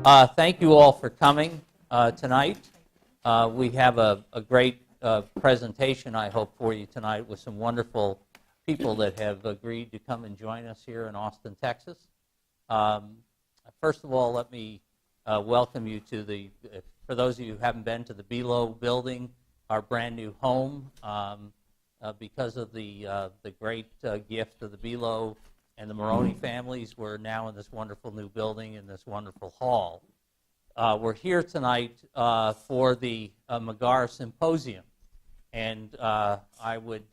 Thank you all for coming tonight. We have a great presentation, I hope, for you tonight with some wonderful people that have agreed to come and join us here in Austin, Texas. First of all, let me welcome you to for those of you who haven't been to the Belo building, our brand new home. Because of the great gift of the Belo and the Maroney families, we're now in this wonderful new building in this wonderful hall. We're here tonight for the McGarr Symposium, and I would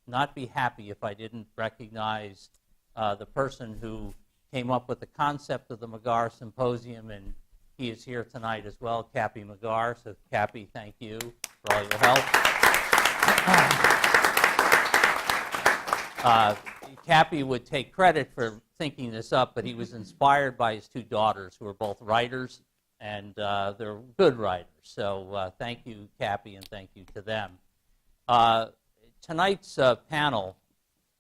not be happy if I didn't recognize the person who came up with the concept of the McGarr Symposium, and he is here tonight as well, Cappy McGarr. So, Cappy, thank you for all your help. Cappy would take credit for thinking this up, but he was inspired by his two daughters, who are both writers, and they're good writers. So thank you, Cappy, and thank you to them. Tonight's panel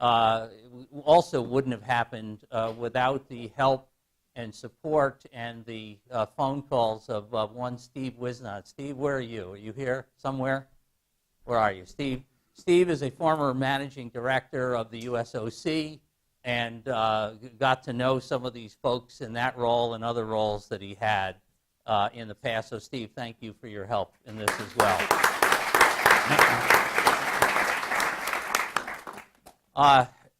also wouldn't have happened without the help and support and the phone calls of one Steve Wisnot. Steve, where are you? Are you here somewhere? Where are you, Steve? Steve is a former managing director of the USOC and got to know some of these folks in that role and other roles that he had in the past. So, Steve, thank you for your help in this as well.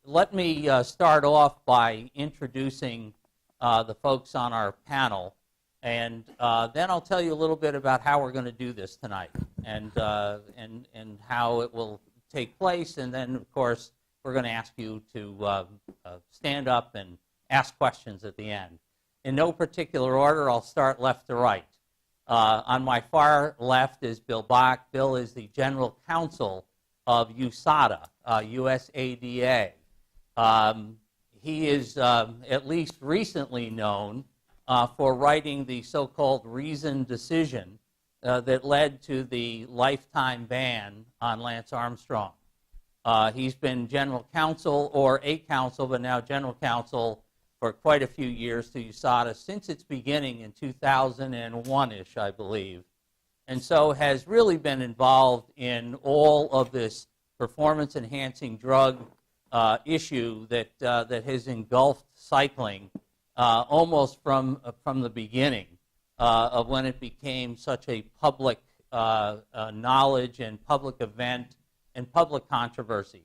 Let me start off by introducing the folks on our panel, and then I'll tell you a little bit about how we're going to do this tonight and how it will take place, and then, of course, we're going to ask you to stand up and ask questions at the end. In no particular order, I'll start left to right. On my far left is Bill Bach. Bill is the General Counsel of USADA, USADA. He is at least recently known for writing the so-called reasoned decision that led to the lifetime ban on Lance Armstrong. He's been general counsel, or a counsel, but now general counsel for quite a few years to USADA since its beginning in 2001-ish, I believe, and so has really been involved in all of this performance-enhancing drug issue that has engulfed cycling almost from the beginning of when it became such a public knowledge and public event and public controversy.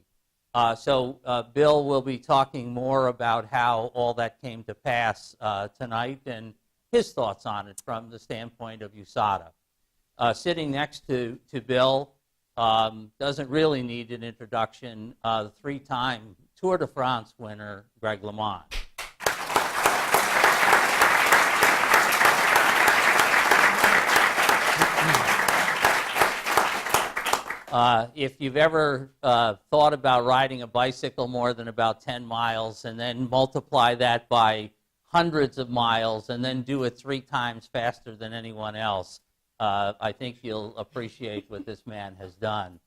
So Bill will be talking more about how all that came to pass tonight and his thoughts on it from the standpoint of USADA. Sitting next to Bill doesn't really need an introduction, the three-time Tour de France winner, Greg LeMond. If you've ever thought about riding a bicycle more than about 10 miles and then multiply that by hundreds of miles and then do it 3 times faster than anyone else, I think you'll appreciate what this man has done.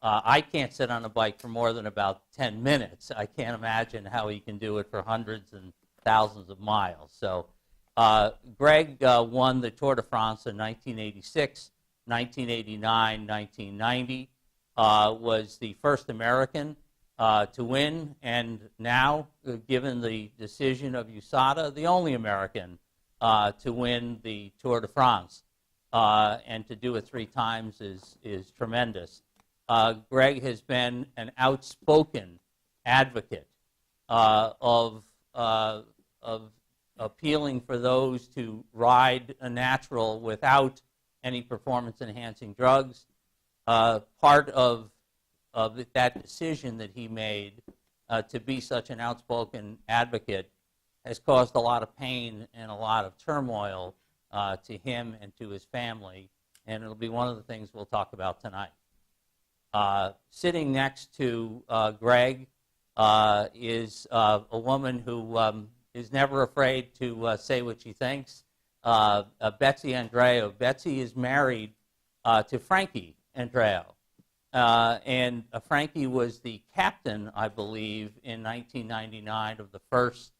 I can't sit on a bike for more than about 10 minutes. I can't imagine how he can do it for hundreds and thousands of miles. So Greg won the Tour de France in 1986. 1989, 1990, was the first American to win, and now, given the decision of USADA, the only American to win the Tour de France, and to do it 3 times is tremendous. Greg has been an outspoken advocate of appealing for those to ride a natural without any performance-enhancing drugs. Part of that decision that he made to be such an outspoken advocate has caused a lot of pain and a lot of turmoil to him and to his family, and it'll be one of the things we'll talk about tonight. Sitting next to Greg is a woman who is never afraid to say what she thinks. Betsy Andreu. Betsy is married to Frankie Andreu, and Frankie was the captain, I believe, in 1999 of the first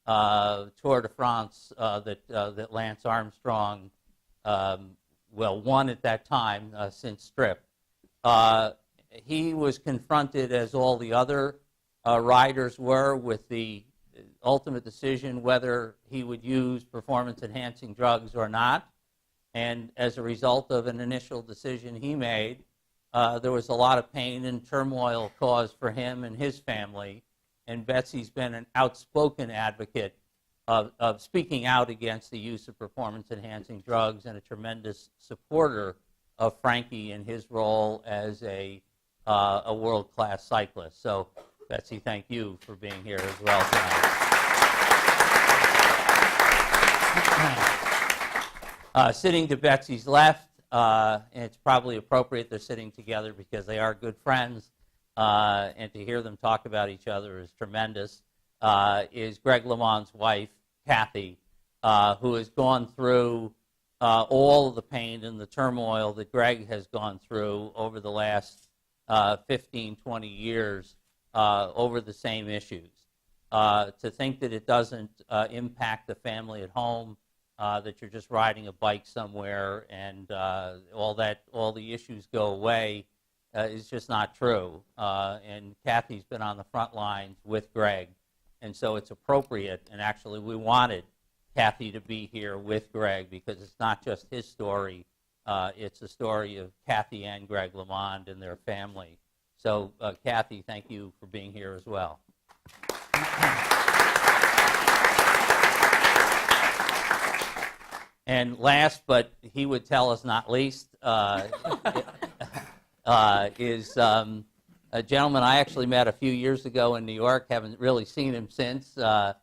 Tour de France that Lance Armstrong, won at that time since Strip. He was confronted, as all the other riders were, with the ultimate decision whether he would use performance-enhancing drugs or not. And as a result of an initial decision he made, there was a lot of pain and turmoil caused for him and his family. And Betsy's been an outspoken advocate of speaking out against the use of performance-enhancing drugs, and a tremendous supporter of Frankie in his role as a world-class cyclist. So, Betsy, thank you for being here as well tonight. Sitting to Betsy's left, and it's probably appropriate they're sitting together because they are good friends, and to hear them talk about each other is tremendous, is Greg LeMond's wife, Kathy, who has gone through all of the pain and the turmoil that Greg has gone through over the last 15, 20 years over the same issues. To think that it doesn't impact the family at home, that you're just riding a bike somewhere and all the issues go away is just not true. And Kathy's been on the front lines with Greg, and so it's appropriate, and actually we wanted Kathy to be here with Greg because it's not just his story, it's the story of Kathy and Greg LeMond and their family. So Kathy, thank you for being here as well. And last, but he would tell us not least, is a gentleman I actually met a few years ago in New York. Haven't really seen him since. Reed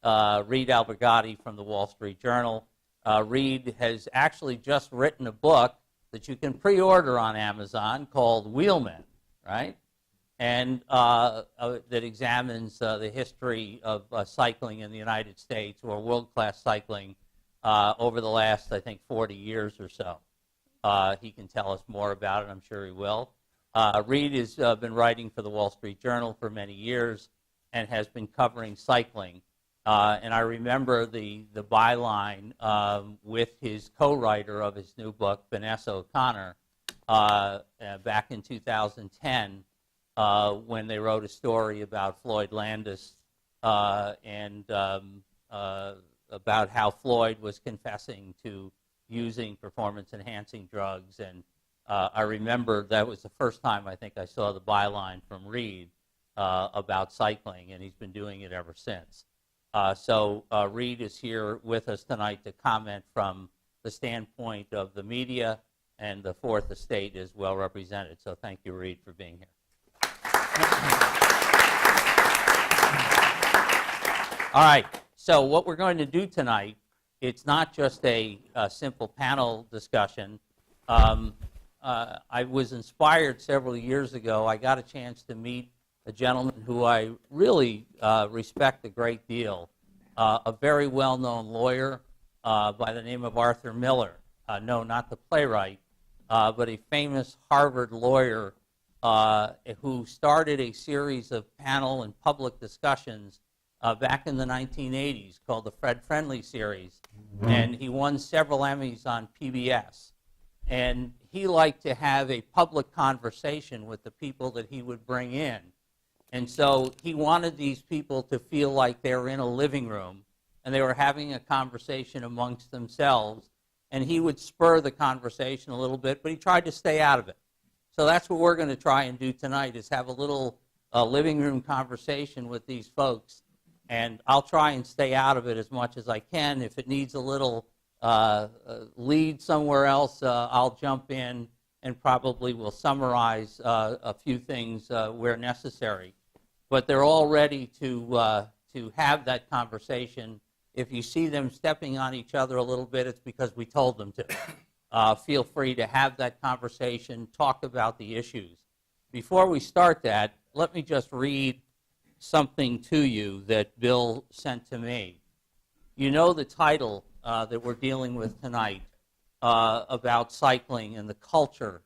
Albergati from the Wall Street Journal. Reed has actually just written a book that you can pre-order on Amazon called Wheelmen, right? And that examines the history of cycling in the United States, or world-class cycling, over the last, I think, 40 years or so. He can tell us more about it. I'm sure he will. Reed has been writing for the Wall Street Journal for many years and has been covering cycling. And I remember the byline with his co-writer of his new book, Vanessa O'Connor, back in 2010, when they wrote a story about Floyd Landis and about how Floyd was confessing to using performance-enhancing drugs. And I remember that was the first time I think I saw the byline from Reed about cycling, and he's been doing it ever since. So Reed is here with us tonight to comment from the standpoint of the media, and the Fourth Estate is well represented. So thank you, Reed, for being here. All right, so what we're going to do tonight, it's not just a simple panel discussion. I was inspired several years ago. I got a chance to meet a gentleman who I really respect a great deal, a very well-known lawyer by the name of Arthur Miller. No, not the playwright, but a famous Harvard lawyer who started a series of panel and public discussions back in the 1980s called the Fred Friendly series, and he won several Emmys on PBS. And he liked to have a public conversation with the people that he would bring in. And so he wanted these people to feel like they were in a living room and they were having a conversation amongst themselves, and he would spur the conversation a little bit, but he tried to stay out of it. So that's what we're going to try and do tonight, is have a little living room conversation with these folks, and I'll try and stay out of it as much as I can. If it needs a little lead somewhere else, I'll jump in and probably will summarize a few things where necessary. But they're all ready to have that conversation. If you see them stepping on each other a little bit, it's because we told them to. Feel free to have that conversation, talk about the issues. Before we start that, let me just read something to you that Bill sent to me. You know the title that we're dealing with tonight about cycling and the culture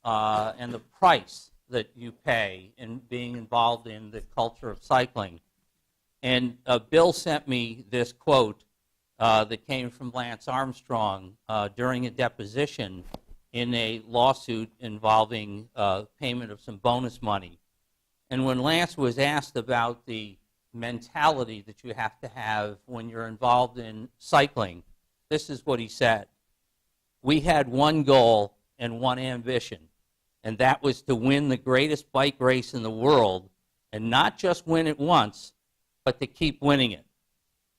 and the price that you pay in being involved in the culture of cycling. And Bill sent me this quote that came from Lance Armstrong during a deposition in a lawsuit involving payment of some bonus money. And when Lance was asked about the mentality that you have to have when you're involved in cycling, this is what he said. We had one goal and one ambition, and that was to win the greatest bike race in the world, and not just win it once, but to keep winning it.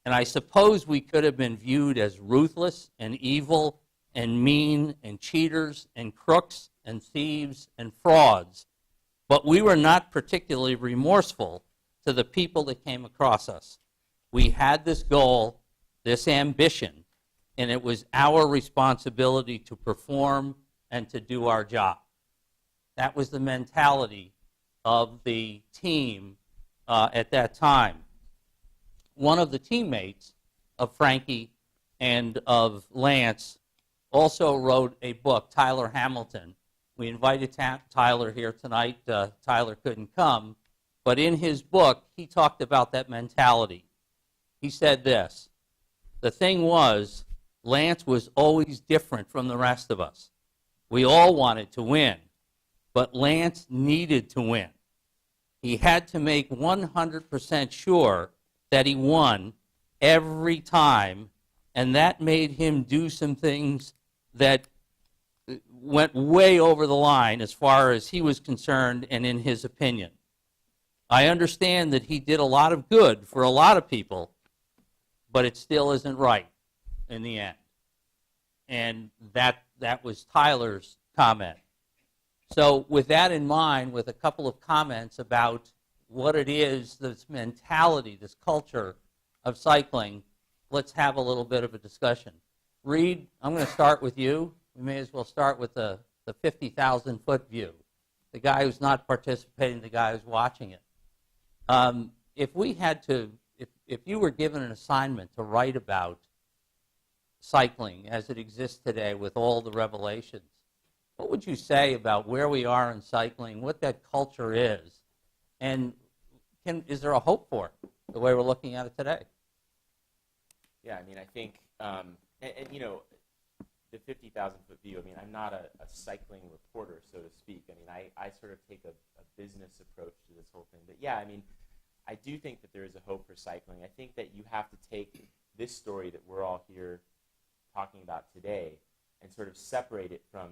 And I suppose we could have been viewed as ruthless and evil and mean and cheaters and crooks and thieves and frauds, but we were not particularly remorseful to the people that came across us. We had this goal, this ambition, and it was our responsibility to perform and to do our job. That was the mentality of the team at that time. One of the teammates of Frankie and of Lance also wrote a book, Tyler Hamilton. We invited Tyler here tonight. Tyler couldn't come. But in his book, he talked about that mentality. He said this: the thing was, Lance was always different from the rest of us. We all wanted to win, but Lance needed to win. He had to make 100% sure that he won every time, and that made him do some things that went way over the line as far as he was concerned and in his opinion. I understand that he did a lot of good for a lot of people, but it still isn't right in the end. And that was Tyler's comment. So with that in mind, with a couple of comments about what it is, this mentality, this culture of cycling, let's have a little bit of a discussion. Reed, I'm going to start with you. We may as well start with the 50,000-foot view. The guy who's not participating, the guy who's watching it. If we had to, if you were given an assignment to write about cycling as it exists today with all the revelations, what would you say about where we are in cycling, what that culture is, and is there a hope for it, the way we're looking at it today? Yeah, I mean, I think, and you know, the 50,000-foot view, I mean, I'm not a cycling reporter, so to speak. I mean, I sort of take a business approach to this whole thing. But yeah, I mean, I do think that there is a hope for cycling. I think that you have to take this story that we're all here talking about today and sort of separate it from,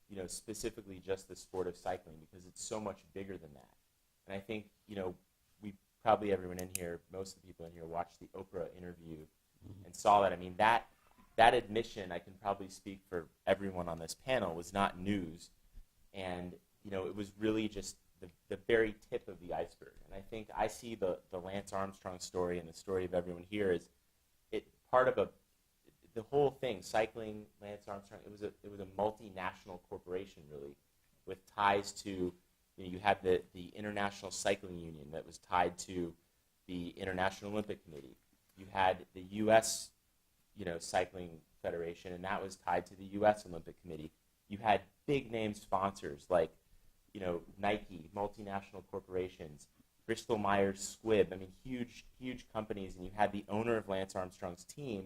you know, specifically just the sport of cycling, because it's so much bigger than that. And I think, you know, we probably, everyone in here, most of the people in here watched the Oprah interview and saw that. I mean, that admission, I can probably speak for everyone on this panel, was not news. And, you know, it was really just the very tip of the iceberg. And I think I see the Lance Armstrong story and the story of everyone here as it part of the whole thing, cycling, Lance Armstrong, it was a multinational corporation, really, with ties to, you know, you had the International Cycling Union that was tied to the International Olympic Committee. You had the U.S., you know, Cycling Federation, and that was tied to the U.S. Olympic Committee. You had big name sponsors like, you know, Nike, multinational corporations, Bristol Myers Squibb, I mean, huge companies, and you had the owner of Lance Armstrong's team,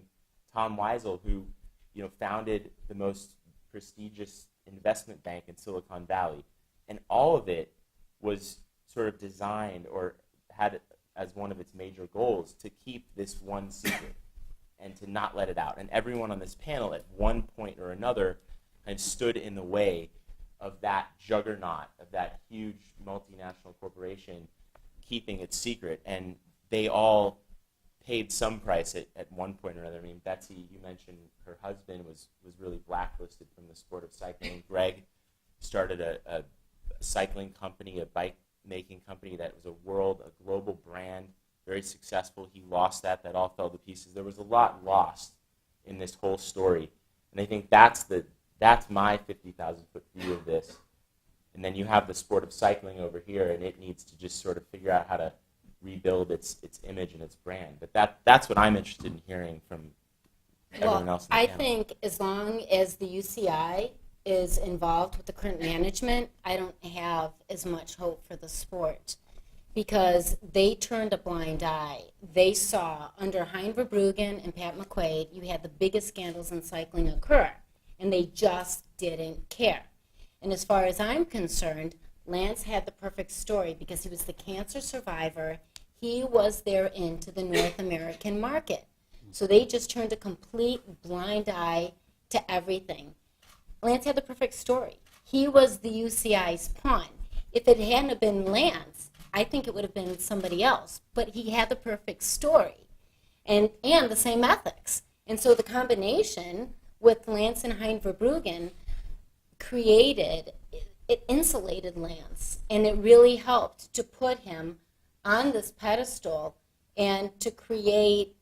Tom Weisel, who, you know, founded the most prestigious investment bank in Silicon Valley. And all of it was sort of designed or had as one of its major goals to keep this one secret and to not let it out. And everyone on this panel at one point or another kind of stood in the way of that juggernaut, of that huge multinational corporation keeping its secret. And they all paid some price at one point or another. I mean, Betsy, you mentioned her husband was really blacklisted from the sport of cycling. Greg started a cycling company, a bike-making company that was a global brand, very successful. He lost that. That all fell to pieces. There was a lot lost in this whole story. And I think that's my 50,000-foot view of this. And then you have the sport of cycling over here, and it needs to just sort of figure out how to rebuild its image and its brand. But that's what I'm interested in hearing from everyone else in the I panel. think as long as the UCI is involved with the current management, I don't have as much hope for the sport. because they turned a blind eye. They saw under Hein Verbruggen and Pat McQuaid, you had the biggest scandals in cycling occur, and they just didn't care. And as far as I'm concerned, Lance had the perfect story because he was the cancer survivor. He was there into the North American market. So they just turned a complete blind eye to everything. Lance had the perfect story. He was the UCI's pawn. If it hadn't have been Lance, I think it would have been somebody else. But he had the perfect story and the same ethics. And so the combination with Lance and Hein Verbruggen it insulated Lance. And it really helped to put him on this pedestal and to create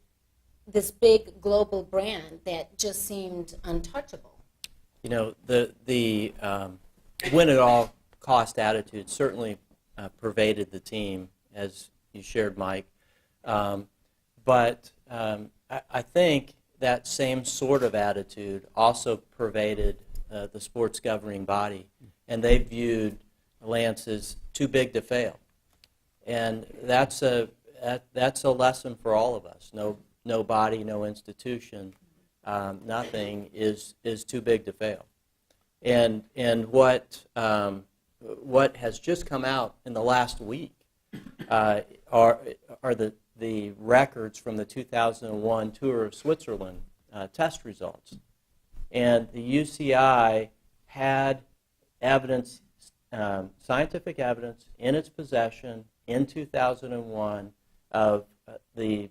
this big global brand that just seemed untouchable. You know, the win at all cost attitude certainly pervaded the team, as you shared, Mike. But I think that same sort of attitude also pervaded the sports governing body, and they viewed Lance as too big to fail. And that's a lesson for all of us. No body, no institution, nothing is too big to fail. And what has just come out in the last week are the records from the 2001 Tour of Switzerland test results. And the UCI had evidence, scientific evidence in its possession in 2001 of the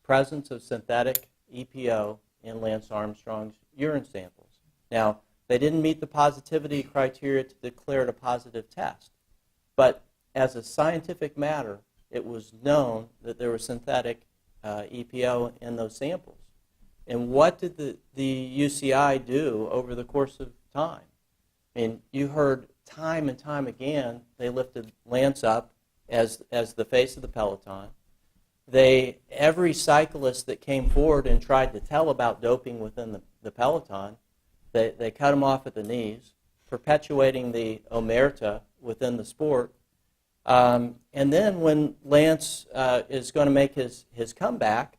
presence of synthetic EPO in Lance Armstrong's urine samples. Now, they didn't meet the positivity criteria to declare it a positive test, but as a scientific matter, it was known that there was synthetic EPO in those samples. And what did the UCI do over the course of time? I mean, you heard time and time again, they lifted Lance up as the face of the peloton. Every cyclist that came forward and tried to tell about doping within the peloton, they cut him off at the knees, perpetuating the omerta within the sport. And then when Lance is going to make his comeback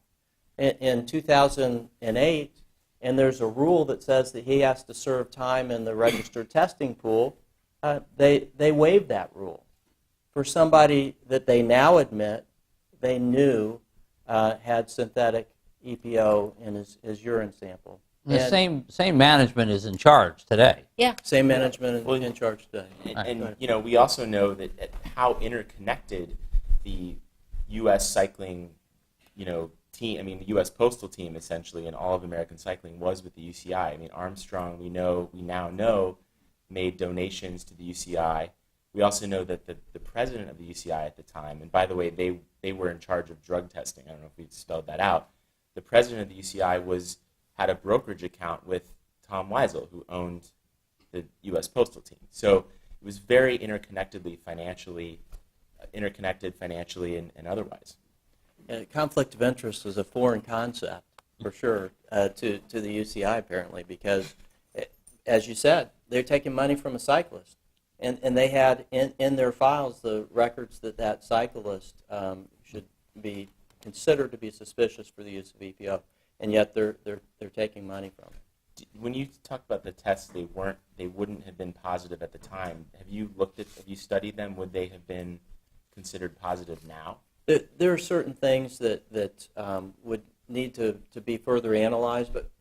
in 2008, and there's a rule that says that he has to serve time in the registered testing pool, they waived that rule for somebody that they now admit they knew had synthetic EPO in his urine sample. The same management is in charge today. Yeah. Same management in charge today. And you know, we also know that how interconnected the U.S. cycling, team. I mean, the U.S. postal team essentially, and all of American cycling was with the UCI. I mean, Armstrong, we now know, made donations to the UCI. We also know that the president of the UCI at the time, and by the way, they were in charge of drug testing. I don't know if we spelled that out. The president of the UCI had a brokerage account with Tom Weisel, who owned the U.S. postal team. So it was very interconnected financially and otherwise. Conflict of interest was a foreign concept, for sure, to the UCI apparently, because, as you said, they're taking money from a cyclist. And they had in their files the records that cyclist should be considered to be suspicious for the use of EPO, and yet they're taking money from it. When you talk about the tests, they wouldn't have been positive at the time. Have you studied them? Would they have been considered positive now? There are certain things that would need to be further analyzed, but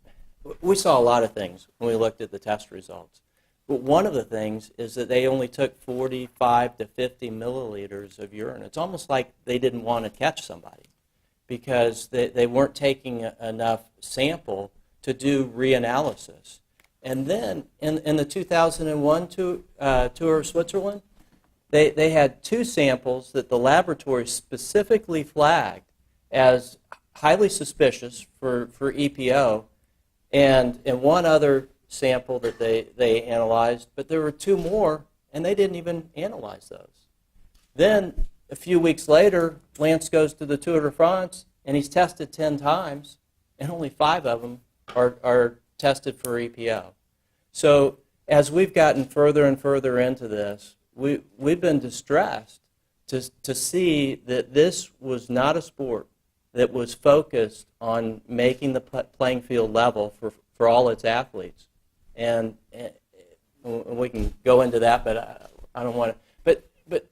we saw a lot of things when we looked at the test results. But one of the things is that they only took 45 to 50 milliliters of urine. It's almost like they didn't want to catch somebody because they weren't taking enough sample to do reanalysis. And then in the 2001 Tour of Switzerland, they had two samples that the laboratory specifically flagged as highly suspicious for EPO, and one other sample that they analyzed, but there were two more, and they didn't even analyze those. Then, a few weeks later, Lance goes to the Tour de France, and he's tested 10 times, and only 5 of them are tested for EPO. So, as we've gotten further and further into this, we've been distressed to see that this was not a sport that was focused on making the playing field level for all its athletes. And we can go into that, but I don't want to. But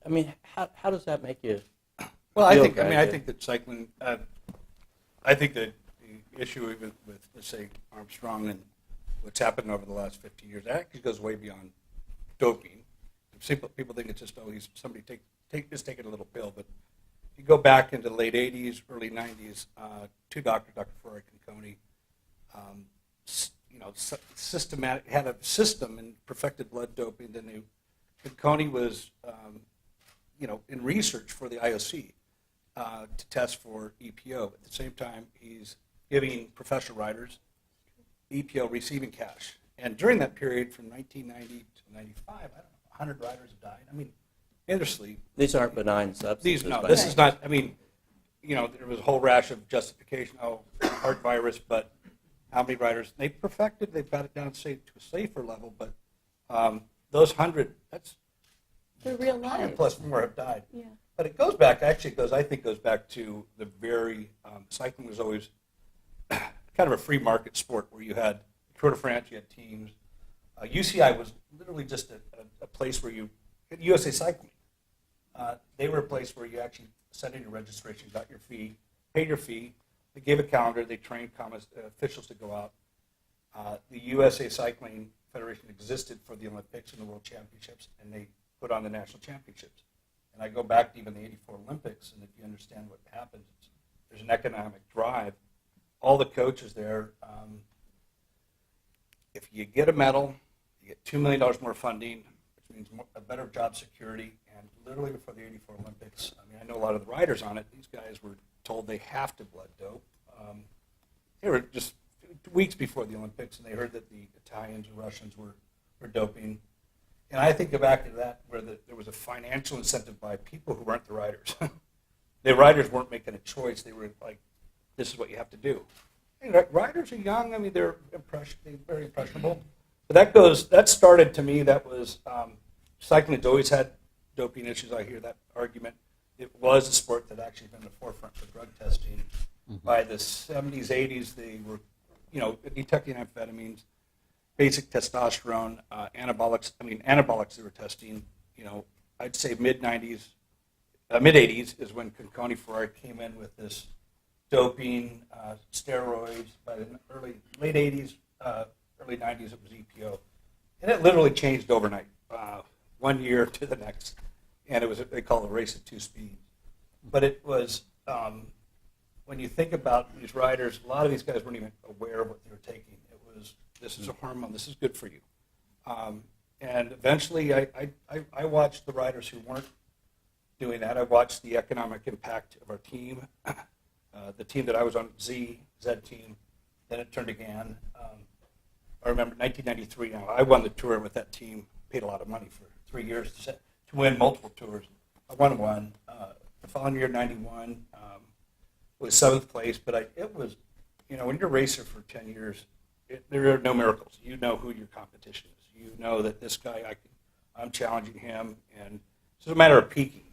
I mean, how does that make you? Well, I feel, think Greg? I think that cycling. I think that the issue even with, let's say, Armstrong and what's happened over the last 50 years actually goes way beyond doping. People think it's just somebody just taking a little pill, but if you go back into the late 80s, early 90s, two doctors, Dr. Ferrari and Coney, systematic had a system and perfected blood doping. Then Coney was, in research for the IOC to test for EPO. At the same time, he's giving professional riders EPO receiving cash. And during that period, from 1990 to 95, I don't know, 100 riders have died. I mean, interestingly, These aren't benign substances. this is not. I mean, there was a whole rash of justification. Oh, heart virus, but how many riders? They've got it down to a safer level, but those 100, that's They're real 100 lives. plus more have died. Yeah. But it goes back, I think goes back to the very, cycling was always kind of a free market sport where you had Tour de France, you had teams. UCI was literally just a place where USA Cycling, they were a place where you actually sent in your registration, got your fee, paid your fee. They gave a calendar, they trained officials to go out. The USA Cycling Federation existed for the Olympics and the World Championships, and they put on the national championships. And I go back to even the 84 Olympics, and if you understand what happened, there's an economic drive. All the coaches there, if you get a medal, you get $2 million more funding, which means a better job security. And literally before the 84 Olympics, I mean, I know a lot of the riders on it, these guys were told they have to blood dope. They were just weeks before the Olympics, and they heard that the Italians and Russians were doping. And I think back to that where there was a financial incentive by people who weren't the riders. The riders weren't making a choice. They were like, this is what you have to do. And riders are young. I mean, they're very impressionable. But that started to me, that was, cycling has always had doping issues. I hear that argument. It was a sport that actually been in the forefront for drug testing. Mm-hmm. By the 70s, 80s, they were, detecting amphetamines, basic testosterone, anabolics. I mean, anabolics they were testing. I'd say mid 80s is when Coney Ferrari came in with this doping, steroids. By the late 80s, early 90s, it was EPO, and it literally changed overnight, 1 year to the next, and it was they call it a race at two speeds. But it was when you think about these riders, a lot of these guys weren't even aware of what they were taking. It was, this is a hormone, this is good for you. And eventually I watched the riders who weren't doing that. I watched the economic impact of our team, the team that I was on, Z team, then it turned again. I remember 1993, I won the tour with that team, paid a lot of money for 3 years to win multiple tours. I won one. The following year, 91, was 7th place, but it was, when you're a racer for 10 years, there are no miracles. You know who your competition is. You know that this guy, I'm challenging him, and it's just a matter of peaking.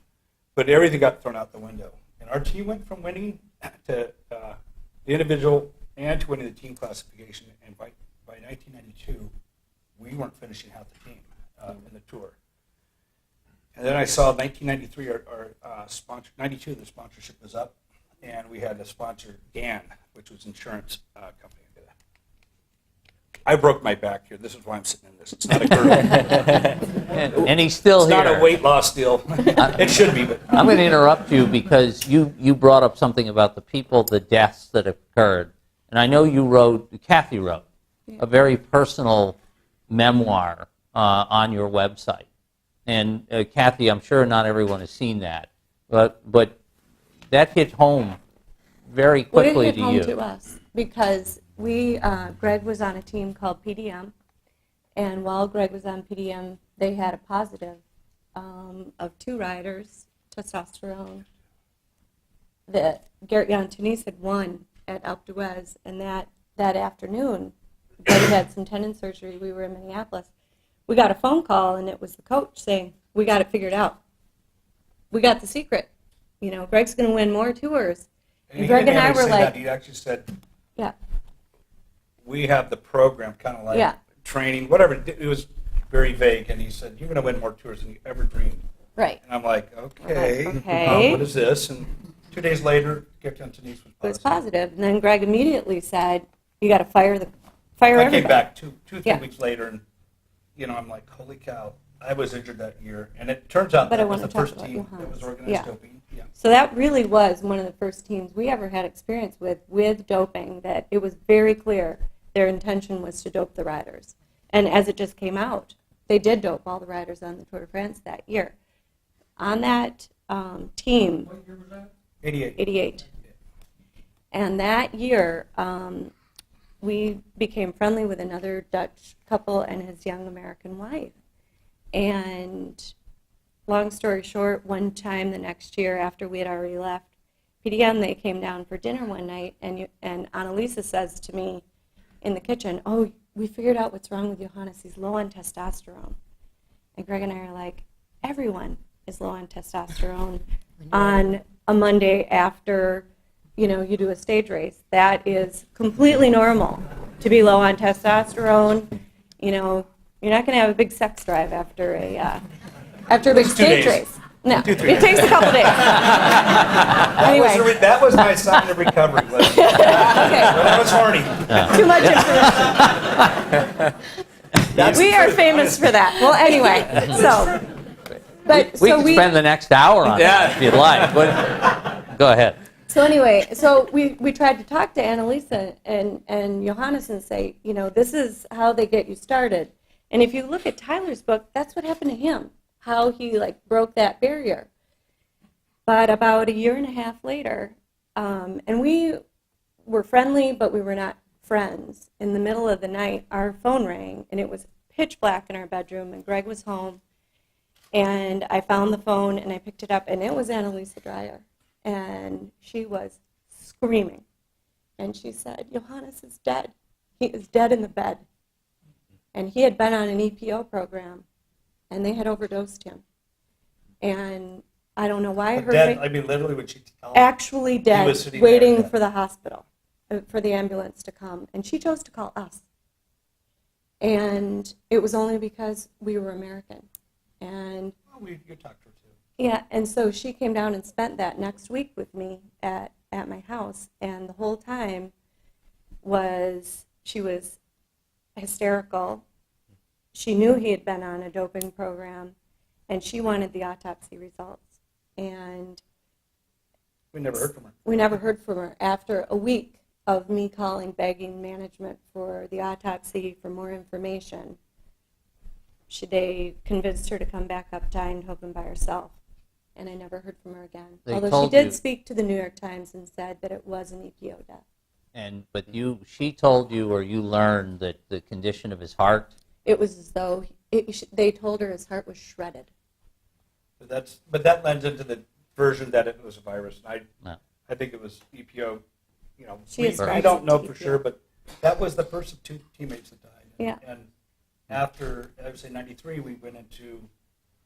But everything got thrown out the window. And our team went from winning to the individual and to winning the team classification. And by 1992, we weren't finishing half the team in the tour. And then I saw 1993, our sponsor, 92, the sponsorship was up, and we had a sponsor, GAN, which was insurance company. I broke my back here. This is why I'm sitting in this. It's not a girdle. And he's still It's here. not a weight loss deal. It should be, but I'm going to interrupt you because you brought up something about the people, the deaths that occurred. And I know Kathy wrote a very personal memoir on your website. And Kathy, I'm sure not everyone has seen that, but that hit home very quickly to you. Well, it hit home to us because Greg was on a team called PDM, and while Greg was on PDM, they had a positive of 2 riders, testosterone, that Garrett Yantunis had won at Alpe d'Huez, and that afternoon, Greg had some tendon surgery. We were in Minneapolis. We got a phone call, and it was the coach saying, we got it figured out. we got the secret. You know, Greg's going to win more tours. And And he Greg didn't and I ever were say like, that. He actually said, yeah, we have the program, kind of like Yeah. training, whatever. It was very vague, and he said, you're going to win more tours than you ever dreamed. right. And I'm like, okay, Okay. what is this? And 2 days later, gift on Denise was It was positive. positive. And then Greg immediately said, you got to fire I everybody. came back two, 3 Yeah. weeks later, and I'm like, holy cow! I was injured that year, and it turns out But I that was wanna the talk first about team that Johannes. was organized Yeah. doping. Yeah. So that really was one of the first teams we ever had experience with doping, that it was very clear their intention was to dope the riders. And as it just came out, they did dope all the riders on the Tour de France that year. On that team, What year was that? 88. 88. And that year, we became friendly with another Dutch couple and his young American wife. And long story short, one time the next year after we had already left PDM, they came down for dinner one night, and Annalisa says to me in the kitchen, oh, we figured out what's wrong with Johannes. He's low on testosterone. And Greg and I are like, everyone is low on testosterone on a Monday after, you do a stage race. That is completely normal to be low on testosterone. You're not going to have a big sex drive after a big stage days. race. No, 2-3 it days. takes a couple days. Anyway, That was my sign of recovery. Was okay, when I was horny. too much information. We are famous for that. Well, anyway, We can spend the next hour on that if you'd like. Go ahead. So anyway, so we tried to talk to Annalisa and Johannes and say, this is how they get you started. And if you look at Tyler's book, that's what happened to him, how he broke that barrier. But about a year and a half later, and we were friendly, but we were not friends. In the middle of the night, our phone rang, and it was pitch black in our bedroom, and Greg was home. And I found the phone, and I picked it up, and it was Annalisa Dreyer. And she was screaming. And she said, Johannes is dead. He is dead in the bed. And he had been on an EPO program, and they had overdosed him. And I don't know why her Dead, I mean, literally, when she told actually dead, was sitting there, waiting yeah. for the hospital, for the ambulance to come. And she chose to call us. And it was only because we were American. And you talked to her too. yeah, and so she came down and spent that next week with me at my house, and the whole time she was hysterical. She knew he had been on a doping program, and she wanted the autopsy results. And We never heard from her. we never heard from her. After a week of me calling, begging management for the autopsy, for more information, they convinced her to come back up to Eindhoven by herself. And I never heard from her again. They Although she told did you- speak to the New York Times and said that it was an EPO death. But she told you, or you learned, that the condition of his heart. It was as though they told her his heart was shredded. But that lends into the version that it was a virus. And No. I think it was EPO. She We ascribes don't it know to for EPO. sure, but that was the first of 2 teammates that died. Yeah. And after, I would say, 93, we went into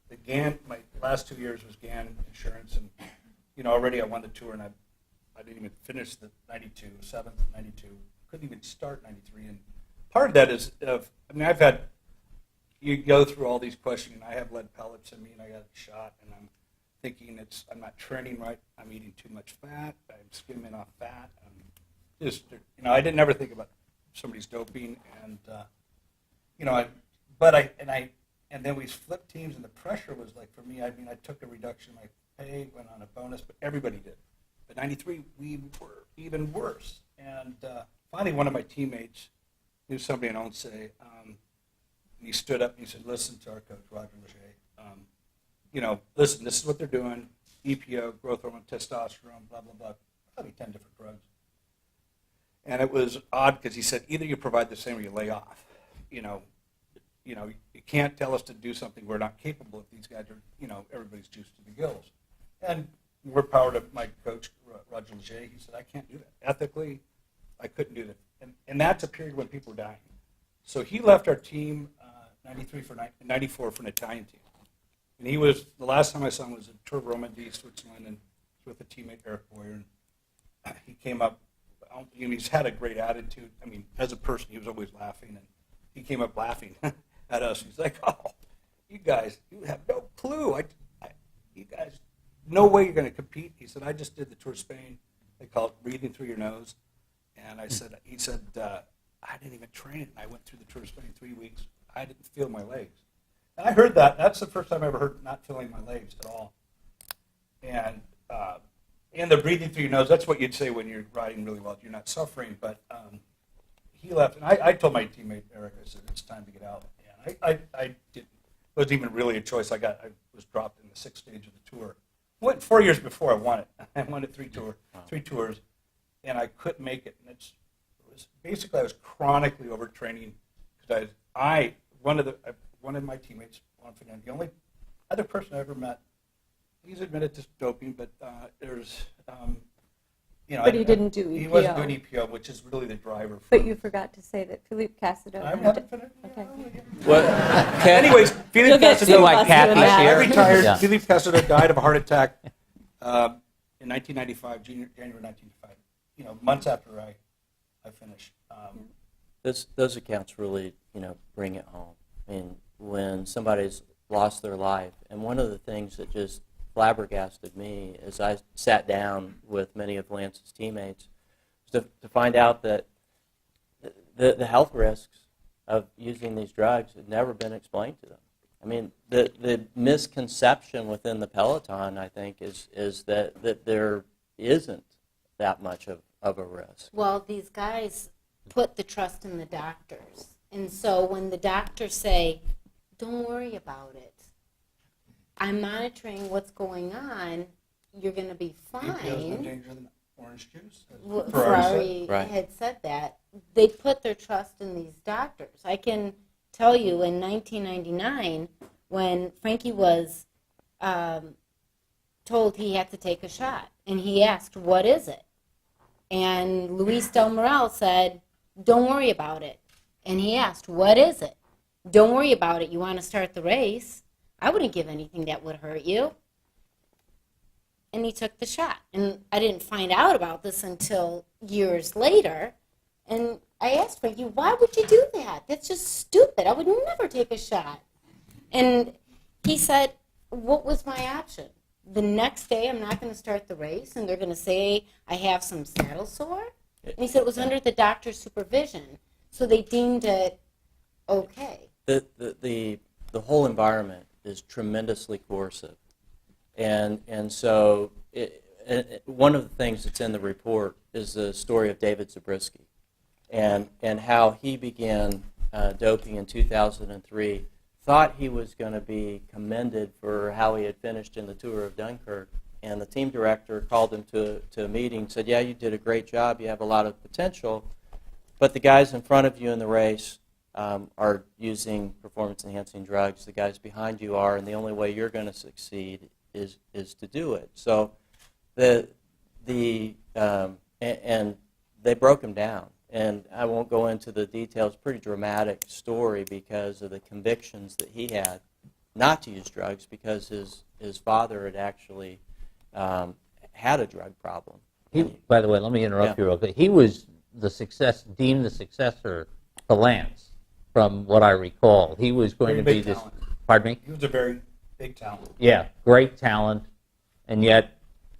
the GAN. My last 2 years was GAN insurance, and already I won the tour, and I didn't even finish the 92, 7th, 92. Couldn't even start 93, and part of that is I've had, you go through all these questions, and I have lead pellets in me, and I got a shot, and I'm thinking I'm not training right, I'm eating too much fat, I'm skimming off fat, I didn't ever think about somebody's doping, and and then we flipped teams, and the pressure was for me, I took a reduction in my pay, went on a bonus, but everybody did. But 93, we were even worse. And finally, one of my teammates knew somebody in Once, and he stood up and he said, listen to our coach, Roger Leger. Listen, this is what they're doing, EPO, growth hormone, testosterone, blah, blah, blah, probably 10 different drugs. And it was odd because he said, either you provide the same or you lay off. You can't tell us to do something we're not capable of. These guys are, everybody's juiced to the gills. And more power to my coach, Roger Leger. He said, I can't do that. Ethically, I couldn't do that. And that's a period when people were dying. So he left our team 94 for an Italian team. And he was, the last time I saw him was in Tour of Romandie, Switzerland, and with a teammate, Eric Boyer. And he came up, he's had a great attitude. I mean, as a person, he was always laughing, and he came up laughing at us. He's like, "Oh, you guys, you have no clue. You guys, no way you're going to compete." He said, "I just did the Tour of Spain. They call it breathing through your nose." And he said, "I didn't even train it. And I went through the Tour of Spain 3 weeks. I didn't feel my legs." And I heard that. That's the first time I ever heard not feeling my legs at all. And the breathing through your nose, that's what you'd say when you're riding really well. You're not suffering. But he left. And I told my teammate, Eric, I said, "It's time to get out." And I didn't. It wasn't even really a choice. I was dropped in the 6th stage of the tour. 4 years before I won it. I won it 3 tours. And I couldn't make it. And it was basically I was chronically overtraining because one of my teammates, Juan Fernandez, the only other person I ever met, he's admitted to doping, but there's, But he didn't do EPO. He wasn't doing EPO, which is really the driver. But you forgot to say that Philippe Casado. I haven't finished. Okay. Well, Anyways, Philippe You'll get See Casado, why Casado Kathy's in that. I here? retired. Yeah. Philippe Casado died of a heart attack in 1995, January 1995. Months after I finished. those accounts really, bring it home. I mean, when somebody's lost their life, and one of the things that just flabbergasted me as I sat down with many of Lance's teammates was to find out that the health risks of using these drugs had never been explained to them. I mean, the misconception within the peloton, I think, is that there isn't that much of a risk. Well, these guys put the trust in the doctors. And so when the doctors say, "Don't worry about it. I'm monitoring what's going on. You're going to be EPO is no fine." danger than orange juice. as Ferrari said. Ferrari Right. had said that. They put their trust in these doctors. I can tell you in 1999, when Frankie was told he had to take a shot, and he asked, "What is it?" And Luis Del Moral said, "Don't worry about it." And he asked, "What is it?" "Don't worry about it. You want to start the race?" "I wouldn't give anything that would hurt you." And he took the shot. And I didn't find out about this until years later. And I asked Frankie, "Why would you do that? That's just stupid. I would never take a shot." And he said, "What was my option? The next day I'm not going to start the race and they're going to say I have some saddle sore?" And he said it was under the doctor's supervision. So they deemed it okay. The whole environment is tremendously coercive, and so one of the things that's in the report is the story of David Zabriskie, and how he began doping in 2003. Thought he was going to be commended for how he had finished in the Tour of Dunkirk, and the team director called him to a meeting, said, "Yeah, you did a great job. You have a lot of potential, but the guys in front of you in the race are using performance-enhancing drugs. The guys behind you are, and the only way you're going to succeed is to do it." So and they broke him down. And I won't go into the details. Pretty dramatic story because of the convictions that he had not to use drugs because his father had actually had a drug problem. By the way, let me interrupt you real quick. He was deemed the successor to Lance, from what I recall. He was going Very to be big this. talent. Pardon me? He was a very big talent. Yeah, great talent, and yet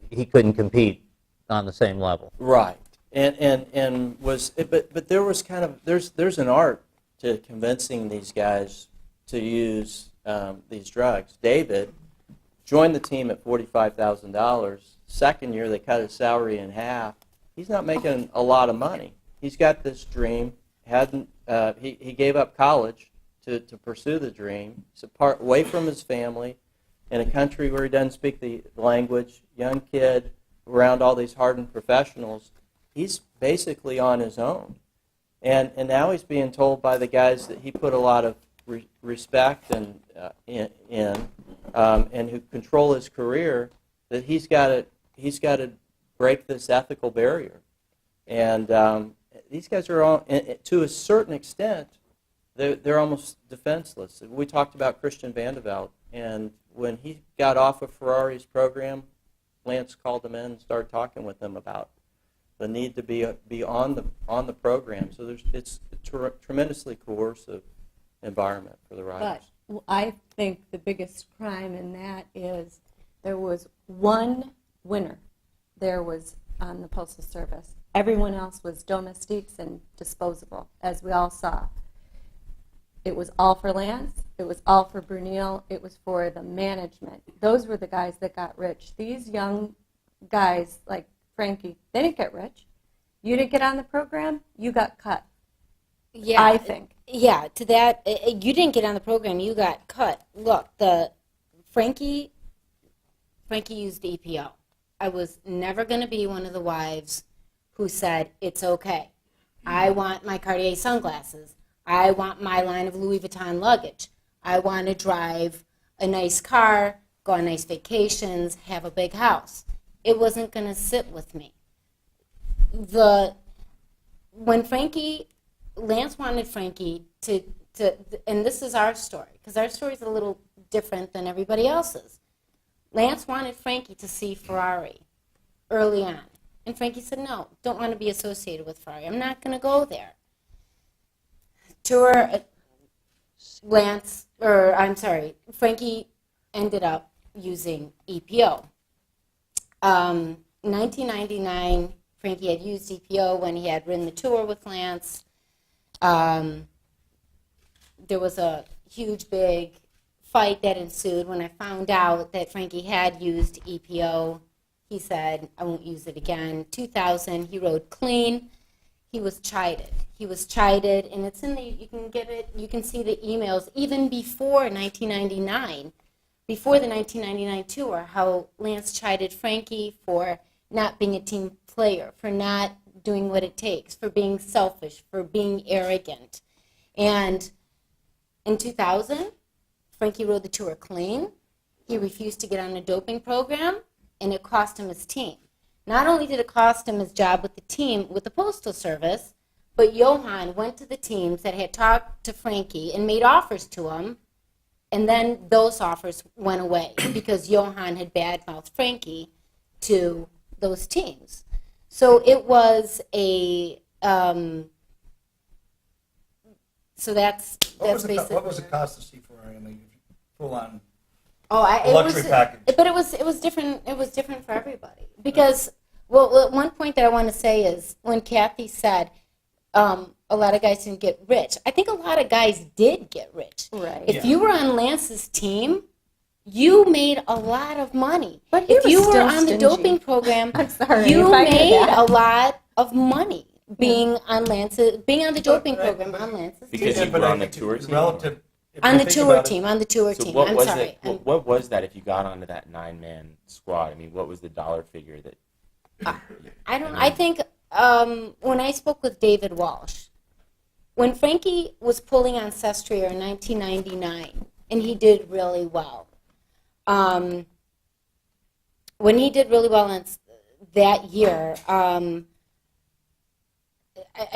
he couldn't compete on the same level. Right. And was but there was kind of there's an art to convincing these guys to use these drugs. David joined the team at $45,000. Second year they cut his salary in half. He's not making a lot of money. He's got this dream. He gave up college to pursue the dream. He's away from his family in a country where he doesn't speak the language. Young kid around all these hardened professionals. He's basically on his own. And now he's being told by the guys that he put a lot of respect in and who control his career that he's got to break this ethical barrier. And these guys are to a certain extent, they're almost defenseless. We talked about Christian Vandeveld, and when he got off of Ferrari's program, Lance called him in and started talking with him about the need to be on the program. So it's a tremendously coercive environment for the riders. But I think the biggest crime in that is there was one winner. There was on the Postal Service. Everyone else was domestiques and disposable, as we all saw. It was all for Lance. It was all for Brunel. It was for the management. Those were the guys that got rich. These young guys like Frankie, they didn't get rich. You didn't get on the program, you got cut. Yeah, I think. Yeah, to that, you didn't get on the program, you got cut. Look, Frankie used EPO. I was never going to be one of the wives who said, it's okay. I want my Cartier sunglasses. I want my line of Louis Vuitton luggage. I want to drive a nice car, go on nice vacations, have a big house. It wasn't going to sit with me. When Lance wanted Frankie to, and this is our story, because our story is a little different than everybody else's. Lance wanted Frankie to see Ferrari early on. And Frankie said, no, don't want to be associated with Ferrari. I'm not going to go there. Frankie ended up using EPO. 1999, Frankie had used EPO when he had ridden the tour with Lance. There was a huge, big fight that ensued. When I found out that Frankie had used EPO, he said, I won't use it again. 2000, he rode clean. He was chided. And it's in the, you can get it, you can see the emails, even before 1999, before the 1999 tour, how Lance chided Frankie for not being a team player, for not doing what it takes, for being selfish, for being arrogant. And in 2000, Frankie rode the tour clean. He refused to get on a doping program, and it cost him his team. Not only did it cost him his job with the team, with the Postal Service, but Johan went to the teams that had talked to Frankie and made offers to him, and then those offers went away because Johan had badmouthed Frankie to those teams. So it was a, so that's basically. What was the cost to see Ferrari? I mean, full on. It luxury package. But it was different. It was different for everybody because, well, one point that I want to say is when Kathy said a lot of guys didn't get rich. I think a lot of guys did get rich. Right. If you were on Lance's team, you made a lot of money. But he if was you were still on the stingy. doping program, I'm sorry, you if I did made that. a lot of money being on the doping program on Lance's Because team. you were on the tour team? Relative. if On you the think tour about it, team, on the tour So team. what I'm was sorry. it? What was that if you got onto that 9-man squad? I mean, what was the dollar figure that? I don't. I think when I spoke with David Walsh, when Frankie was pulling on Sestrier in 1999, and he did really well. When he did really well in that year, I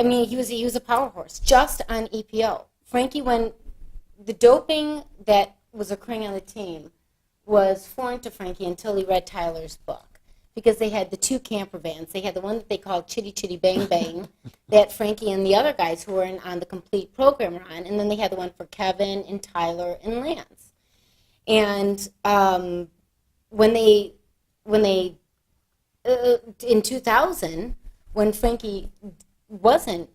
mean, he was a power horse just on EPO. Frankie, when the doping that was occurring on the team was foreign to Frankie until he read Tyler's book. Because they had the two camper vans. They had the one that they called Chitty Chitty Bang Bang that Frankie and the other guys who were on the complete program were on. And then they had the one for Kevin and Tyler and Lance. And when they in 2000, when Frankie wasn't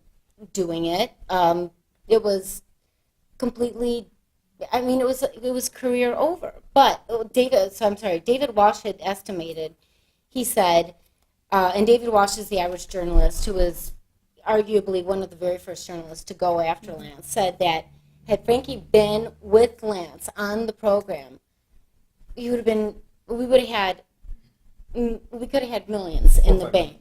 doing it, it was completely, I mean, it was career over. But David Walsh had estimated. He said, and David Walsh is the Irish journalist who was arguably one of the very first journalists to go after Lance, said that had Frankie been with Lance on the program, we could have had millions in the bank.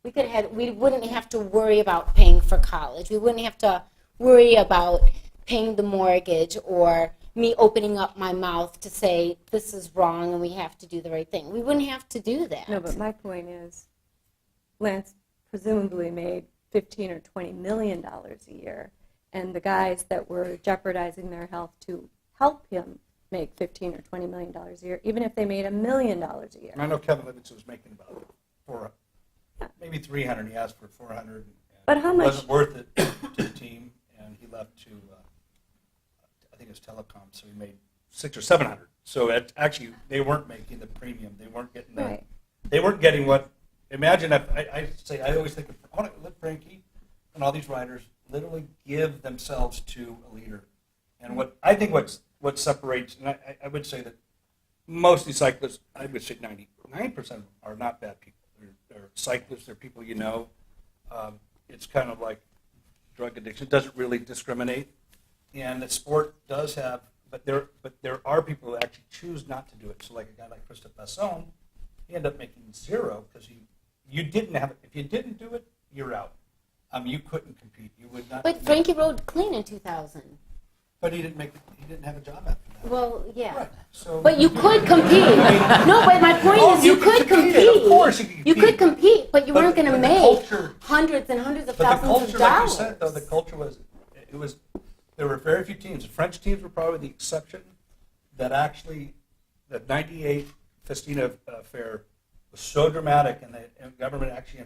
Yeah. We wouldn't have to worry about paying for college. We wouldn't have to worry about paying the mortgage or me opening up my mouth to say this is wrong and we have to do the right thing. We wouldn't have to do that. No, but my point is, Lance presumably made $15 or $20 million a year, and the guys that were jeopardizing their health to help him make $15 or $20 million a year, even if they made $1 million a year. And I know Kevin Livingston was making about maybe 300. He asked for 400. And But how it much- wasn't worth it to the team, and he left to I think it was Telecom, so he made 600 or 700. So actually, they weren't making the premium. They weren't getting the. Right. They weren't getting what. Imagine if I always think I want to let Frankie and all these riders literally give themselves to a leader, and what separates, and I would say that most of these cyclists, I would say 99% are not bad people. They're cyclists. They're people you know. It's kind of like drug addiction. It doesn't really discriminate, and the sport does have. But there are people who actually choose not to do it. So like a guy like Christophe Basson, he ended up making zero because you didn't have it. If you didn't do it, you're out. You couldn't compete. You would not. But Frankie rode clean in 2000. But he didn't have a job after that. Well, yeah. Right. So. But you could compete. No, but my point Oh, is you you can could compete. compete. Of course you can You could compete, but you But- weren't going to but the make culture- hundreds and hundreds of But the thousands culture, of like you dollars. said, though, the culture was, there were very few teams. The French teams were probably the exception that actually, the 98 Festina affair was so dramatic, and the government actually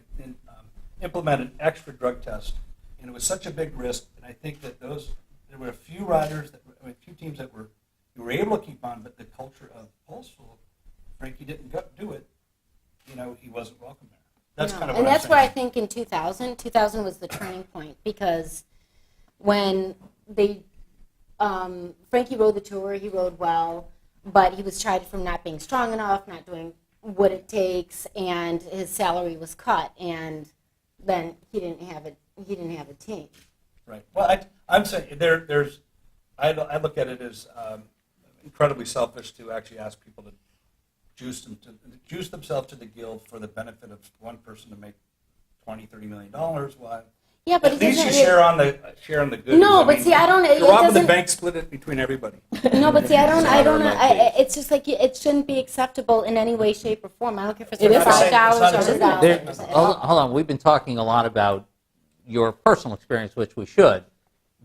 implemented extra drug tests, and it was such a big risk, and I think that there were a few riders, a few teams that you were able to keep on, but the culture of Postal, Frankie didn't do it, he wasn't welcome there. That's No. kind of and what that's I'm where I saying. think in 2000 was the turning point because when Frankie rode the tour, he rode well, but he was tried from not being strong enough, not doing what it takes, and his salary was cut, and then he didn't have a team. Right. Well, I'm saying I look at it as incredibly selfish to actually ask people to juice themselves to the guild for the benefit of one person to make $20-30 million. While Yeah, but at least you isn't it- share on the good. No, but see, I don't- it You're robbing the doesn't- bank, split it between everybody. No, but see, I don't. in my case. It's just like it shouldn't be acceptable in any way, shape, or form. I don't care if it's It is $5 it's not or acceptable. $100. Hold on. We've been talking a lot about your personal experience, which we should.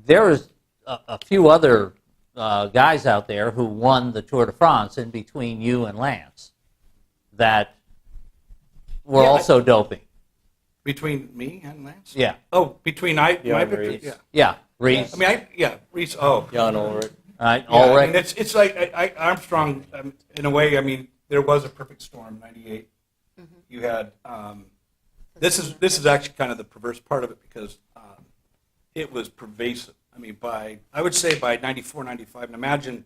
There is a few other guys out there who won the Tour de France in between you and Lance that were Yeah, also doping. Between me and Lance? Yeah. Oh, between my Reese. yeah. Yeah. Reese. I mean, Reese. Oh, Jan Ulrich. Right. yeah, I Ulrich. mean, it's like Armstrong. In a way, I mean, there was a perfect storm. '98. You had. This is actually kind of the perverse part of it because it was pervasive. I mean, I would say by '94, '95, and imagine,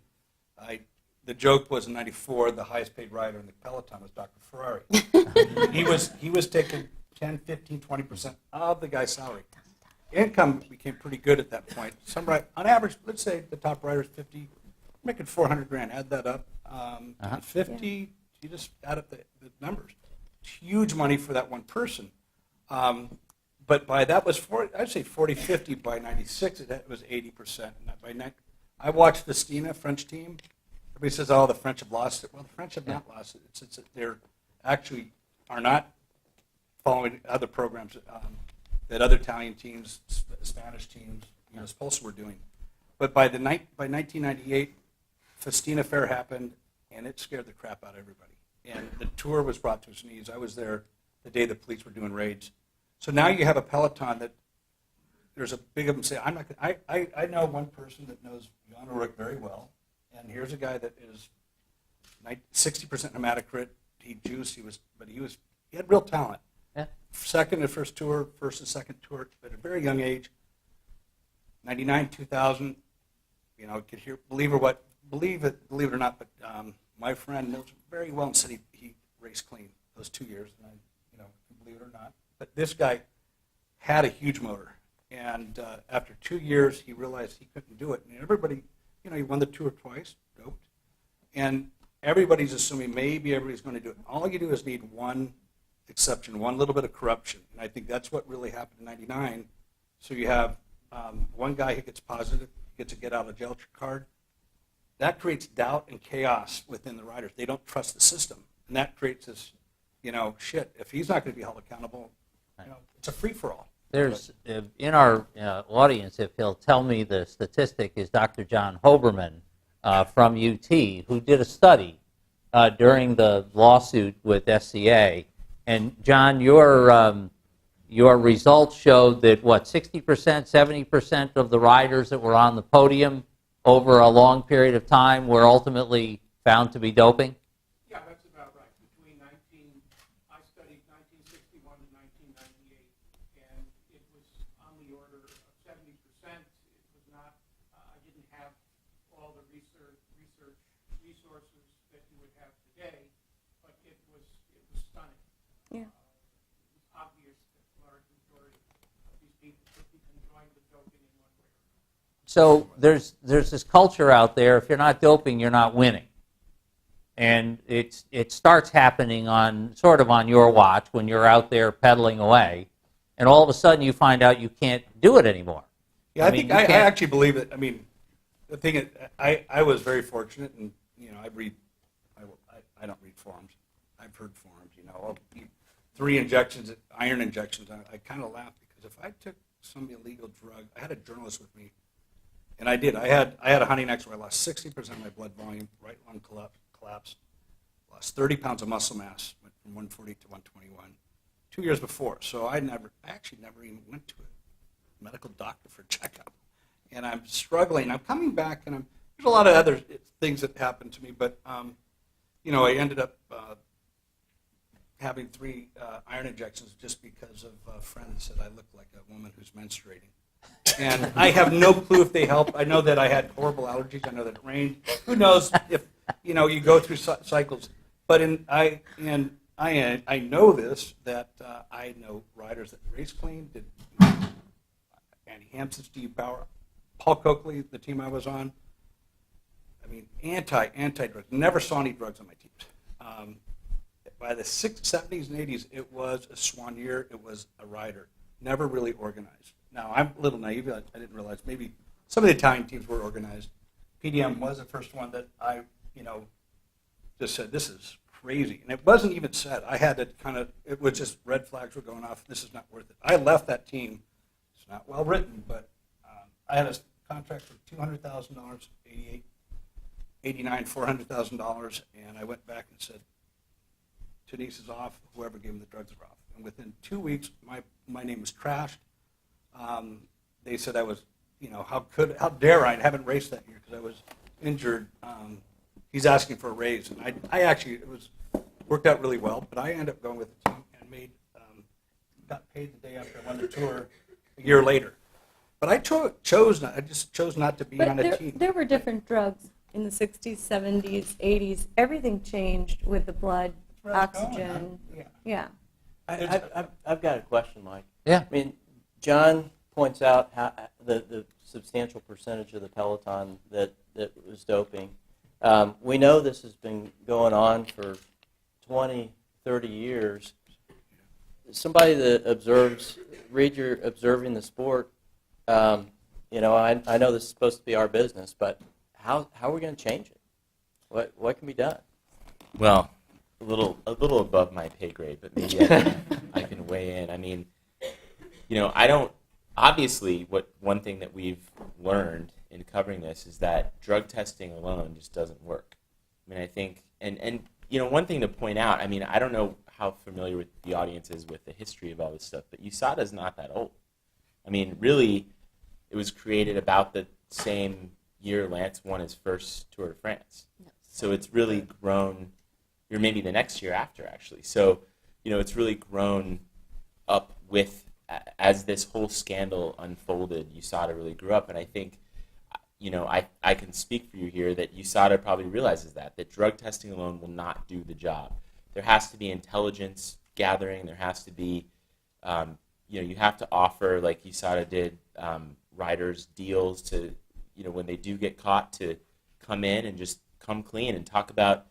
the joke was in '94 the highest paid rider in the peloton was Dr. Ferrari. he was taking 10, 15, 20% of the guy's salary. Income became pretty good at that point. On average, let's say the top rider's 50, making $400,000. Add that up. 50, you just add up the numbers. It's huge money for that one person. But that was I'd say 40, 50 by 96. It was 80%. I watched Festina, French team. Everybody says, "Oh, the French have lost it." Well, the French have not lost it. It's they're actually are not following other programs that other Italian teams, Spanish teams, Spolstra were doing. But by 1998, Festina Fair happened, and it scared the crap out of everybody. And the tour was brought to its knees. I was there the day the police were doing raids. So now you have a peloton that there's a big of them say, "I'm not." I know one person that knows Jan Ulrich very well, and here's a guy that is 60% hematocrit. He juiced. He had real talent. Yeah. Second and first tour, first and second tour at a very young age. 99, 2000. Could hear believe it or not, but my friend knows very well and said he raced clean those 2 years, and believe it or not. But this guy had a huge motor, and after 2 years, he realized he couldn't do it. And everybody, he won the tour twice, doped, and everybody's assuming maybe everybody's going to do it. All you do is need one exception, one little bit of corruption, and I think that's what really happened in '99. So you have one guy who gets positive, gets a get-out-of-jail card. That creates doubt and chaos within the riders. They don't trust the system, and that creates this, shit. If he's not going to be held accountable, it's a free-for-all. There's in our audience, if he'll tell me the statistic, is Dr. John Hoberman from UT, who did a study during the lawsuit with SCA. And John, your results showed that what 60%, 70% of the riders that were on the podium over a long period of time were ultimately found to be doping. Yeah, that's about right. I studied 1961 to 1998, and it was on the order of 70%. It was not, I didn't have all the research resources that you would have today, but it was stunning. Yeah. It was obvious that the large majority of these people joined the doping in one way or another. So there's this culture out there, if you're not doping, you're not winning. And it starts happening sort of on your watch when you're out there pedaling away, and all of a sudden you find out you can't do it anymore. Yeah, I actually believe it. I mean, the thing is, I was very fortunate, and I don't read forums. I've heard forums. 3 injections, iron injections. I kind of laughed because if I took some illegal drug, I had a journalist with me, and I did. I had a hunting accident where I lost 60% of my blood volume, right lung collapse, lost 30 pounds of muscle mass, went from 140 to 121, 2 years before. So I actually never even went to a medical doctor for a checkup. And I'm struggling. I'm coming back, and there's a lot of other things that happened to me, but I ended up having 3 iron injections just because of a friend that said I looked like a woman who's menstruating. And I have no clue if they help. I know that I had horrible allergies. I know that it rained. Who knows if you go through cycles. But I know this, that I know riders that race clean, did Andy Hampson, Steve Bauer, Paul Coakley, the team I was on. I mean, anti-drugs. Never saw any drugs on my teams. By the 70s and 80s, it was a swan year. It was a rider. Never really organized. Now, I'm a little naive. I didn't realize maybe some of the Italian teams were organized. PDM was the first one that I, just said, this is crazy. And it wasn't even said. I had to it was just red flags were going off. This is not worth it. I left that team. It's not well written, but I had a contract for $200,000, 88, 89, $400,000, and I went back and said, Denise is off. Whoever gave him the drugs are off. And within 2 weeks, my name was trashed. They said I was, how dare I haven't raced that year because I was injured. He's asking for a raise, and I actually worked out really well. But I ended up going with the team and got paid the day after I won the tour a year later. But I chose not. I just chose not to be on a team. There were different drugs in the 60s, 70s, 80s. Everything changed with the blood, oxygen. Yeah. I've got a question, Mike. Yeah. I mean, John points out how the substantial percentage of the peloton that was doping. We know this has been going on for 20, 30 years. Somebody that you're observing the sport, I know this is supposed to be our business, but how are we going to change it? What can be done? Well, a little above my pay grade, but maybe I can weigh in. I mean, obviously, one thing that we've learned in covering this is that drug testing alone just doesn't work. I mean, I think, and one thing to point out, I mean, I don't know how familiar with the audience is with the history of all this stuff, but USADA is not that old. I mean, really, it was created about the same year Lance won his first Tour de France. No. So it's really grown, or maybe the next year after, actually. So, it's really grown up with, as this whole scandal unfolded, USADA really grew up. And I think, I can speak for you here that USADA probably realizes that drug testing alone will not do the job. There has to be intelligence gathering. There has to be, you have to offer, like USADA did, riders deals to, when they do get caught, to come in and just come clean and talk about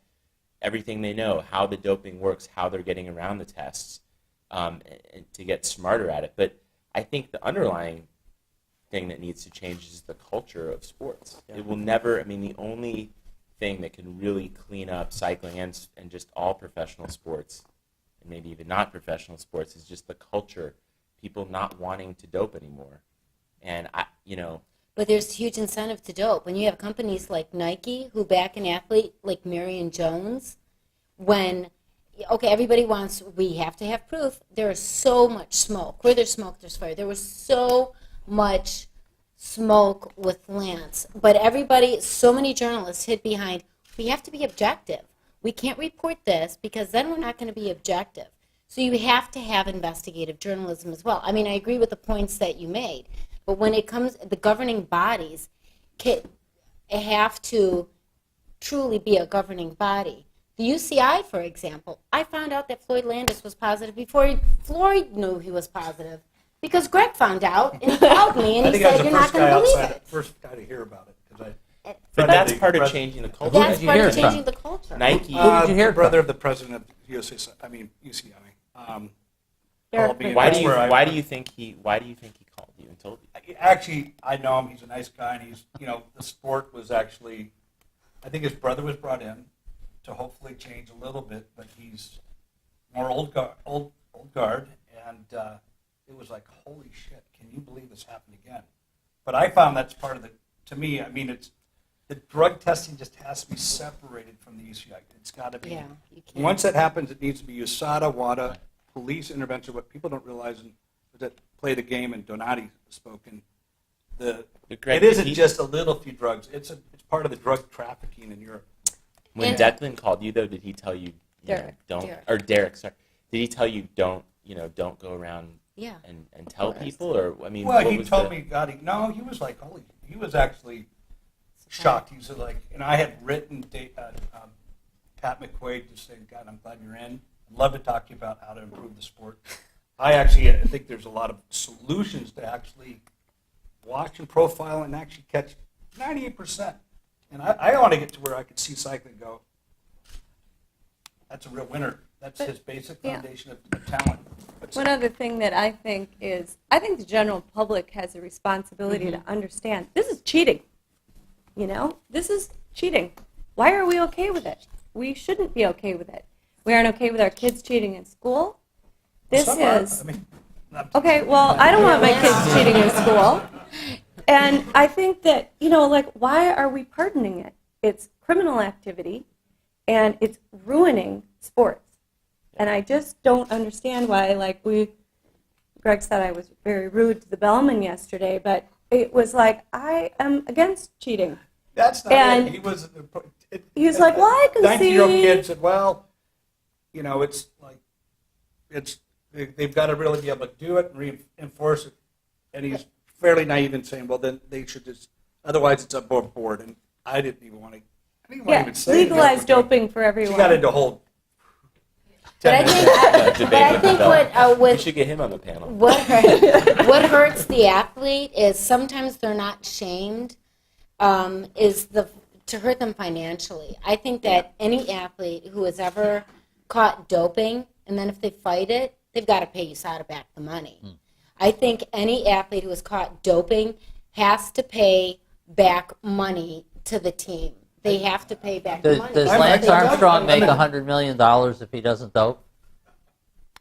everything they know, how the doping works, how they're getting around the tests, and to get smarter at it. But I think the underlying thing that needs to change is the culture of sports. Yeah. It will never, the only thing that can really clean up cycling and just all professional sports, and maybe even not professional sports, is just the culture people not wanting to dope anymore. And But there's huge incentive to dope. When you have companies like Nike who back an athlete like Marion Jones, when, okay, everybody wants, we have to have proof. There is so much smoke. Where there's smoke, there's fire. There was so much smoke with Lance. But everybody, so many journalists hid behind, we have to be objective. We can't report this because then we're not going to be objective. So you have to have investigative journalism as well. I mean, I agree with the points that you made. But when it comes, the governing bodies have to truly be a governing body. The UCI, for example, I found out that Floyd Landis was positive before Floyd knew he was positive because Greg found out and he called me and I he think I was said, the "You're not first going guy to believe outside, it." first guy to hear about it. but that's the part of pres- changing the culture. That's did you part hear of it from? changing the culture. Nike. did you hear the brother from? of the president of UCI. Derek called me, and Why that's do you where I- why do you think he called you and told you? Actually, I know him. He's a nice guy, and he's, the sport was actually, I think his brother was brought in to hopefully change a little bit, but he's more old guard, and it was like, holy shit, can you believe this happened again? But I found that's part of to me, I mean, it's, the drug testing just has to be separated from the UCI. It's got to be. Yeah, you can't. Once that happens, it needs to be USADA, WADA, police intervention. What people don't realize is that play the game, and Donati spoken. Greg, It isn't did he- just a little few drugs. It's part of the drug trafficking in Europe. When And- Declan called you, though, did he tell you, Derek. don't, Derek. or Derek, sorry, did he tell you don't go around Yeah. and tell people, or I mean, Well, what he was told the- me, God, he was like, holy, he was actually shocked. He was like, and I had written Pat McQuaid just saying, God, I'm glad you're in. I'd love to talk to you about how to improve the sport. I think there's a lot of solutions to actually watch and profile and actually catch 98%. And I want to get to where I could see cycling go, that's a real winner. That's his basic Yeah. foundation of talent. But One other thing that I think is, I think the general public has a responsibility to understand, this is cheating. This is cheating. Why are we okay with it? We shouldn't be okay with it. We aren't okay with our kids cheating in school. This some are. is, I mean, okay, well, I don't want my kids cheating in school. And I think that, why are we pardoning it? It's criminal activity, and it's ruining sports. And I just don't understand why, Greg said I was very rude to the bellman yesterday, but it was like, I am against cheating. That's not And it. He was. he's like, well, I can 19-year-old see- kid said, well, it's like, they've got to really be able to do it and reinforce it. And he's fairly naive in saying, well, then they should just, otherwise it's above board. And I didn't even want to. I didn't want to Yeah, even say anything. legalize doping for She everyone. got into a whole. But I think, debate but I with think the bell. We what should get him on the panel. what hurts the athlete is sometimes they're not shamed, is to hurt them financially. I think that any athlete who is ever caught doping, and then if they fight it, they've got to pay USADA back the money. I think any athlete who is caught doping has to pay back money to the team. They have to pay back the Does, money. does Because Lance they don't- Armstrong make $100 million if he doesn't dope?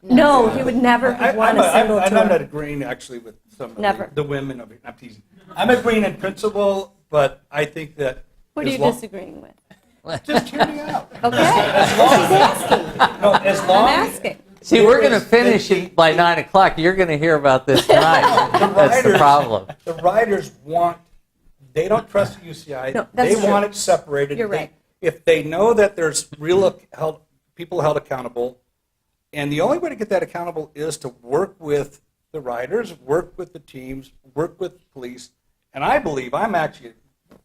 No, he would never have won a single I'm not tour. agreeing actually with some of Never. the women of it. I'm teasing. I'm agreeing in principle, but I think that. What are you as long- disagreeing with? Just hear me out. Okay, No, as long I'm asking. See, It we're going to was finish the- it by 9 o'clock. You're going to hear about this tonight. That's the riders- problem. The riders they don't trust the UCI. No, that's They true. want it separated. You're right. If they know that there's people held accountable, and the only way to get that accountable is to work with the riders, work with the teams, work with police. And I'm actually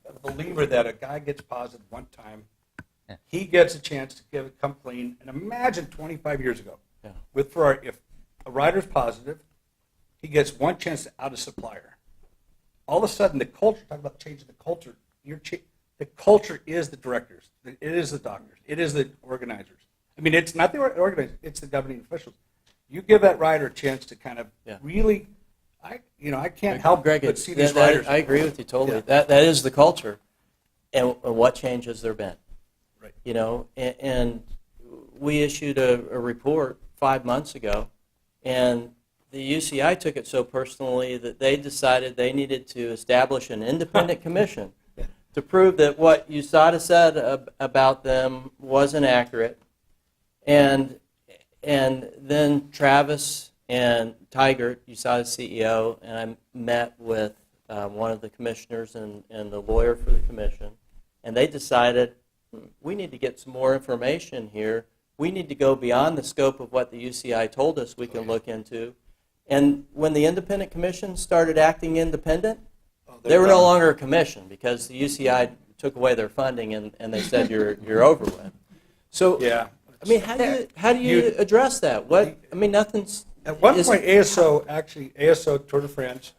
a believer that a guy gets positive one time, he gets a chance to come clean. And imagine 25 years ago, with Ferrari, if a rider's positive, he gets one chance to out a supplier. All of a sudden, the culture, talk about changing the culture, the culture is the directors, it is the doctors, it is the organizers. I mean, it's not the organizers, it's the governing officials. You give that rider a chance to kind of really, I can't help Greg, but see these that- riders. I agree with you totally. Yeah. That is the culture, and what change has there been? Right. And we issued a report 5 months ago, and the UCI took it so personally that they decided they needed to establish an independent commission to prove that what USADA said about them wasn't accurate. And then Travis and Tigert, USADA's CEO, and I met with one of the commissioners and the lawyer for the commission, and they decided we need to get some more information here. We need to go beyond the scope of what the UCI told us we can look into. And when the independent commission started acting independent, they were no longer a commission because the UCI took away their funding and they said you're over with. So Yeah. I mean, how do you address that? What I mean, nothing's. At one is- point, ASO Tour de France,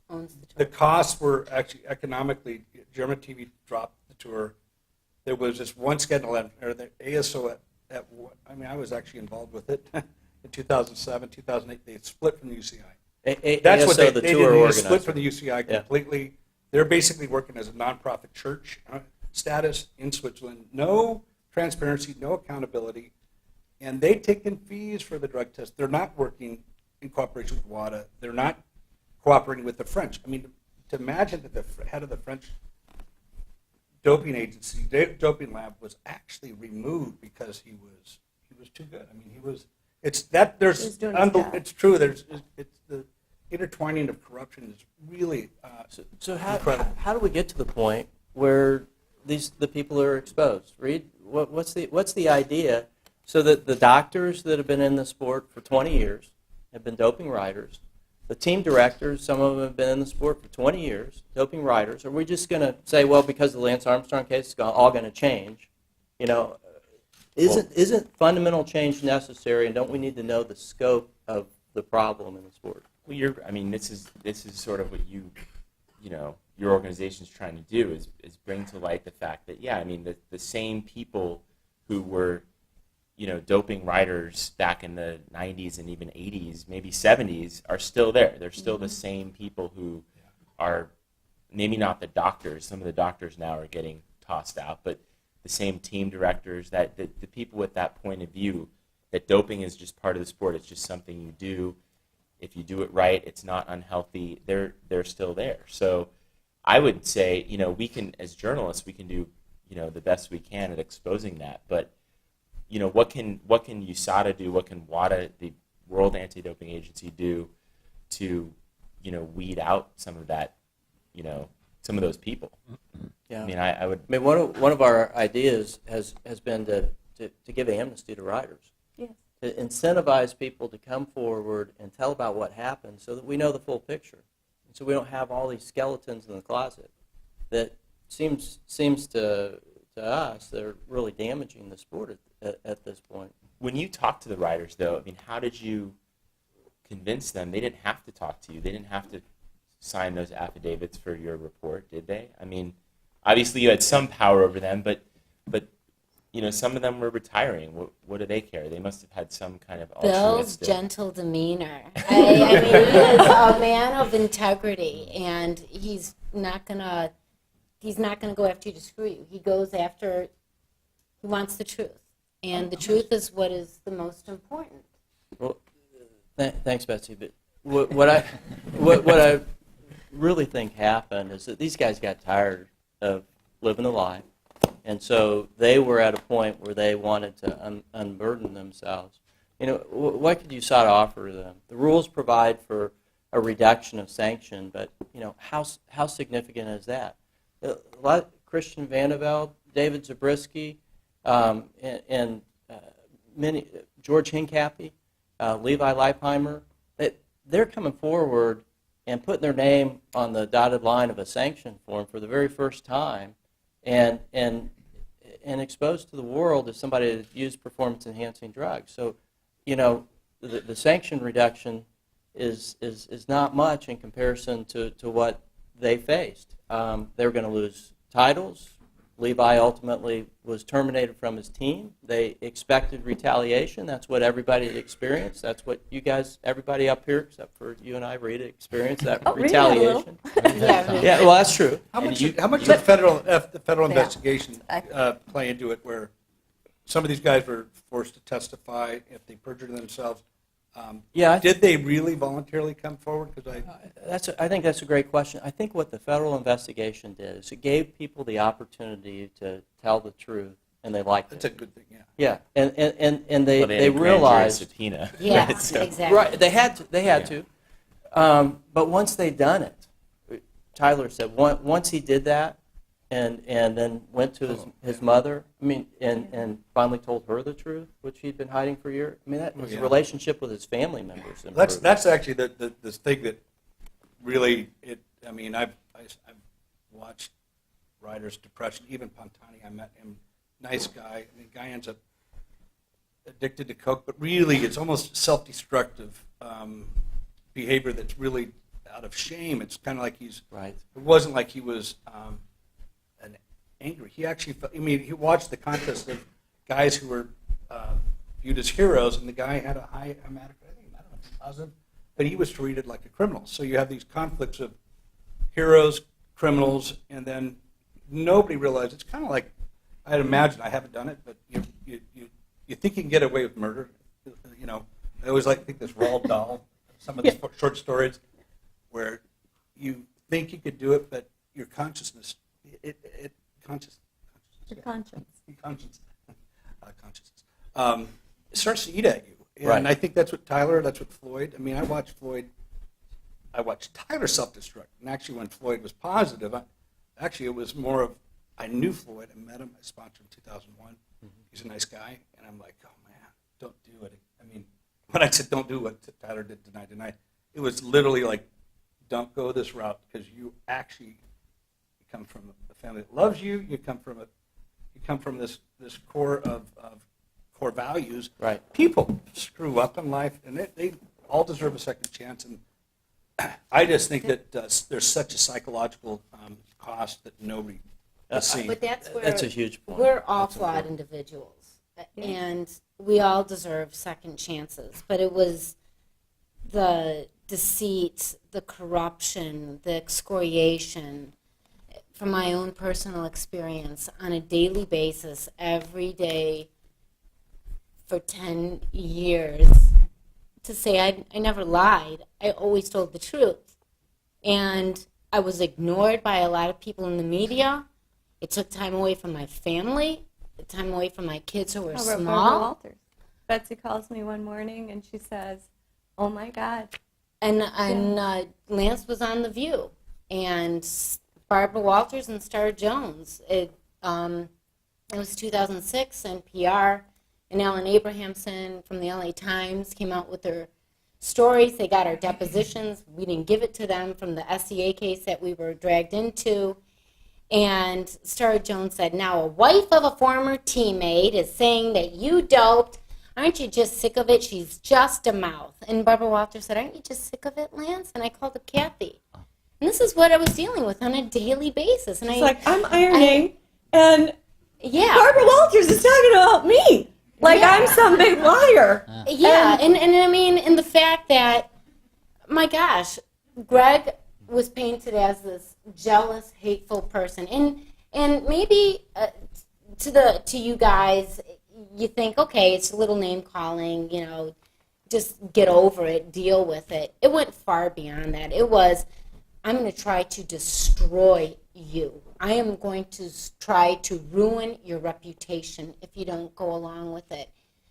Owns the the tour. costs were actually economically, German TV dropped the tour. There was this one schedule, or the ASO I mean, I was actually involved with it in 2007, 2008. They had split from the UCI. That's what ASO, they the did. tour They organizer. split from the UCI Yeah. completely. They're basically working as a nonprofit church status in Switzerland. No transparency, no accountability. And they take in fees for the drug test. They're not working in cooperation with WADA. They're not cooperating with the French. I mean, to imagine that the head of the French doping agency, doping lab, was actually removed because he was too good. I mean, he was. It's that He was there's. doing his job. It's true. It's the intertwining of corruption is really. So Incredible. how do we get to the point where the people are exposed? Reed, what's the idea so that the doctors that have been in the sport for 20 years have been doping riders, the team directors, some of them have been in the sport for 20 years, doping riders. Are we just going to say, well, because the Lance Armstrong case is all going to change? You know, isn't fundamental change necessary, and don't we need to know the scope of the problem in the sport? Well, I mean, this is sort of what your organization's trying to do is bring to light the fact that, yeah, I mean, the same people who were, doping riders back in the 90s and even 80s, maybe 70s, are still there. They're still the same people who are maybe not the doctors. Some of the doctors now are getting tossed out, but the same team directors, that the people with that point of view that doping is just part of the sport. It's just something you do. If you do it right, it's not unhealthy. They're still there. So I would say, we can, as journalists, we can do, the best we can at exposing that. But, what can USADA do? What can WADA, the World Anti-Doping Agency, do to, weed out some of that, some of those people? Yeah. I mean, I would. I mean, one of our ideas has been to give amnesty to riders, Yes. to incentivize people to come forward and tell about what happened so that we know the full picture. And so we don't have all these skeletons in the closet that seems to us they're really damaging the sport at this point. When you talk to the riders, though, I mean, how did you convince them? They didn't have to talk to you. They didn't have to sign those affidavits for your report, did they? I mean, obviously you had some power over them, but some of them were retiring. What do they care? They must have had some kind of Bill's altruistic. gentle demeanor. I mean, he is a man of integrity, and he's not gonna go after you to screw you. He goes after. He wants the truth, and the truth is what is the most important. Well, thanks, Betsy. But what I really think happened is that these guys got tired of living a lie, and so they were at a point where they wanted to unburden themselves. What could USADA offer them? The rules provide for a reduction of sanction, but how significant is that? Christian Vandeveld, David Zabriskie, and many George Hincapie, Levi Leipheimer, they're coming forward and putting their name on the dotted line of a sanction form for the very first time, and exposed to the world as somebody that used performance-enhancing drugs. So, the sanction reduction is not much in comparison to what they faced. They were going to lose titles. Levi ultimately was terminated from his team. They expected retaliation. That's what everybody experienced. That's what you guys, everybody up here, except for you and I, Rita, experienced that Rita had a little. retaliation. Yeah, Yeah, well, that's true. How And much? you- How much did the federal Yeah. investigation play into it? Where some of these guys were forced to testify if they perjured themselves. Did they really voluntarily come forward? Because I think that's a great question. I think what the federal investigation did is it gave people the opportunity to tell the truth, and they liked that's a it. good thing, yeah. Yeah, and they, Well, they had they a grand jury realized subpoena. Yeah, right? So- exactly. right they had to. But once they done it, Tyler said once he did that, and then went to his mother. I mean, and finally told her the truth, which he'd been hiding for years. I mean, that his Yeah. relationship with his family members improved. That's actually the thing that really I mean, I've watched Ryder's depression. Even Pontani, I met him, nice guy. I mean, guy ends up addicted to coke, but really it's almost self-destructive behavior that's really out of shame. It's kind of like Right. It wasn't like he was an angry. He actually felt, I mean, he watched the contest of guys who were viewed as heroes, and the guy had a high hematocrit. I don't know if it's positive, but he was treated like a criminal. So you have these conflicts of heroes, criminals, and then nobody realized. It's kind of like, I'd imagine, I haven't done it, but you think you can get away with murder. You know, I always like to think this Roald Dahl, some of the short stories where you think you could do it, but your consciousness, consciousness it starts to eat at you. And Right. I think that's what Floyd, I mean, I watched Tyler self-destruct. And actually when Floyd was positive, it was more of, I knew Floyd, I met him, I sponsored him in 2001. He's a nice guy. And I'm like, oh man, don't do it. I mean, when I said don't do what Tyler did, deny, it was literally like, don't go this route, because you come from a family that loves you. You come from this core of core values. Right. People screw up in life, and they all deserve a second chance. And I just think that there's such a psychological cost that nobody has seen. But that's where That's a huge point. we're all flawed individuals, and we all deserve second chances. But it was the deceit, the corruption, the excoriation, from my own personal experience, on a daily basis, every day, for 10 years, to say I never lied. I always told the truth. And I was ignored by a lot of people in the media. It took time away from my family, time away from my kids who were How about Barbara small. Walters? Betsy calls me one morning and she says, "Oh my God." And Lance was on The View. And Barbara Walters and Star Jones. It was 2006, and PR and Alan Abrahamson from the LA Times came out with their stories. They got our depositions. We didn't give it to them from the SCA case that we were dragged into. And Star Jones said, now a wife of a former teammate is saying that you doped. Aren't you just sick of it? She's just a mouth. And Barbara Walters said, aren't you just sick of it, Lance? And I called up Kathy. And this is what I was dealing with on a daily basis. And It's like, I'm ironing, and yeah. Barbara Walters is talking about me. Like Yeah. I'm some big liar. Yeah, and I mean, and the fact that, my gosh, Greg was painted as this jealous, hateful person, and maybe to you guys, you think, okay, it's a little name calling, you know, just get over it, deal with it. It went far beyond that. It was, I'm going to try to destroy you. I am going to try to ruin your reputation if you don't go along with it.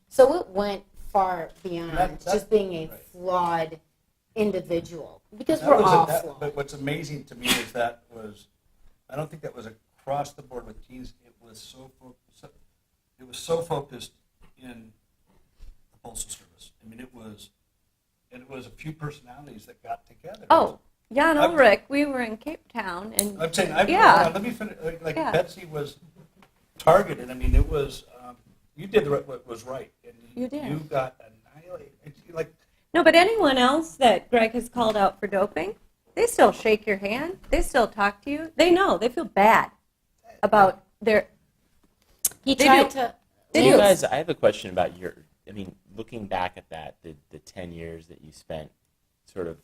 So it went far beyond That- just being a right. flawed individual, because That we're was all that- flawed. But what's amazing to me is that I don't think that was across the board with teens. It was so focused in the Postal Service. I mean, it was a few personalities that got together. Oh, Jan I'm- Ulrich, we were in Cape Town, and I'm saying, Yeah. let me finish. Like Yeah. Betsy was targeted. I mean, it was, you did what was right. And You did. You got annihilated. Like, no, but anyone else that Greg has called out for doping, they still shake your hand. They still talk to you. They know. They feel bad about their. He They tried do. to. They You do. guys, I have a question about looking back at that, the 10 years that you spent sort of,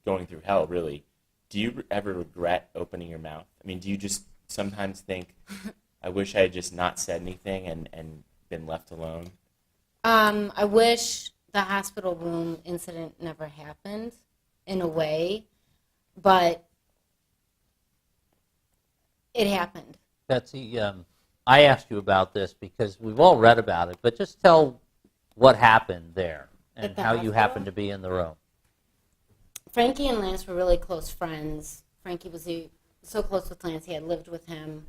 going through hell, really. Do you ever regret opening your mouth? I mean, do you just sometimes think, I wish I had just not said anything and been left alone? I wish the hospital room incident never happened in a way, but it happened. Betsy, I asked you about this because we've all read about it, but just tell what happened there and At the how you hospital? happened to be in the room. Frankie and Lance were really close friends. Frankie was so close with Lance, he had lived with him.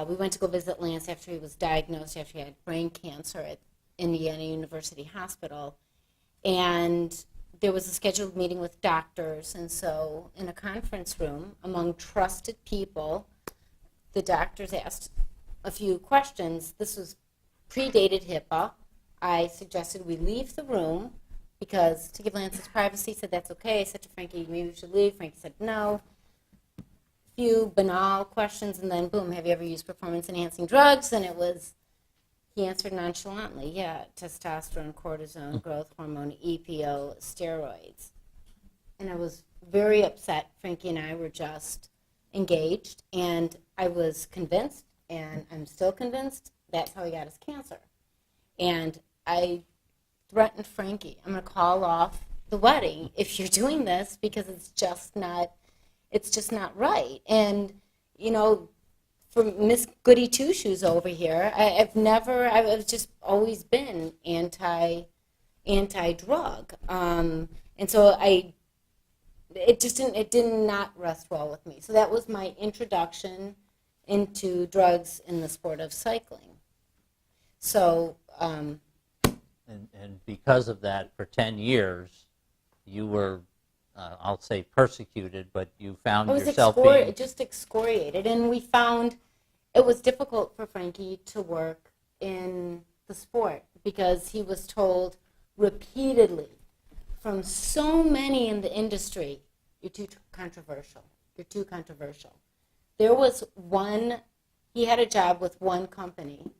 We went to go visit Lance after he was diagnosed, after he had brain cancer at Indiana University Hospital. And there was a scheduled meeting with doctors, and so in a conference room among trusted people, the doctors asked a few questions. This was predated HIPAA. I suggested we leave the room because to give Lance his privacy, said that's okay. I said to Frankie, maybe we should leave. Frankie said no. Few banal questions, and then boom, have you ever used performance-enhancing drugs? And he answered nonchalantly, yeah, testosterone, cortisone, growth hormone, EPO, steroids. And I was very upset. Frankie and I were just engaged, and I was convinced, and I'm still convinced, that's how he got his cancer. And I threatened Frankie, I'm going to call off the wedding if you're doing this because it's just not right. And, you know, for Miss Goody Two Shoes over here, I've just always been anti-drug. And so it did not rest well with me. So that was my introduction into drugs in the sport of cycling. So, And because of that, for 10 years, you were, I'll say persecuted, but you found I was yourself being... just excoriated, and we found it was difficult for Frankie to work in the sport because he was told repeatedly from so many in the industry, you're too controversial. You're too controversial. There was he had a job with one company,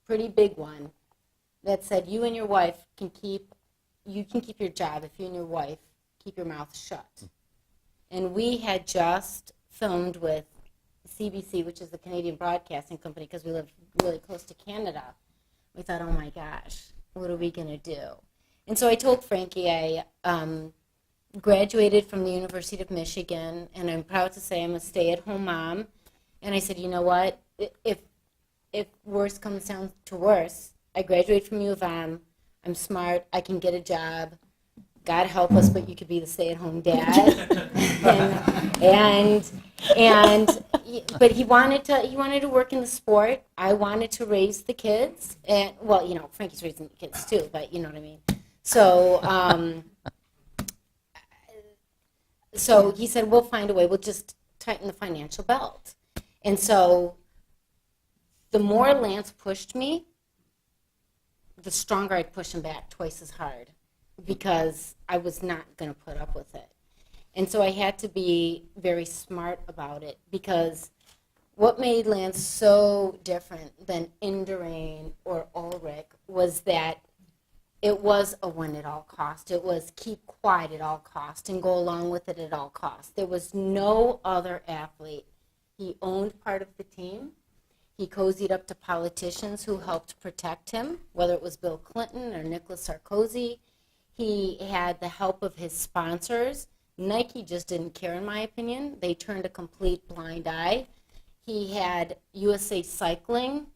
pretty big one, that said you and your wife can keep your job if you and your wife keep your mouth shut. And we had just filmed with CBC, which is the Canadian Broadcasting Company, because we live really close to Canada. We thought, oh my gosh, what are we going to do? And so I told Frankie I graduated from the University of Michigan, and I'm proud to say I'm a stay-at-home mom. And I said, you know what, if worse comes down to worse, I graduated from U of M, I'm smart, I can get a job. God help us, but you could be the stay-at-home dad. But he wanted to work in the sport. I wanted to raise the kids, and well, you know, Frankie's raising the kids too, but you know what I mean. So, so he said, we'll find a way. We'll just tighten the financial belt. And so, the more Lance pushed me, the stronger I'd push him back twice as hard, because I was not going to put up with it. And so I had to be very smart about it, because what made Lance so different than Indurain or Ulrich was that it was a win at all cost. It was keep quiet at all cost and go along with it at all costs. There was no other athlete. He owned part of the team. He cozied up to politicians who helped protect him, whether it was Bill Clinton or Nicolas Sarkozy. He had the help of his sponsors. Nike just didn't care, in my opinion. They turned a complete blind eye. He had USA Cycling,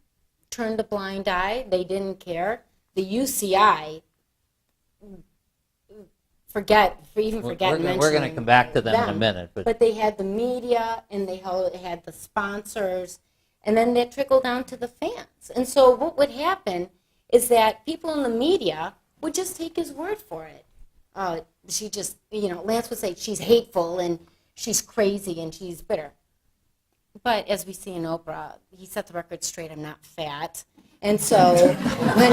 turned a blind eye. They didn't care. The UCI, forget We're mentioning going to come back to them in a minute. But they had the media, and they had the sponsors, and then that trickled down to the fans. And so what would happen is that people in the media would just take his word for it. She just, Lance would say she's hateful and she's crazy and she's bitter. But as we see in Oprah, he set the record straight, I'm not fat. And so when...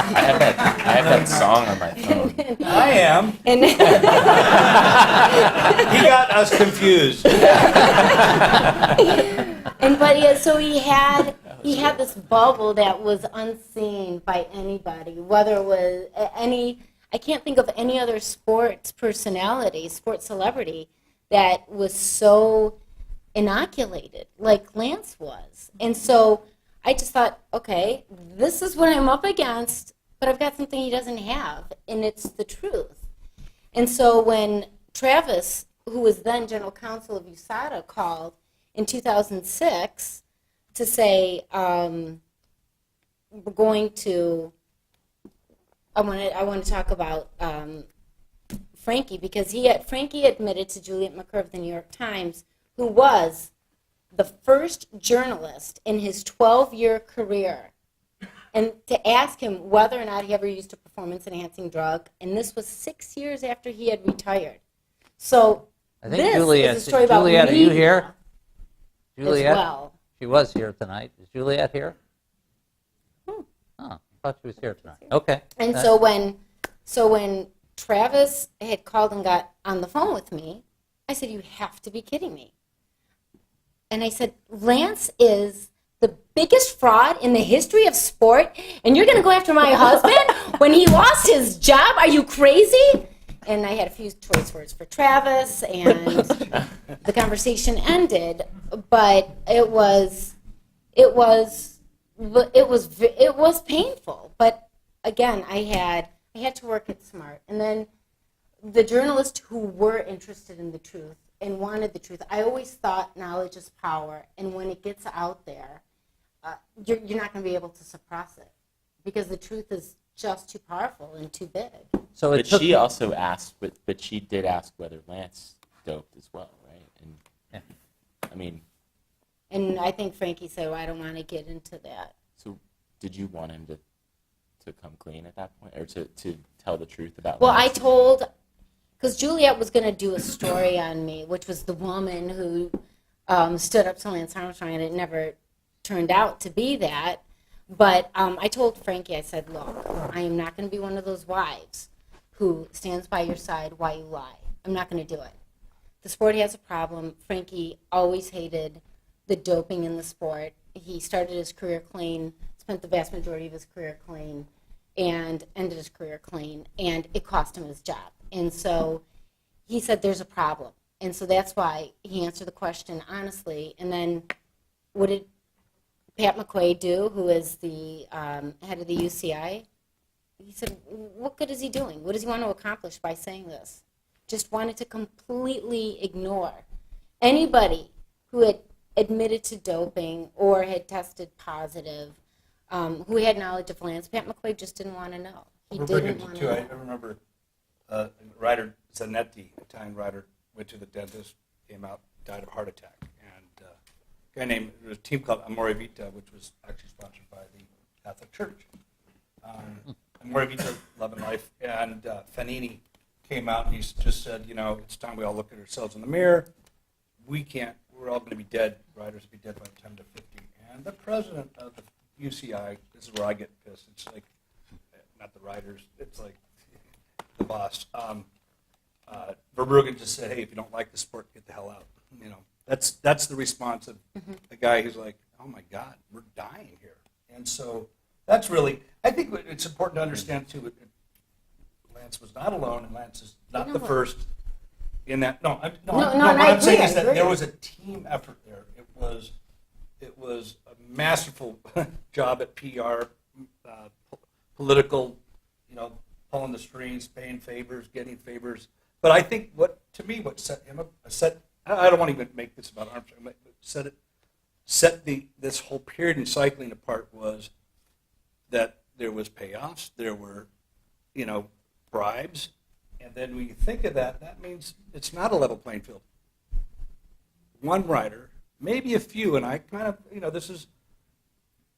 I have that song on my phone. I am. And He got us confused. so he had this bubble that was unseen by anybody, whether it was I can't think of any other sports personality, sports celebrity that was so inoculated like Lance was. And so I just thought, okay, this is what I'm up against. but I've got something he doesn't have, and it's the truth. And so when Travis, who was then general counsel of USADA, called in 2006 to say, we're going to, I want to talk about Frankie, because Frankie admitted to Juliet McCurve of the New York Times, who was the first journalist in his 12-year career, and to ask him whether or not he ever used a performance-enhancing drug, and this was 6 years after he had retired. So I think this Juliet, is a story about Juliet, are you media here? Juliet? as well. She was here tonight. Is Juliet here? Oh, I thought she was here tonight. Okay. And so when Travis had called and got on the phone with me, I said, "You have to be kidding me." And I said, "Lance is the biggest fraud in the history of sport, and you're going to go after my husband when he lost his job? Are you crazy?" And I had a few choice words for Travis, and the conversation ended. But it was painful. But again, I had to work it smart. And then the journalists who were interested in the truth and wanted the truth, I always thought knowledge is power, and when it gets out there, you're not going to be able to suppress it, because the truth is just too powerful and too big. So it But took she also asked, but she did ask whether Lance doped as well, right? And Yeah. I mean, And I think Frankie said, "Well, I don't want to get into that." so did you want him to come clean at that point, or to tell the truth about? Well, I Lance? told, because Juliet was going to do a story on me, which was the woman who stood up to Lance Armstrong, and it never turned out to be that. But I told Frankie, I said, "Look, I am not going to be one of those wives who stands by your side while you lie. I'm not going to do it. The sport has a problem. Frankie always hated the doping in the sport. He started his career clean, spent the vast majority of his career clean, and ended his career clean, and it cost him his job. And so he said there's a problem. And so that's why he answered the question honestly. And then what did Pat McQuaid do, who is the head of the UCI? He said, what good is he doing? What does he want to accomplish by saying this? Just wanted to completely ignore anybody who had admitted to doping or had tested positive, who had knowledge of Lance. Pat McQuaid just didn't want to know. He didn't want to too. I know. remember a writer, Zanetti, Italian writer, went to the dentist, came out, died of a heart attack. And a guy named, there was a team called Amore Vita, which was actually sponsored by the Catholic Church. Amore Vita, Love and Life, and Fanini came out and he just said, it's time we all look at ourselves in the mirror. We're all going to be dead. Riders will be dead by the time they're 50. And the president of the UCI, this is where I get pissed. It's like, not the riders, it's like the boss. Verbruggen just said, "Hey, if you don't like the sport, get the hell out." That's the response of a guy who's like, "Oh my God, we're dying here." And so that's really, I think it's important to understand too. Lance was not alone, and Lance is not the first in that. No, and what I I'm saying agree, is I that agree. there was a team effort there. It was a masterful job at PR, political, pulling the strings, paying favors, getting favors. But I think what set him up, I don't want to even make this about Armstrong, but set this whole period in cycling apart was that there was payoffs, there were, bribes, and then when you think of that, that means it's not a level playing field. One rider, maybe a few, and I kind of, this is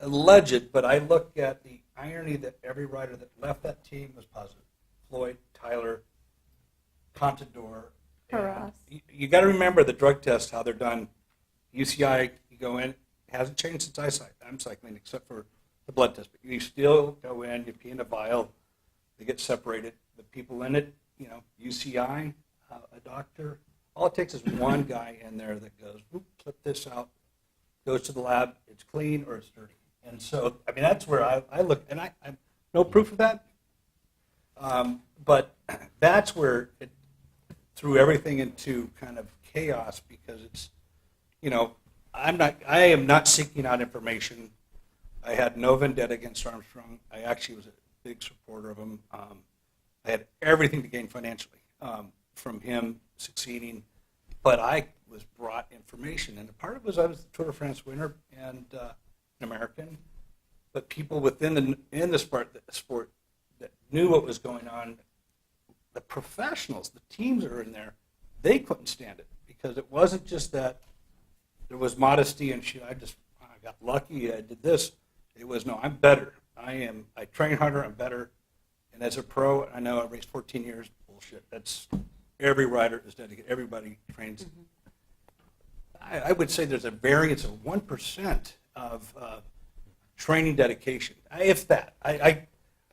alleged, but I look at the irony that every rider that left that team was positive. Floyd, Tyler, Contador. Harass. You got to remember the drug tests, how they're done. UCI, you go in, hasn't changed since I'm cycling, except for the blood test. But you still go in, you pee in a vial, they get separated. The people in it, UCI, a doctor, all it takes is one guy in there that goes, "Oop, flip this out," goes to the lab, it's clean or it's dirty. And so, that's where I look, and I no proof of that, but that's where it threw everything into kind of chaos, because it's, I am not seeking out information. I had no vendetta against Armstrong. I actually was a big supporter of him. I had everything to gain financially from him succeeding, but I was brought information, and part of it was I was the Tour de France winner and an American, but people within the sport that knew what was going on, the professionals, the teams that were in there, they couldn't stand it because it wasn't just that there was modesty and shit. I got lucky. I did this. It was no. I'm better. I train harder. I'm better. And as a pro, I know I raced 14 years. Bullshit. That's every rider is dedicated. Everybody trains. I would say there's a variance of 1% of training dedication. If that.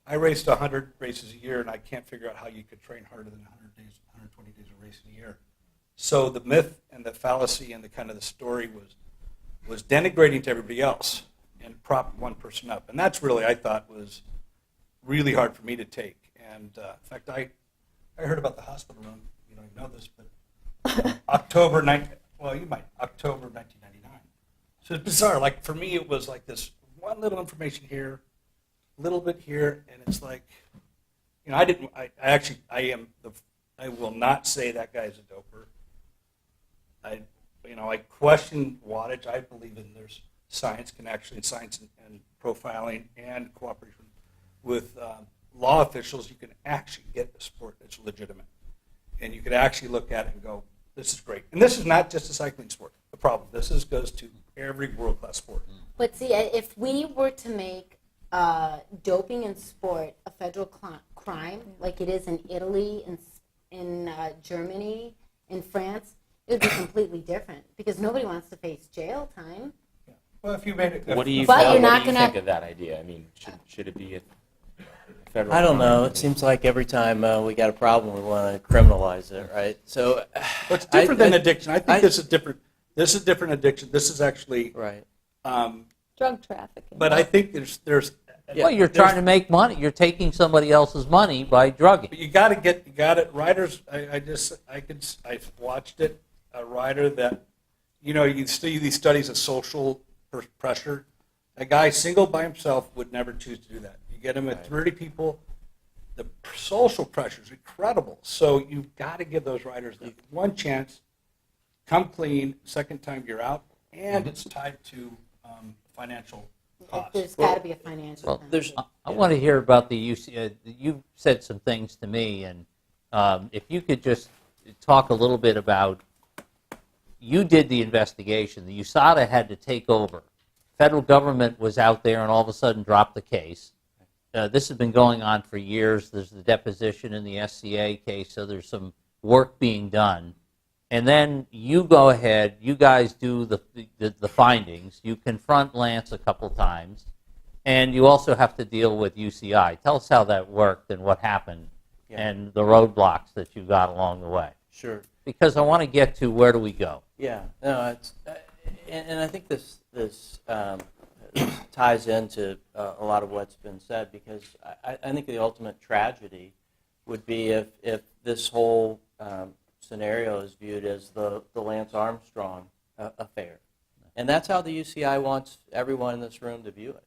I raced 100 races a year, and I can't figure out how you could train harder than 100 days, 120 days of racing a year. So the myth and the fallacy and the kind of the story was denigrating to everybody else and propped one person up. And that's really, I thought, was really hard for me to take. And in fact, I heard about the hospital room. You don't even know this, but October 1999. So it's bizarre. Like for me, it was like this one little information here, a little bit here, and it's like, you know, I will not say that guy's a doper. I question wattage. I believe in there's science and profiling and cooperation with law officials. You can actually get a sport that's legitimate, and you could actually look at it and go, "This is great." And this is not just a cycling sport. The problem. Goes to every world-class sport. But see, if we were to make doping in sport a federal crime, like it is in Italy, in Germany, in France, it would be completely different because nobody wants to face jail time. Well, if you made it, What do you, But you're what not do you gonna- think of that idea? I mean, should it be a federal? I don't know. crime? It seems like every time we got a problem, we want to criminalize it, right? So But it's different than addiction. I think I- this is different. This is different addiction. This is actually. right. Drug trafficking. But I think there's. Well, you're trying to make money. You're taking somebody else's money by drugging. But you got it. Riders. I watched it. A rider that, you see these studies of social pressure. A guy single by himself would never choose to do that. You get him with 30 people. The social pressure is incredible. So you've got to give those riders that one chance. Come clean. Second time you're out, and it's tied to financial costs. There's got to be a financial. Well, thing. there's I want to hear about the UC. You said some things to me, and if you could just talk a little bit about. You did the investigation. The USADA had to take over. Federal government was out there and all of a sudden dropped the case. This has been going on for years. There's the deposition in the SCA case, so there's some work being done. And then you go ahead, you guys do the findings. You confront Lance a couple times, and you also have to deal with UCI. Tell us how that worked and what happened and the roadblocks that you got along the way. sure. Because I want to get to where do we go. Yeah, no, it's, and I think this ties into a lot of what's been said because I think the ultimate tragedy would be if this whole scenario is viewed as the Lance Armstrong affair, and that's how the UCI wants everyone in this room to view it.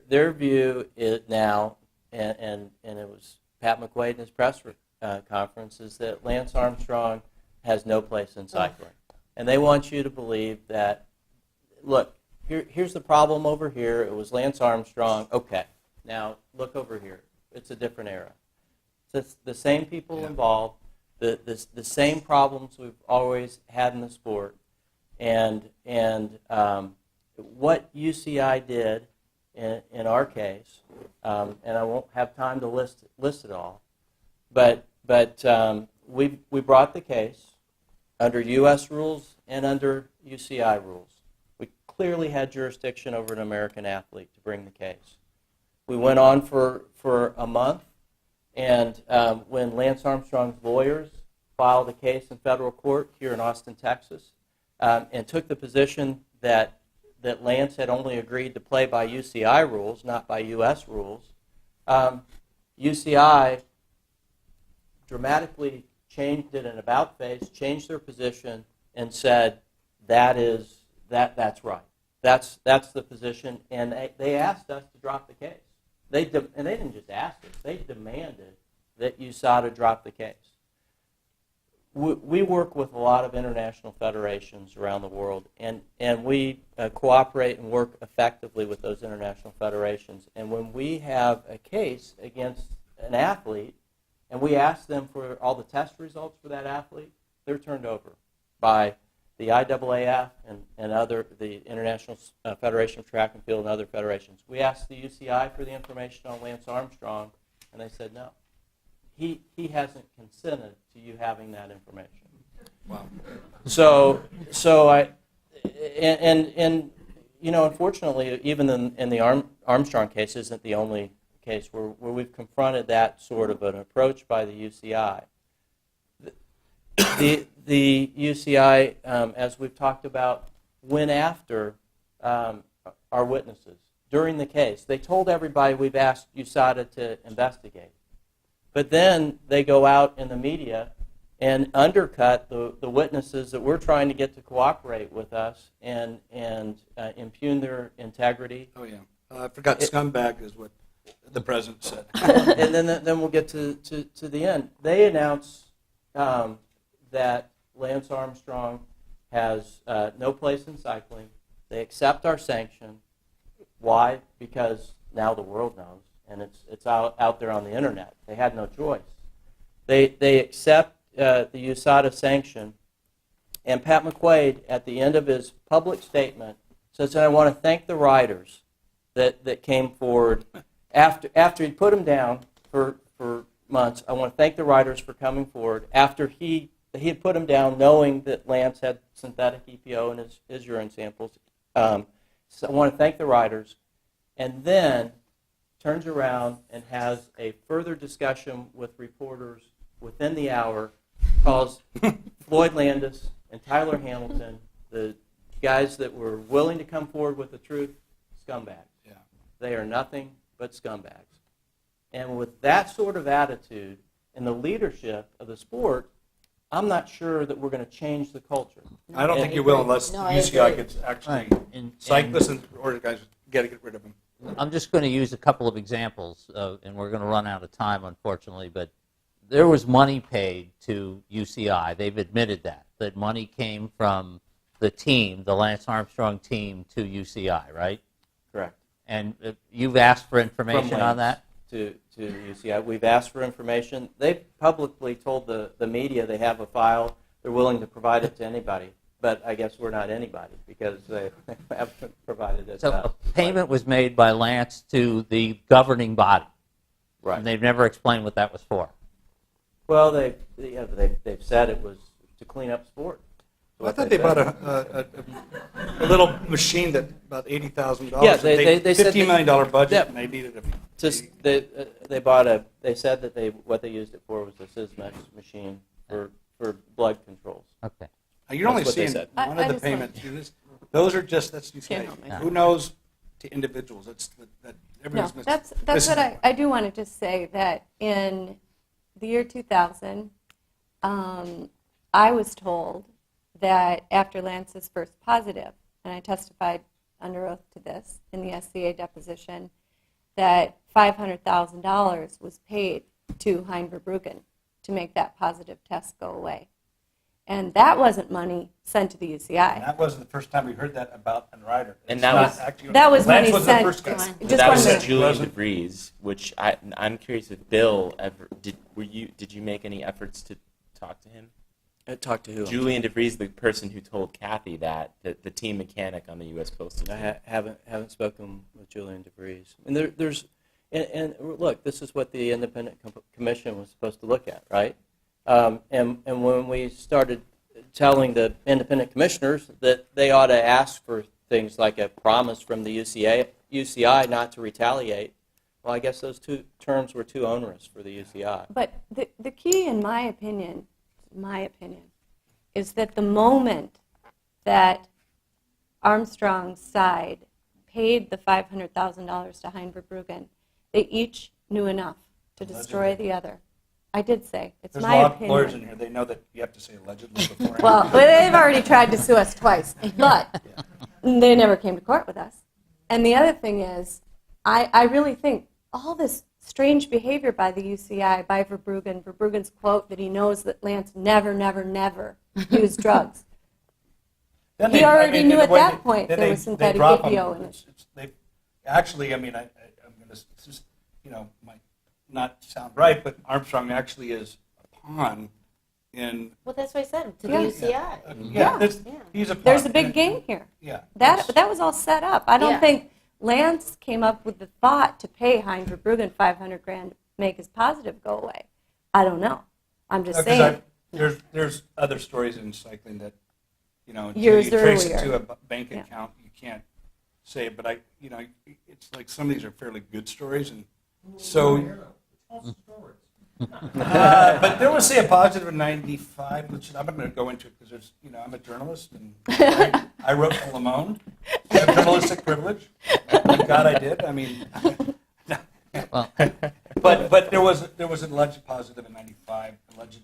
Their view is now, and it was Pat McQuaid in his press conference, is that Lance Armstrong has no place in cycling. And they want you to believe that, look, here's the problem over here. It was Lance Armstrong. Okay, now look over here. It's a different era. It's the same people involved, the same problems we've always had in the sport. And what UCI did in our case, and I won't have time to list it all, but we brought the case under U.S. rules and under UCI rules. We clearly had jurisdiction over an American athlete to bring the case. We went on for a month, and when Lance Armstrong's lawyers filed a case in federal court here in Austin, Texas, and took the position that Lance had only agreed to play by UCI rules, not by U.S. rules, UCI dramatically changed it in about face, changed their position, and said that's right. That's the position, and they asked us to drop the case. and they didn't just ask us, they demanded that USADA drop the case. We work with a lot of international federations around the world, and we cooperate and work effectively with those international federations. And when we have a case against an athlete, and we ask them for all the test results for that athlete, they're turned over by the IAAF and the International Federation of Track and Field and other federations. We asked the UCI for the information on Lance Armstrong, and they said no. He hasn't consented to you having that information. Wow. So unfortunately, even in the Armstrong case isn't the only case where we've confronted that sort of an approach by the UCI. The UCI, as we've talked about, went after our witnesses during the case. They told everybody we've asked USADA to investigate. But then they go out in the media and undercut the witnesses that we're trying to get to cooperate with us and impugn their integrity. Oh, yeah. I forgot scumbag is what the president said. And then we'll get to the end. They announce that Lance Armstrong has no place in cycling. They accept our sanction. Why? Because now the world knows, and it's out there on the internet. They had no choice. They accept the USADA sanction, and Pat McQuaid, at the end of his public statement, says, "And I want to thank the riders that came forward after he put them down for months. I want to thank the riders for coming forward after he had put them down, knowing that Lance had synthetic EPO in his urine samples. So I want to thank the riders," and then turns around and has a further discussion with reporters within the hour, calls Floyd Landis and Tyler Hamilton, the guys that were willing to come forward with the truth, scumbags. Yeah. They are nothing but scumbags. And with that sort of attitude and the leadership of the sport, I'm not sure that we're going to change the culture. I don't think you will unless No, I UCI agree. gets actually And cyclists and order guys get rid of them. I'm just going to use a couple of examples, and we're going to run out of time, unfortunately, but there was money paid to UCI. They've admitted that money came from the team, the Lance Armstrong team, to UCI, right? Correct. And you've asked for information on that? To UCI. We've asked for information. They've publicly told the media they have a file. They're willing to provide it to anybody. But I guess we're not anybody because they haven't provided it. So a payment was made by Lance to the governing body, Right. and they've never explained what that was for. Well, they've said it was to clean up sport. Well, I thought they bought a little machine that about $80,000. Yeah, they said $15 million budget. Yeah. And they needed a. Just they bought a. They said that what they used it for was a Sysmex machine for blood controls. Okay. You're only That's what they seeing said. one I of the just payments. Those are just that's UCI. Can't help Who knows to individuals? That's that No, everybody's missing. that's what I do want to just say that in the year 2000, I was told that after Lance's first positive, and I testified under oath to this in the SCA deposition, that $500,000 was paid to Hein Verbruggen to make that positive test go away. And that wasn't money sent to the And UCI. that wasn't the first time we heard that about a rider. And It's that not was- actually- That was Lance money was sent. the first guy. Come on. Just that one was minute. Julian Wasn't- DeVries, which I'm curious if Bill ever did you make any efforts to talk to him? Talk to who? Julian DeVries, the person who told Kathy that the team mechanic on the U.S. Postal Team. I haven't spoken with Julian DeVries. And there's and look, this is what the independent commission was supposed to look at, right? And when we started telling the independent commissioners that they ought to ask for things like a promise from the UCI not to retaliate, well, I guess those two terms were too onerous for the UCI. But the key, in my opinion, is that the moment that Armstrong's side paid the $500,000 to Hein Verbruggen, they each knew enough to destroy the other. I did say, it's There's a my lot of lawyers in opinion. here. They know that you have to say allegedly before. Well, they've already tried to sue us twice, but they never came to court with us. And the other thing is, I really think all this strange behavior by the UCI, by Verbruggen. Verbruggen's quote that he knows that Lance never, never, never used drugs. Then He they- already in knew the at way that they- point then there they- was they synthetic drop 'em. video in it. They actually, I mean, I'm going to just, might not sound right, but Armstrong actually is a pawn in. Well, that's what I said, to the Yeah. UCI. Yeah, Yeah. he's a pawn. There's a big game here. Yeah. That was all set up. I don't Yeah. think Lance came up with the thought to pay Hein Verbruggen $500,000 to make his positive go away. I don't know. I'm just saying. There's other stories in cycling that, until Years you trace it earlier. to a bank Yeah. account, you can't say it. But it's like some of these are fairly good stories, and so. But there was, say, a positive in '95, which I'm not going to go into it because there's, I'm a journalist and I wrote for Le Monde. I have journalistic privilege. Thank God I did. I mean, Well, but there was an alleged positive in '95, alleged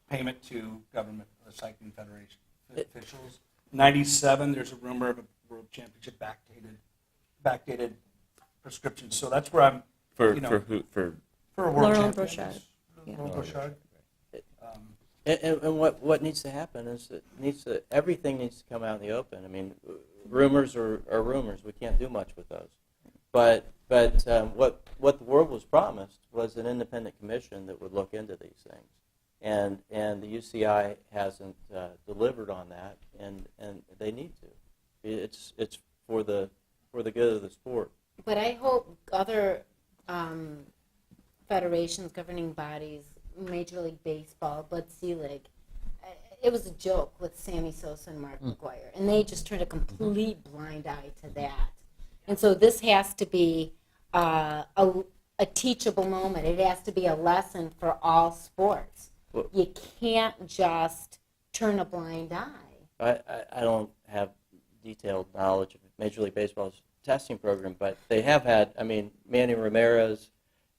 payment to government, the cycling federation officials. '97, there's a rumor of a world championship backdated prescription. So that's where I'm For who? For for a world Laurent champion. Brochard. Yeah. Laurent Brochard. And what needs to happen is everything needs to come out in the open. I mean, rumors are rumors. We can't do much with those. But what the world was promised was an independent commission that would look into these things, and the UCI hasn't delivered on that, and they need to. It's for the good of the sport. But I hope other federations, governing bodies, Major League Baseball, Bud Selig, it was a joke with Sammy Sosa and Mark McGuire, and they just turned a complete blind eye to that. And so this has to be a teachable moment. It has to be a lesson for all sports. Well- You can't just turn a blind eye. I don't have detailed knowledge of Major League Baseball's testing program, but they have had, I mean, Manny Ramirez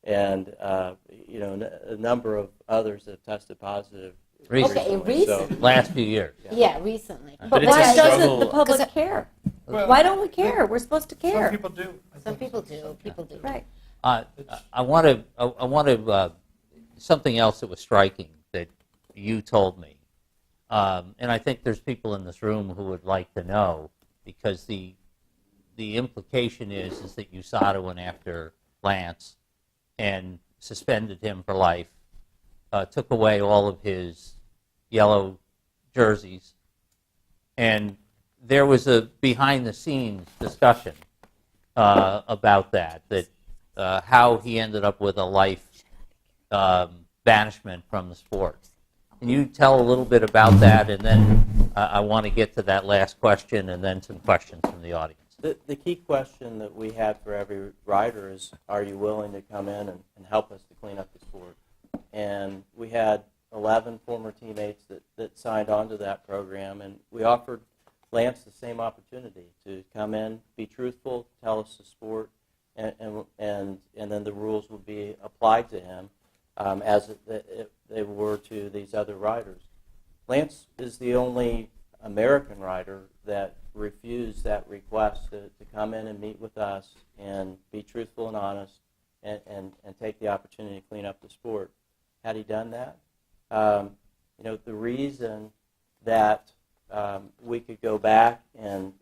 and, a number of others that have tested positive. Okay, So, recently. last few years. Yeah, recently. But it's a why doesn't struggle. the public 'Cause care? Well, Why don't we care? We're supposed to Some care. people do. Some people do. People do. Right. I want to something else that was striking that you told me, and I think there's people in this room who would like to know, because the implication is that USADA went after Lance and suspended him for life, took away all of his yellow jerseys, and there was a behind-the-scenes discussion about that how he ended up with a life banishment from the sport. Can you tell a little bit about that, and then I want to get to that last question, and then some questions from the audience. The key question that we had for every rider is, are you willing to come in and help us to clean up the sport? And we had 11 former teammates that signed on to that program, and we offered Lance the same opportunity to come in, be truthful, tell us the sport, and then the rules would be applied to him as they were to these other riders. Lance is the only American rider that refused that request to come in and meet with us and be truthful and honest and take the opportunity to clean up the sport. Had he done that, the reason that we could go back and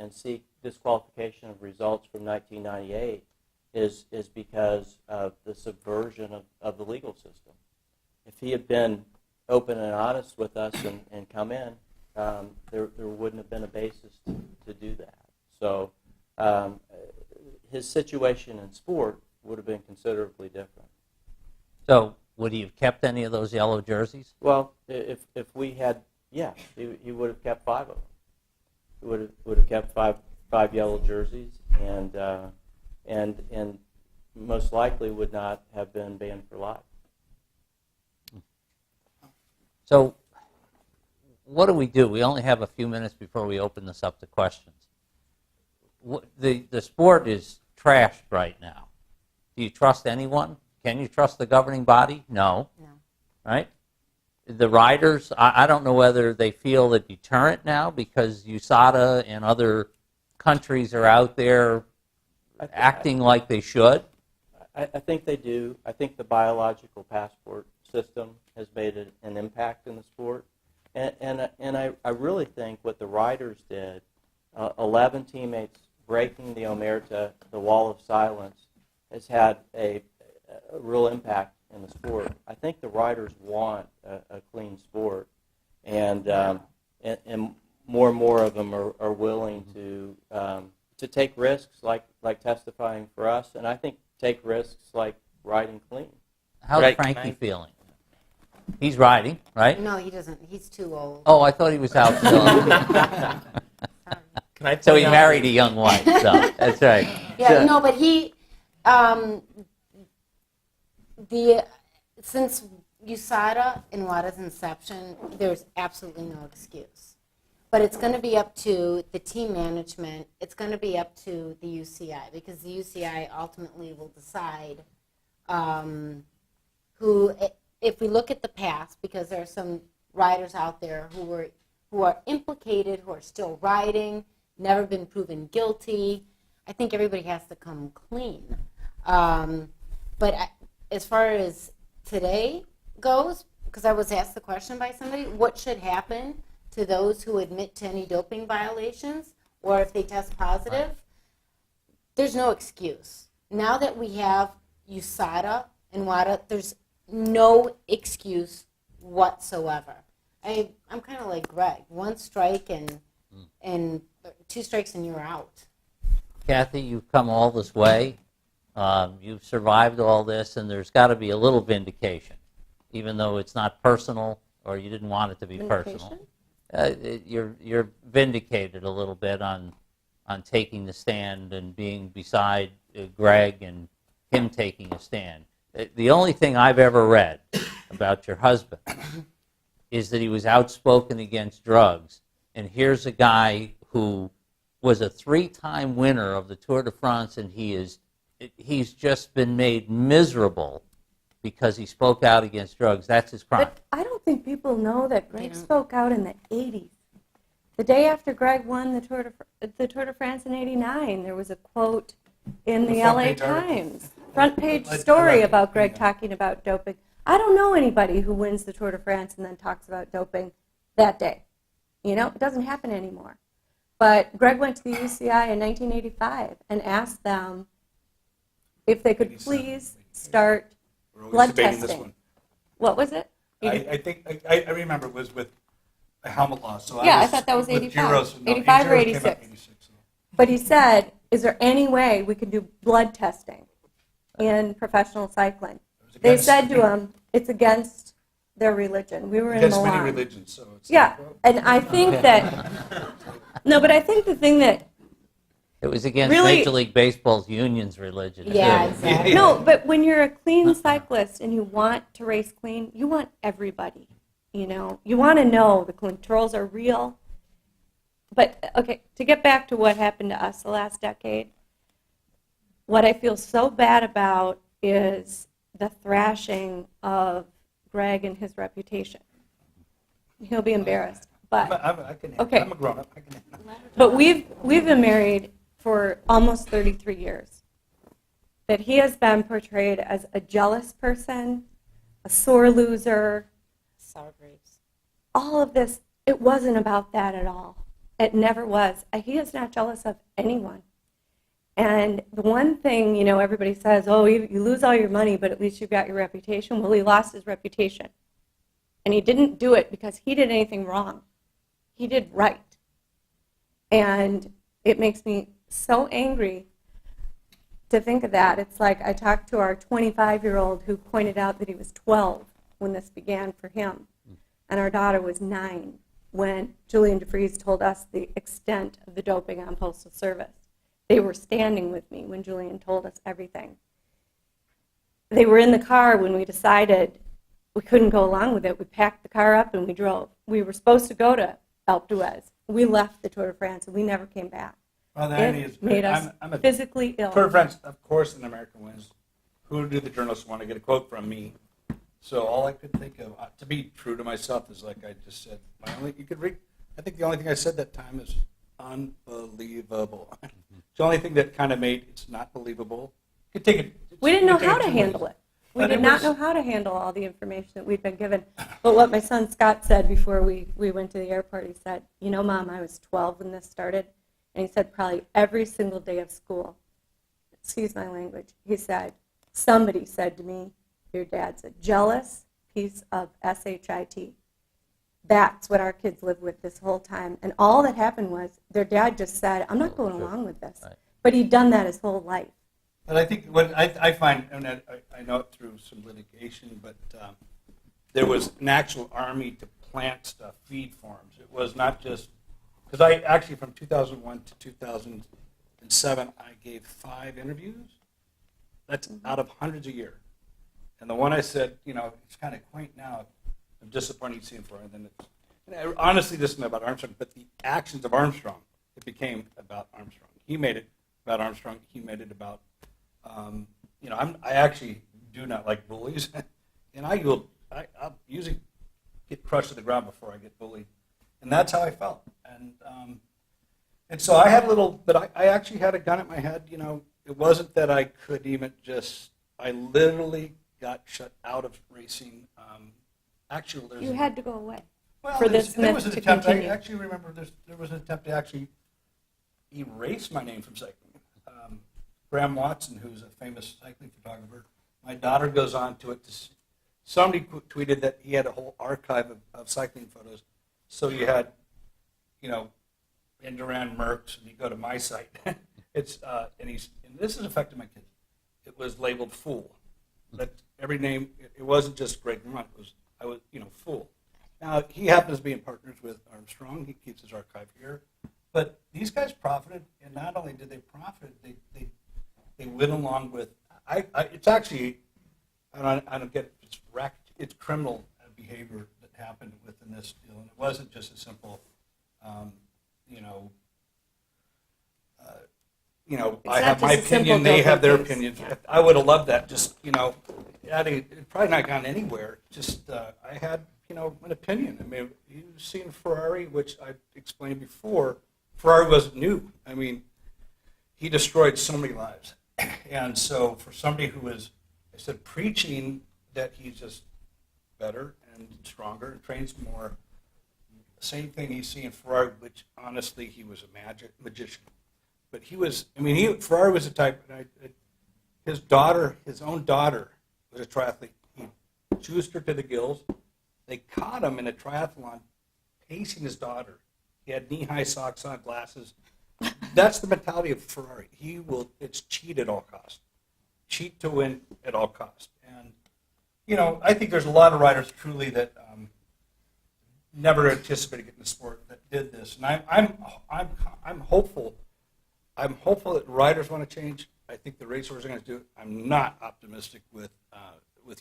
seek disqualification of results from 1998 is because of the subversion of the legal system. If he had been open and honest with us and come in, there wouldn't have been a basis to do that. So his situation in sport would have been considerably different. So would he have kept any of those yellow jerseys? Well, if we had, yeah, he would have kept 5 of them. He would have kept five yellow jerseys, and most likely would not have been banned for life. So what do? We only have a few minutes before we open this up to questions. The sport is trashed right now. Do you trust anyone? Can you trust the governing body? No. No. Right? The riders, I don't know whether they feel a deterrent now because USADA and other countries are out there acting like they should? I think they do. I think the biological passport system has made an impact in the sport. And I really think what the riders did, 11 teammates breaking the omerta, the wall of silence, has had a real impact in the sport. I think the riders want a clean sport, and more of them are willing to take risks like testifying for us, and I think take risks like riding clean. How's Right. Frankie feeling? He's riding, right? No, he doesn't. He's too old. Oh, I thought he was out still. Sorry. Can I So point he out married a young wife, so that's right. Yeah, So- no, but he, since USADA and WADA's inception, there's absolutely no excuse. But it's going to be up to the team management. It's going to be up to the UCI, because the UCI ultimately will decide who. If we look at the past, because there are some riders out there who are implicated, who are still riding, never been proven guilty. I think everybody has to come clean. As far as today goes, because I was asked the question by somebody, what should happen to those who admit to any doping violations, or if they test positive? There's no excuse. Now that we have USADA and WADA, there's no excuse whatsoever. I'm kind of like Greg. One strike and 2 strikes and you're out. Kathy, you've come all this way. You've survived all this, and there's got to be a little vindication, even though it's not personal or you didn't want it to be personal. You're vindicated a little bit on taking the stand and being beside Greg and him taking a stand. The only thing I've ever read about your husband is that he was outspoken against drugs, and here's a guy who was a 3-time winner of the Tour de France, and he's just been made miserable because he spoke out against drugs. That's his crime. But I don't think people know that Greg Yeah. spoke out in the 80s. The day after Greg won the Tour de France in '89, there was a quote in the The front LA page article. Times, front page I story like it. about Greg Yeah. talking about doping. I don't know anybody who wins the Tour de France and then talks about doping that day. You know, it doesn't happen anymore. But Greg went to the UCI in 1985 and asked them if they could 87. please start We're always blood debating this testing. one. What was it? I think I remember it was with a helmet law. So Yeah, I was thought that was with 85. Giros, no, 85 or Giros came up 86. 86, so. But he said, is there any way we can do blood testing in professional cycling? It was They against- said to him, it's against their religion. We were in against many Milan. religions, so it's Yeah, like, well, and I think that, no, but I think the thing that, It was against Really- Major League Baseball's union's religion. Yeah, too. exactly. no, but when you're a clean cyclist and you want to race clean, you want everybody, you know? You want to know the controls are real. But, okay, to get back to what happened to us the last decade, what I feel so bad about is the thrashing of Greg and his reputation. He'll be embarrassed. But I can handle Okay. it. I'm a grown up. I can handle it. But we've been married for almost 33 years. That he has been portrayed as a jealous person, a sore loser, Sour grapes. all of this. It wasn't about that at all. It never was. He is not jealous of anyone. And the one thing, you know, everybody says, oh, you lose all your money, but at least you got your reputation. Well, he lost his reputation. And he didn't do it because he did anything wrong. He did right. And it makes me so angry to think of that. It's like I talked to our 25-year-old who pointed out that he was 12 when this began for him. And our daughter was 9 when Julian DeFries told us the extent of the doping on Postal Service. They were standing with me when Julian told us everything. They were in the car when we decided we couldn't go along with it. We packed the car up and we drove. We were supposed to go to Alpe d'Huez. We left the Tour de France and we never came back. Well, the irony is, It made us I'm a physically ill. Tour de France, of course, an American wins. Who do the journalists want to get a quote from me? So all I could think of, to be true to myself, is like I just said. You could read. I think the only thing I said that time is unbelievable. the only thing that kind of made it's not believable. You could take it. We didn't know you could take how to two handle ways. it. We But did it not was- know how to handle all the information that we'd been given. But what my son Scott said before we went to the airport, he said, you know, Mom, I was 12 when this started. And he said probably every single day of school, excuse my language, he said, somebody said to me, your dad's a jealous piece of SHIT. That's what our kids lived with this whole time. And all that happened was their dad just said, I'm not going along with this. Right. But he'd done that his whole life. But I think what I find, and I know it through some litigation, but there was an actual army to plant stuff, feed farms. It was not just, because I actually from 2001 to 2007, I gave 5 interviews. That's out of hundreds a year. And the one I said, you know, it's kind of quaint now. I'm disappointed seeing for it. And I honestly, this isn't about Armstrong, but the actions of Armstrong, it became about Armstrong. He made it about Armstrong. He made it about, you know, I actually do not like bullies. And I'll usually get crushed to the ground before I get bullied. And that's how I felt. And so I had a little, but I actually had a gun at my head. You know, it wasn't that I could even just, I literally got shut out of racing. Actually, there's You had to go away. well, for there's- this there myth was an to attempt. continue. I actually remember there was an attempt to actually erase my name from cycling. Graham Watson, who's a famous cycling photographer, my daughter goes on to it. Somebody tweeted that he had a whole archive of cycling photos. So you had, you know, Enduran Merckx, and you go to my site. It's and this has affected my kids. It was labeled Fool. But every name, it wasn't just Greg Runt. I was, you know, Fool. Now he happens to be in partners with Armstrong. He keeps his archive here. But these guys profited, and not only did they profit, they went along with. It's actually, I don't get it. It's criminal behavior that happened within this deal, and it wasn't just a simple, you know. It's I not have my just a simple opinion. They have their doping case. opinions. Yeah. I would have loved that. Just it probably not gone anywhere. Just I had an opinion. I mean, you've seen Ferrari, which I explained before. Ferrari wasn't new. I mean, he destroyed so many lives, and so for somebody who is, I said, preaching that he's just better and stronger and trains more. Same thing you see in Ferrari, which honestly he was a magician. But he was, I mean, Ferrari was the type, his own daughter was a triathlete. He juiced her to the gills. They caught him in a triathlon pacing his daughter. He had knee-high socks on, glasses. That's the mentality of Ferrari. It's cheat at all costs. Cheat to win at all costs. And, I think there's a lot of riders truly that never anticipated getting the sport that did this. And I'm hopeful. I'm hopeful that riders want to change. I think the racers are going to do it. I'm not optimistic with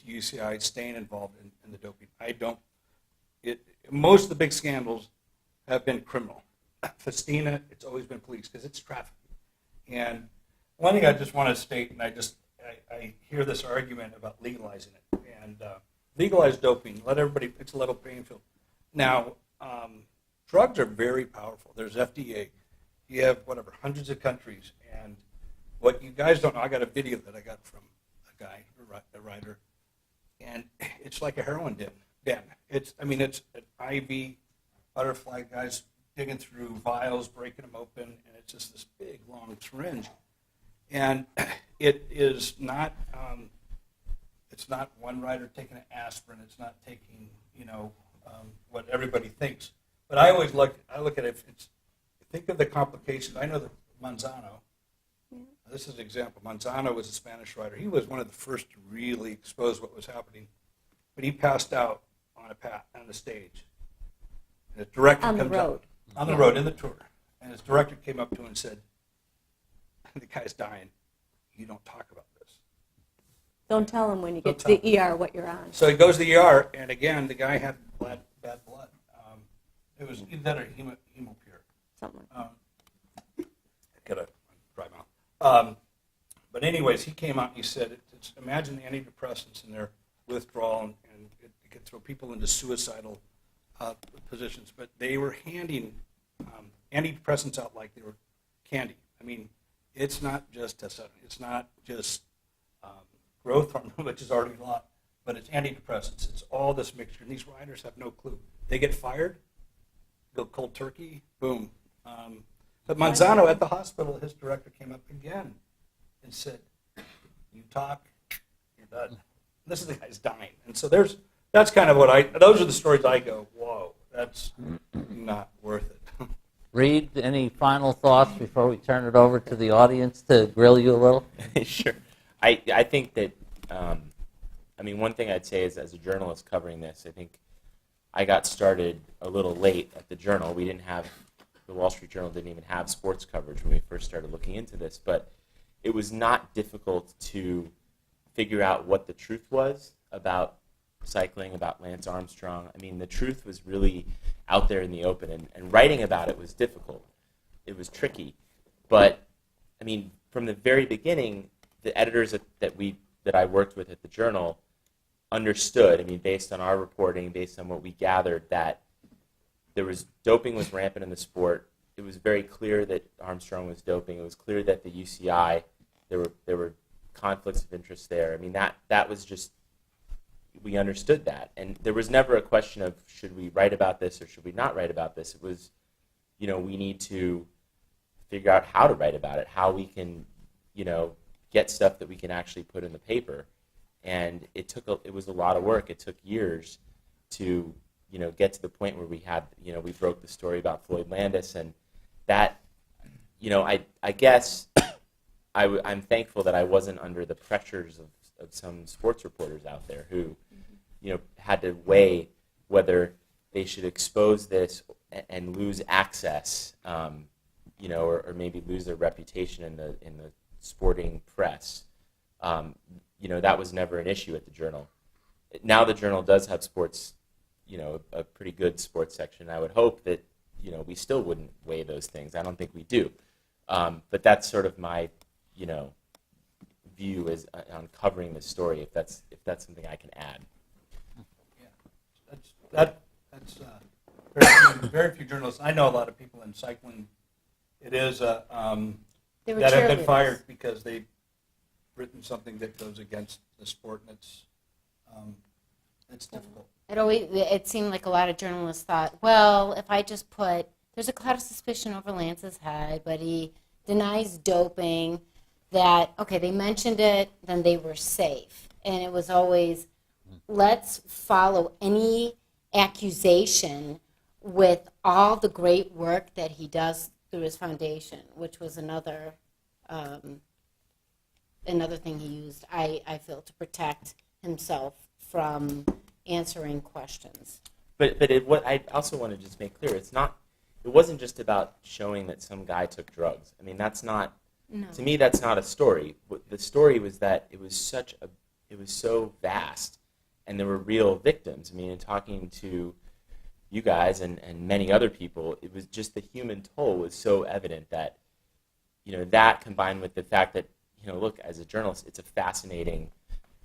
UCI staying involved in the doping. I don't. Most of the big scandals have been criminal. Festina, it's always been police because it's trafficking. And one thing I just want to state, and I hear this argument about legalizing it, and legalize doping. Let everybody. It's a level playing field. Now, drugs are very powerful. There's FDA. You have hundreds of countries, and what you guys don't know, I got a video that I got from a guy, a writer, and it's like a heroin den. It's an IV butterfly, guys digging through vials, breaking them open, and it's just this big, long syringe. And it is not, it's not one writer taking an aspirin. It's not taking, what everybody thinks. But I look at it, think of the complications. I know that Manzano, this is an example. Manzano was a Spanish writer. He was one of the first to really expose what was happening. But he passed out on the stage. And his director On the comes road. up. On the road, in the tour. And his director came up to him and said, the guy's dying. You don't talk about this. Don't tell him when you Don't get to the ER what you're on. So he goes to the ER, and again, the guy had bad blood. It was either that or hemopure. Something like Got a dry mouth. But anyways, he came out and he said, imagine the antidepressants and their withdrawal, and it could throw people into suicidal positions. But they were handing antidepressants out like they were candy. I mean, It's not just testosterone. It's not just growth hormone, which is already a lot, but it's antidepressants. It's all this mixture. And these riders have no clue. They get fired, go cold turkey, boom. But Manzano at the hospital, his director came up again and said, "You talk, you're done." This is the guy's dying, and so that's kind of those are the stories I go, whoa, that's not worth it. Reed, any final thoughts before we turn it over to the audience to grill you a little? Sure. I think that, one thing I'd say is, as a journalist covering this, I think I got started a little late at the Journal. The Wall Street Journal didn't even have sports coverage when we first started looking into this, but it was not difficult to figure out what the truth was about cycling, about Lance Armstrong. The truth was really out there in the open, and writing about it was difficult. It was tricky. But, from the very beginning, the editors that I worked with at the Journal understood, based on our reporting, based on what we gathered, that doping was rampant in the sport. It was very clear that Armstrong was doping. It was clear that the UCI, there were conflicts of interest there. That was just, we understood that. And there was never a question of, should we write about this or should we not write about this? It was, we need to figure out how to write about it, how we can, get stuff that we can actually put in the paper. And it was a lot of work. It took years to, get to the point where we broke the story about Floyd Landis, and that, I guess I'm thankful that I wasn't under the pressures of some sports reporters out there who, had to weigh whether they should expose this and lose access, or maybe lose their reputation in the sporting press. That was never an issue at the Journal. Now the Journal does have sports, a pretty good sports section. I would hope that, we still wouldn't weigh those things. I don't think we do. But that's sort of my, view is on covering this story, if that's something I can add. Yeah, that's very few journalists. I know a lot of people in cycling. It is that have been fired because they've written something that goes against the sport, and it's difficult. It seemed like a lot of journalists thought, well, if I just there's a cloud of suspicion over Lance's head, but he denies doping, that, okay, they mentioned it, then they were safe. And it was always, let's follow any accusation with all the great work that he does through his foundation, which was another thing he used, I feel, to protect himself from answering questions. But what I also want to just make clear, it wasn't just about showing that some guy took drugs. That's not, no. To me, that's not a story. The story was that it was so vast, and there were real victims. In talking to you guys and many other people, it was just the human toll was so evident that, that combined with the fact that, look, as a journalist, it's a fascinating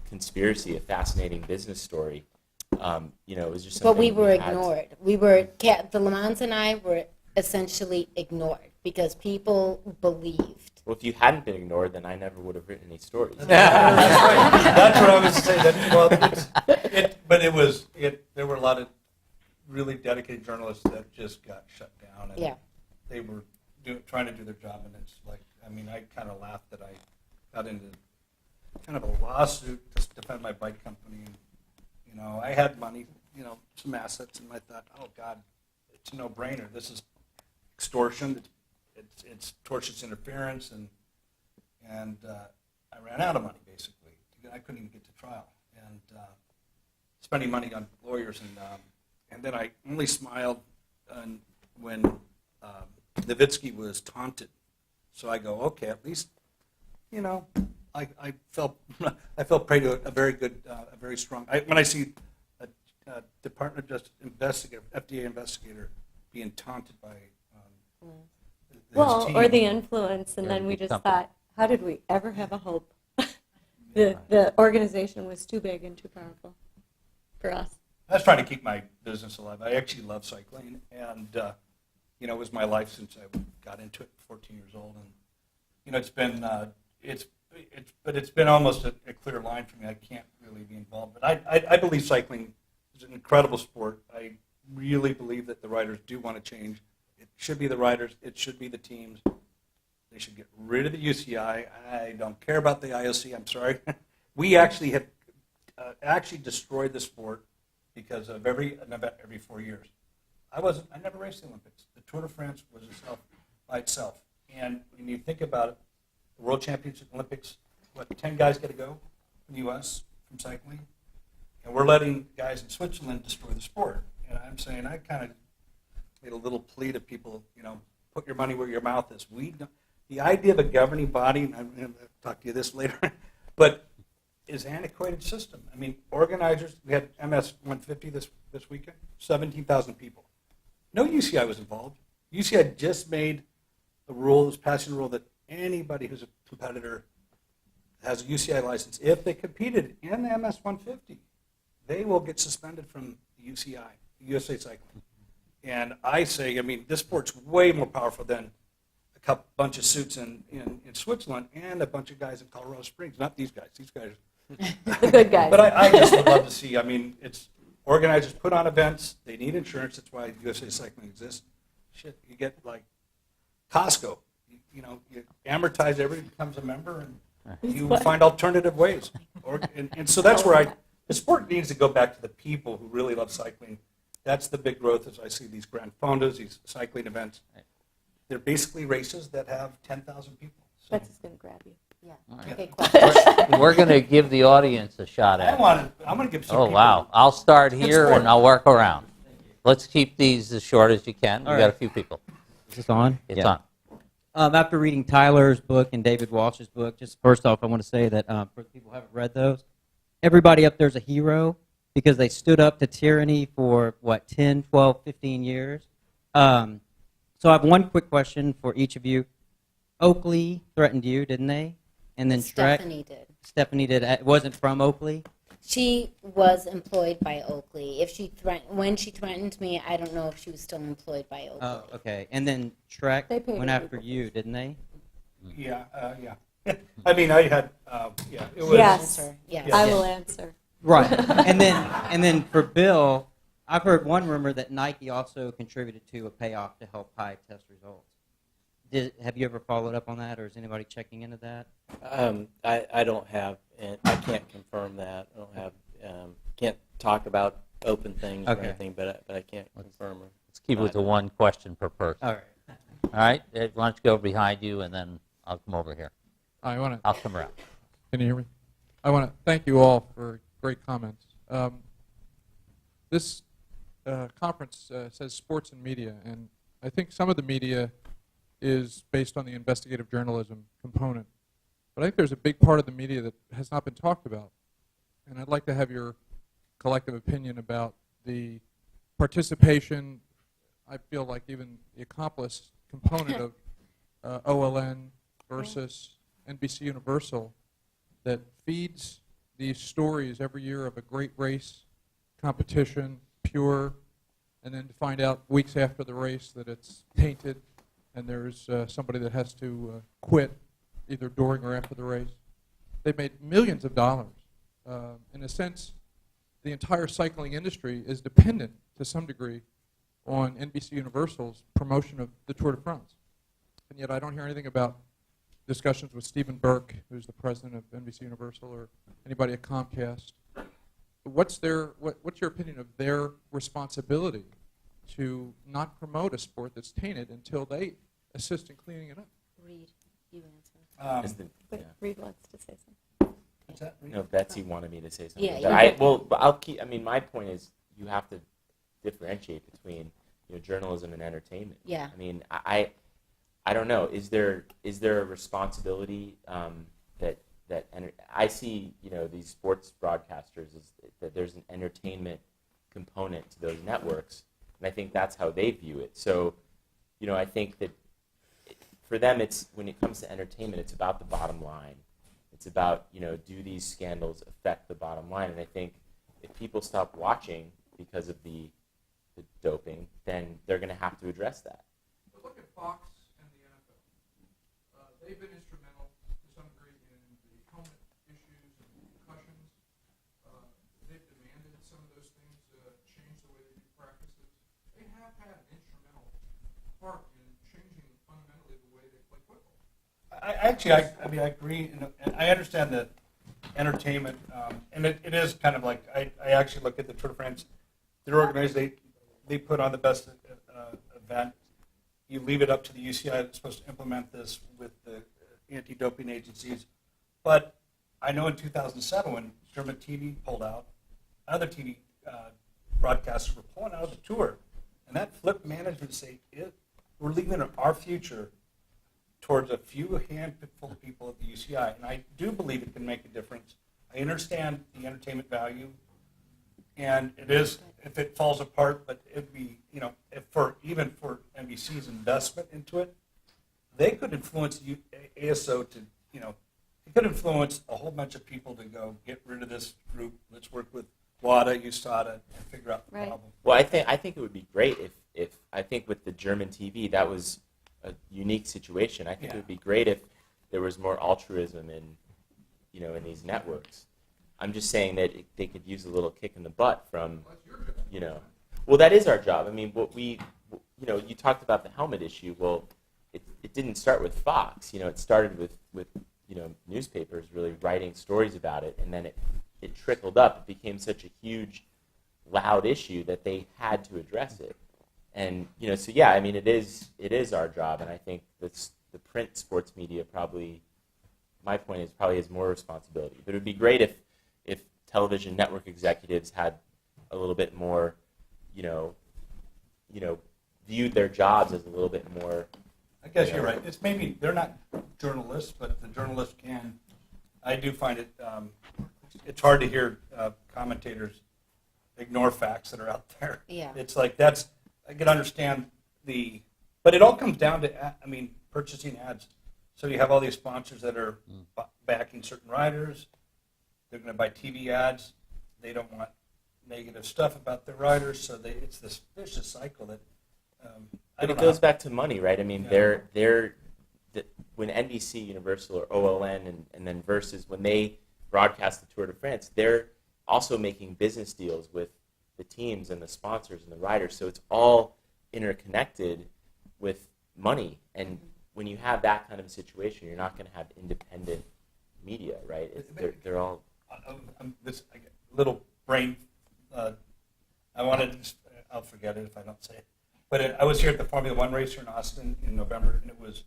conspiracy, a fascinating business story. It was just something. But we were ignored. The Le Mans and I were essentially ignored because people believed. Well, if you hadn't been ignored, then I never would have written any stories. That's what I was saying. There were a lot of really dedicated journalists that just got shut down. And they were trying to do their job, and it's like, I kind of laughed that I got into kind of a lawsuit to defend my bike company. And, I had money, some assets, and I thought, oh, God, it's a no-brainer. This is extortion. It's tortious interference, and I ran out of money, basically. I couldn't even get to trial, and spending money on lawyers, and then I only smiled when Nowitzki was taunted. So I go, okay, at least, I felt prey to a very good, a very strong. When I see a Department of Justice investigator, FDA investigator, being taunted by Well, team. or the influence, and then we just thought, how did we ever have a hope? The organization was too big and too powerful for us. I was trying to keep my business alive. I actually love cycling, and it was my life since I got into it, 14 years old, it's been but it's been almost a clear line for me. I can't really be involved, but I believe cycling is an incredible sport. I really believe that the riders do want to change. It should be the riders. It should be the teams. They should get rid of the UCI. I don't care about the IOC. I'm sorry. We actually have actually destroyed the sport because of an event every 4 years. I never raced the Olympics. The Tour de France was by itself. And when you think about it, the World Championship Olympics, 10 guys get to go in the U.S. from cycling? And we're letting guys in Switzerland destroy the sport. And I'm saying, I kind of made a little plea to people, put your money where your mouth is. The idea of a governing body, and I'm going to talk to you this later, but is an antiquated system. I mean, organizers, we had MS 150 this weekend, 17,000 people. No UCI was involved. UCI just made a rule, was passing a rule that anybody who's a competitor has a UCI license. If they competed in the MS 150, they will get suspended from the UCI, USA Cycling. And I say, this sport's way more powerful than a bunch of suits in Switzerland and a bunch of guys in Colorado Springs. Not these guys. These guys. The good guys. But I just would love to see. It's organizers put on events. They need insurance. That's why USA Cycling exists. Shit, you get like Costco. You amortize everybody becomes a member, and you find alternative ways. And so that's where the sport needs to go back to the people who really love cycling. That's the big growth as I see these Grand Fondas, these cycling events. They're basically races that have 10,000 people. So Betsy's going to grab you. Yeah. right. Okay, question. We're going to give the audience a shot at it. I'm going to give some Oh, people. wow. I'll start here sport. and I'll work around. Let's keep these as short as you can. We've All got right. a few people. Is this on? It's Yeah. on. After reading Tyler's book and David Walsh's book, just first off, I want to say that for the people who haven't read those, everybody up there's a hero because they stood up to tyranny for, 10, 12, 15 years. So I have one quick question for each of you. Oakley threatened you, didn't they? And then Stephanie did. Stephanie did. It wasn't from Oakley? She was employed by Oakley. When she threatened me, I don't know if she was still employed by Oakley. Oh, okay. And then Trek They paid went her after people. you, didn't they? Yeah. I had, it was. Yes. Answer, yes. Yeah. I will answer. Right. and then for Bill, I've heard one rumor that Nike also contributed to a payoff to help Pi test results. Have you ever followed up on that, or is anybody checking into that? I don't have, and I can't confirm that. I don't have, can't talk about open things or Okay. anything, but I can't confirm. Let's keep it to one question per person. All right. All right? Why don't you go behind you, and then I'll come over here. I want to. I'll come around. Can you hear me? I want to thank you all for great comments. This conference says sports and media, and I think some of the media is based on the investigative journalism component. But I think there's a big part of the media that has not been talked about. And I'd like to have your collective opinion about the participation, I feel like even the accomplice component of OLN versus NBC Universal that feeds these stories every year of a great race, competition, pure, and then to find out weeks after the race that it's tainted and there's somebody that has to quit either during or after the race. They've made millions of dollars. In a sense, the entire cycling industry is dependent to some degree on NBC Universal's promotion of the Tour de France. And yet I don't hear anything about discussions with Stephen Burke, who's the president of NBC Universal, or anybody at Comcast. What's your opinion of their responsibility to not promote a sport that's tainted until they assist in cleaning it up? Reed, you answer. But Yeah. Reed wants to say something. What's that? No, Betsy wanted me to say something. Yeah, but you but I'll keep. I mean, my point is you have to differentiate between journalism and entertainment. Yeah. I mean, I don't know. Is there a responsibility that I see these sports broadcasters is that there's an entertainment component to those networks, and I think that's how they view it. So, I think that for them, it's when it comes to entertainment, it's about the bottom line. It's about do these scandals affect the bottom line? And I think if people stop watching because of the doping, then they're going to have to address that. But look at Fox and the NFL. They've been instrumental had an instrumental part in changing fundamentally the way they play football. I mean, I agree, and I understand the entertainment, and it is kind of like, I actually look at the Tour de France, they're organized, they put on the best event. You leave it up to the UCI that's supposed to implement this with the anti-doping agencies. But I know in 2007 when German TV pulled out, other TV broadcasters were pulling out of the tour. And that flipped management to say, we're leaving our future towards a few handful of people at the UCI. And I do believe it can make a difference. I understand the entertainment value. And it is, if it falls apart, but it'd be, even for NBC's investment into it, they could influence ASO to, it could influence a whole bunch of people to go get rid of this group. Let's work with WADA, USADA, and figure out the Right. problem. Well, I think it would be great if I think with the German TV that was a unique situation. I think it would be great if there was more altruism in these networks. I'm just saying that they could use a little kick in the butt from, Well, that is our job. I mean, you talked about the helmet issue. Well, it didn't start with Fox. It started with newspapers really writing stories about it, and then it trickled up. It became such a huge, loud issue that they had to address it. And so yeah, I mean, it is our job, and I think the print sports media probably, my point is, probably has more responsibility. But it would be great if television network executives had a little bit more, viewed their jobs as a little bit more. I guess you're right. It's maybe, they're not journalists, but the journalists can. I do find it, it's hard to hear commentators ignore facts that are out there. Yeah. It's like I can understand but it all comes down to, purchasing ads. So you have all these sponsors that are backing certain riders. They're going to buy TV ads. They don't want negative stuff about their riders, so it's this vicious cycle that. But it goes back to money, right? I mean, when NBC, Universal, or OLN, and then Versus, when they broadcast the Tour de France, they're also making business deals with the teams and the sponsors and the riders. So it's all interconnected with money. And when you have that kind of a situation, you're not going to have independent media, right? They're all. This little brain. I wanted to. I'll forget it if I don't say it. But I was here at the Formula One race here in Austin in November, and it was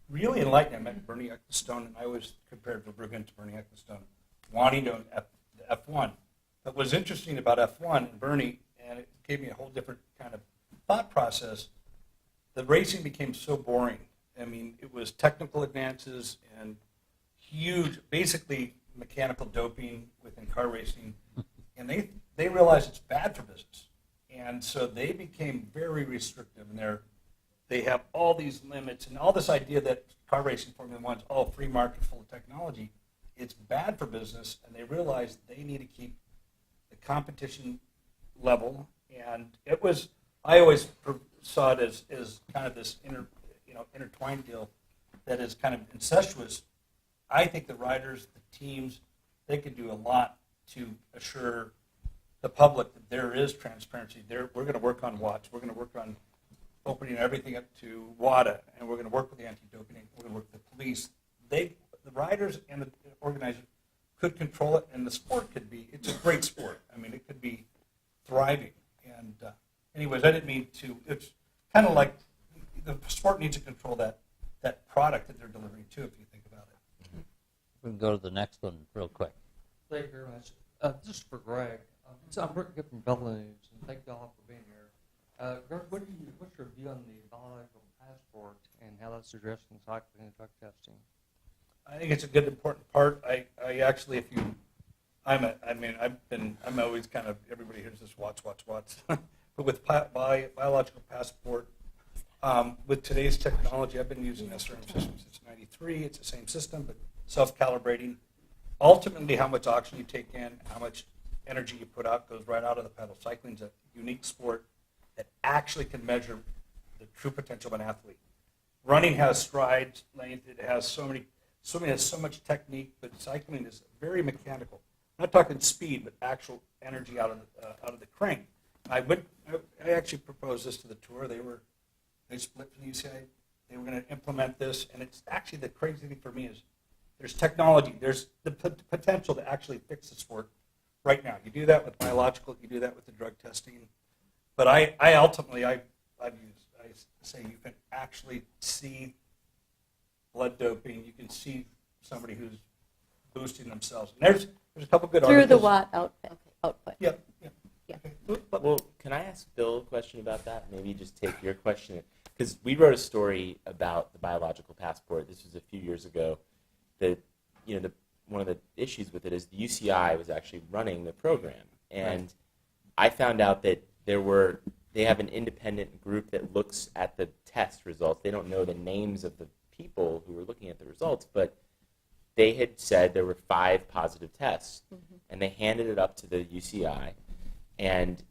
really enlightening. I met Bernie Ecclestone, and I always compared Verbruggen to Bernie Ecclestone, wanting to F1. But what's interesting about F1 and Bernie, and it gave me a whole different kind of thought process, the racing became so boring. I mean, it was technical advances and huge, basically mechanical doping within car racing, and they realized it's bad for business. And so they became very restrictive, and they have all these limits and all this idea that car racing, Formula One, is all free market full of technology. It's bad for business, and they realized they need to keep the competition level. And I always saw it as kind of this intertwined deal that is kind of incestuous. I think the riders, the teams, they can do a lot to assure the public that there is transparency. We're going to work on watts. We're going to work on opening everything up to WADA, and we're going to work with the anti-doping. We're going to work with the police. The riders and the organizers could control it, and the sport could be. It's a great sport. I mean, it could be thriving. And anyways, I didn't mean to. It's kind of like the sport needs to control that product that they're delivering too. If you think about it. We can go to the next one real quick. Thank you very much. Just for Greg, so I'm Rick Gibb from Bell News, and thank you all for being here. Greg, what's your view on the biological passport and how that's addressed in cycling and drug testing? I think it's a good, important part. I actually, I'm always kind of, everybody hears this watch. But with biological passport, with today's technology, I've been using SRM systems since '93. It's the same system, but self-calibrating. Ultimately, how much oxygen you take in, how much energy you put out goes right out of the pedal. Cycling is a unique sport that actually can measure the true potential of an athlete. Running has strides, length. It has swimming has so much technique, but cycling is very mechanical. I'm not talking speed, but actual energy out of the crank. I I actually proposed this to the tour. They split from the UCI. They were going to implement this, and it's actually the crazy thing for me is there's technology. There's the potential to actually fix the sport right now. You do that with biological. You do that with the drug testing. But I say you can actually see blood doping. You can see somebody who's boosting themselves. And there's a couple good Through the articles. Watt output. Yep. Yeah. Okay. Well, can I ask Bill a question about that? Maybe just take your question. Because we wrote a story about the biological passport. This was a few years ago. One of the issues with it is the UCI was actually running the program. And I found out that they have an independent group that looks at the test results. They don't know the names of the people who were looking at the results, but they had said there were 5 positive tests, and they handed it up to the UCI, and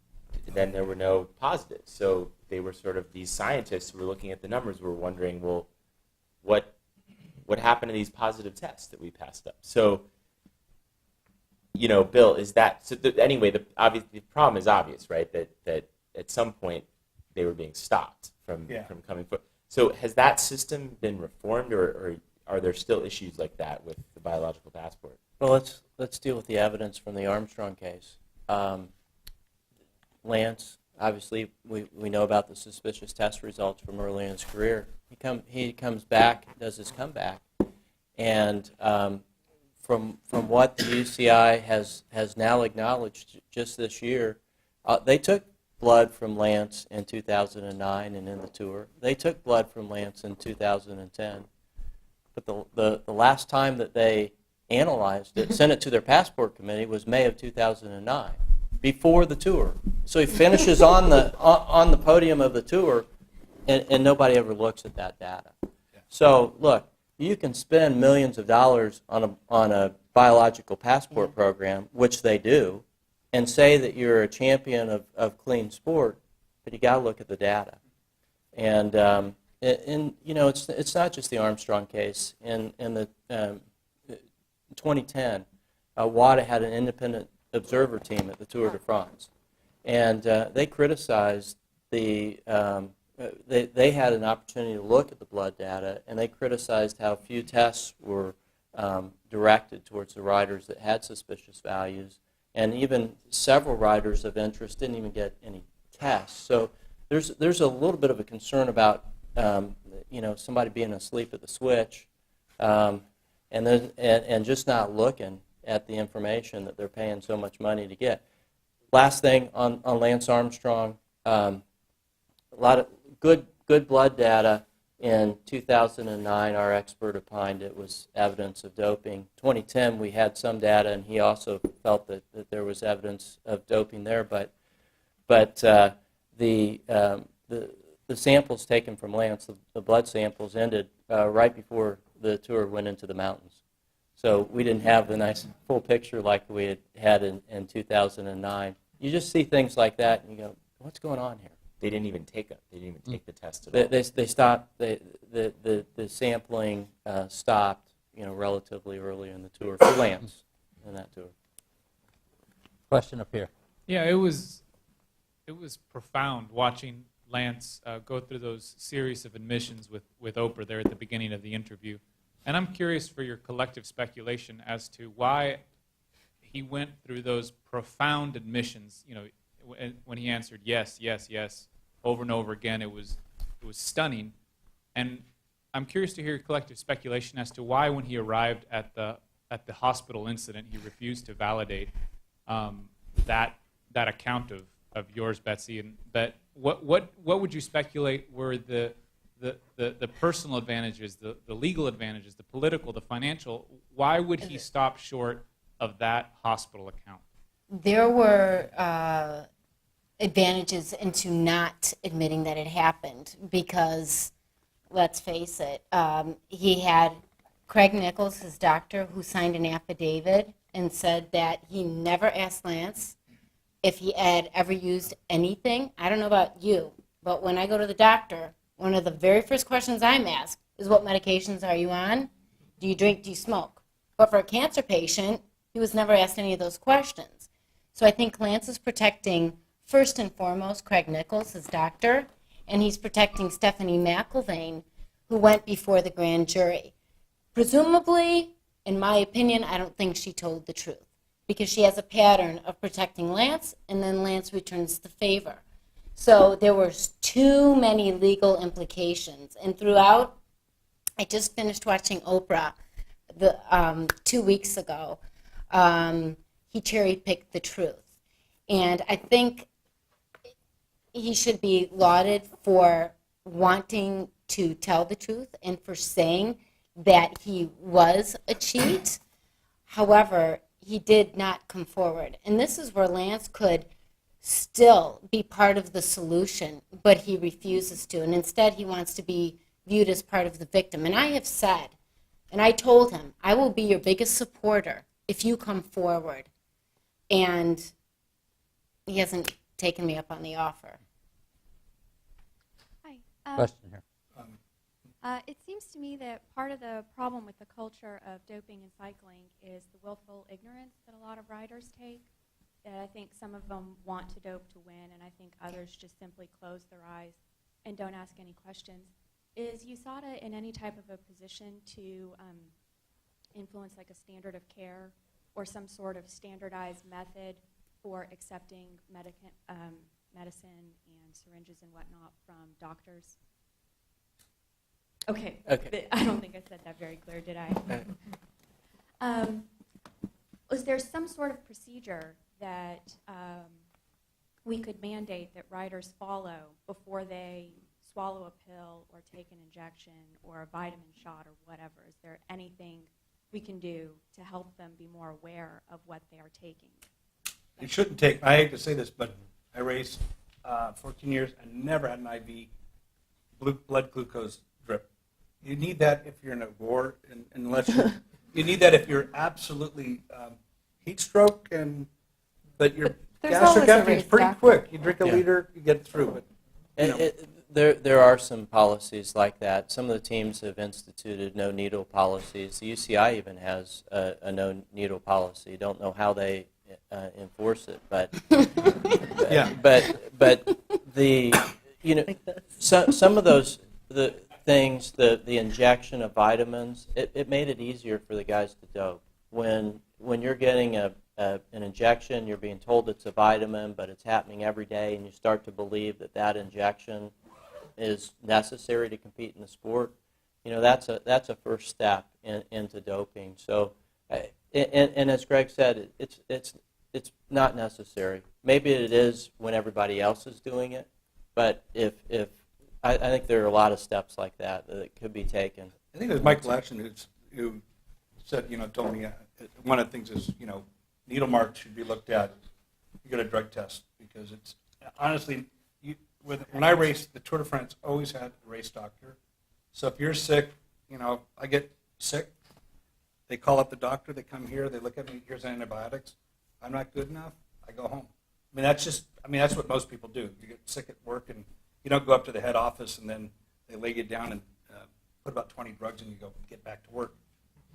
then there were no positives. So they were sort of, these scientists who were looking at the numbers were wondering, well, what happened to these positive tests that we passed up? So, Bill, is that, anyway, the problem is obvious, right? That at some point they were being stopped from coming forward. So has that system been reformed, or are there still issues like that with the biological passport? Well, let's deal with the evidence from the Armstrong case. Lance, obviously, we know about the suspicious test results from early in his career. He comes back, does his comeback, and from what the UCI has now acknowledged just this year, they took blood from Lance in 2009 and in the tour. They took blood from Lance in 2010. But the last time that they analyzed it, sent it to their passport committee, was May of 2009, before the tour. So he finishes on the podium of the tour, and nobody ever looks at that data. So look, you can spend millions of dollars on a biological passport program, which they do, and say that you're a champion of clean sport, but you got to look at the data. And it's not just the Armstrong case. In the 2010, WADA had an independent observer team at the Tour de France, and they criticized they had an opportunity to look at the blood data, and they criticized how few tests were directed towards the riders that had suspicious values, and even several riders of interest didn't even get any tests. So there's a little bit of a concern about somebody being asleep at the switch, and just not looking at the information that they're paying so much money to get. Last thing on Lance Armstrong, a lot of good blood data. In 2009, our expert opined it was evidence of doping. 2010, we had some data, and he also felt that there was evidence of doping there. But the samples taken from Lance, the blood samples, ended right before the tour went into the mountains. So we didn't have the nice full picture like we had in 2009. You just see things like that, and you go, what's going on here? They didn't even take the test at all. They stopped. The sampling stopped, relatively early in the tour for Lance in that tour. Question up here. Yeah, it was profound watching Lance go through those series of admissions with Oprah there at the beginning of the interview. And I'm curious for your collective speculation as to why he went through those profound admissions. When he answered yes, yes, yes, over and over again, it was stunning. And I'm curious to hear your collective speculation as to why, when he arrived at the hospital incident, he refused to validate that account of yours, Betsy. And but what would you speculate were the personal advantages, the legal advantages, the political, the financial? Why would he stop short of that hospital account? There were advantages into not admitting that it happened because, let's face it, he had Craig Nichols, his doctor, who signed an affidavit and said that he never asked Lance if he had ever used anything. I don't know about you, but when I go to the doctor, one of the very first questions I'm asked is, what medications are you on? Do you drink? Do you smoke? But for a cancer patient, he was never asked any of those questions. So I think Lance is protecting first and foremost Craig Nichols, his doctor, and he's protecting Stephanie McIlvaine, who went before the grand jury. Presumably, in my opinion, I don't think she told the truth because she has a pattern of protecting Lance, and then Lance returns the favor. So there were too many legal implications. And throughout, I just finished watching Oprah 2 weeks ago. He cherry-picked the truth. And I think he should be lauded for wanting to tell the truth and for saying that he was a cheat. However, he did not come forward. And this is where Lance could still be part of the solution, but he refuses to. And instead, he wants to be viewed as part of the victim. And I have said, and I told him, I will be your biggest supporter if you come forward. And he hasn't taken me up on the offer. Hi. Question here. It seems to me that part of the problem with the culture of doping and cycling is the willful ignorance that a lot of riders take. That I think some of them want to dope to win, and I think others just simply close their eyes and don't ask any questions. Is USADA in any type of a position to influence like a standard of care or some sort of standardized method for accepting medicine and syringes and whatnot from doctors? Okay. I don't think I said that very clear, did I? Was there some sort of procedure that we could mandate that riders follow before they swallow a pill or take an injection or a vitamin shot or whatever? Is there anything we can do to help them be more aware of what they are taking? You shouldn't take, I hate to say this, but I raced 14 years and never had an IV blood glucose drip. You need that if you're in a war, unless you need that if you're absolutely heat stroke, but your gastric empty is pretty quick. You drink a liter, you get through it. There are some policies like that. Some of the teams have instituted no needle policies. The UCI even has a no needle policy. Don't know how they enforce it, but Yeah. but the some of those things, the injection of vitamins, it made it easier for the guys to dope. When you're getting an injection, you're being told it's a vitamin, but it's happening every day, and you start to believe that injection is necessary to compete in the sport. That's a first step into doping. So, and as Greg said, it's not necessary. Maybe it is when everybody else is doing it, but if I think there are a lot of steps like that could be taken. I think it was Michael Action who said, told me one of the things is, needle marks should be looked at. You get a drug test because it's honestly, when I raced, the Tour de France always had a race doctor. So if you're sick, I get sick, they call up the doctor, they come here, they look at me, here's antibiotics. I'm not good enough, I go home. That's what most people do. You get sick at work and you don't go up to the head office and then they lay you down and put about 20 drugs and you go get back to work.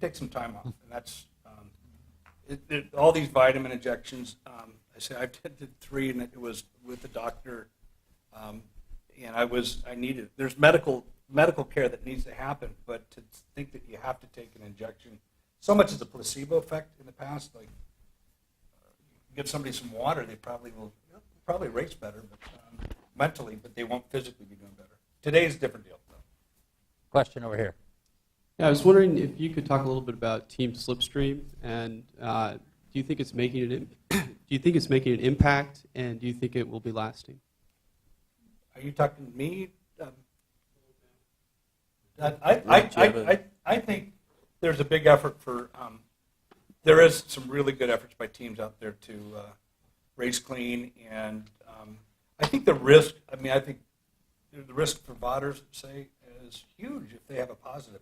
Take some time off. And that's all these vitamin injections. I did 3 and it was with the doctor. And I needed, there's medical care that needs to happen, but to think that you have to take an injection, so much as a placebo effect in the past, like give somebody some water, they probably will race better, but mentally, but they won't physically be doing better. Today's a different deal, though. Question over here. Yeah, I was wondering if you could talk a little bit about Team Slipstream, and do you think it's making an impact, and do you think it will be lasting? Are you talking to me? I think there's a big effort for. There is some really good efforts by teams out there to race clean, and I think the risk. I think the risk for voders, say, is huge if they have a positive.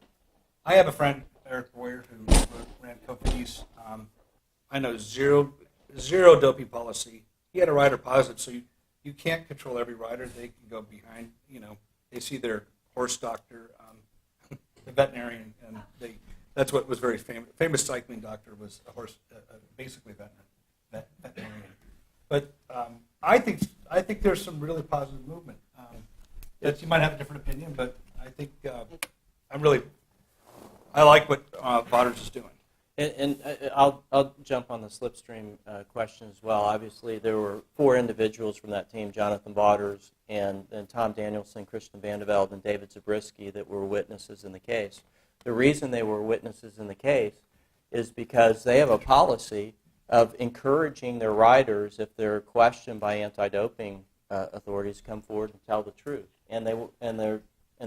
I have a friend, Eric Boyer, who ran Cofidis. I know zero doping policy. He had a rider positive, so you can't control every rider. They can go behind. They see their horse doctor, the veterinarian, and that's what was very famous. Famous cycling doctor was a horse, basically veterinarian. But I think there's some really positive movement. That you might have a different opinion, but I think I like what Vauders is doing. And I'll jump on the slipstream question as well. Obviously, there were 4 individuals from that team, Jonathan Vauders and Tom Danielson, Christian Vandeveld, and David Zabriskie, that were witnesses in the case. The reason they were witnesses in the case is because they have a policy of encouraging their riders, if they're questioned by anti-doping authorities, to come forward and tell the truth. And the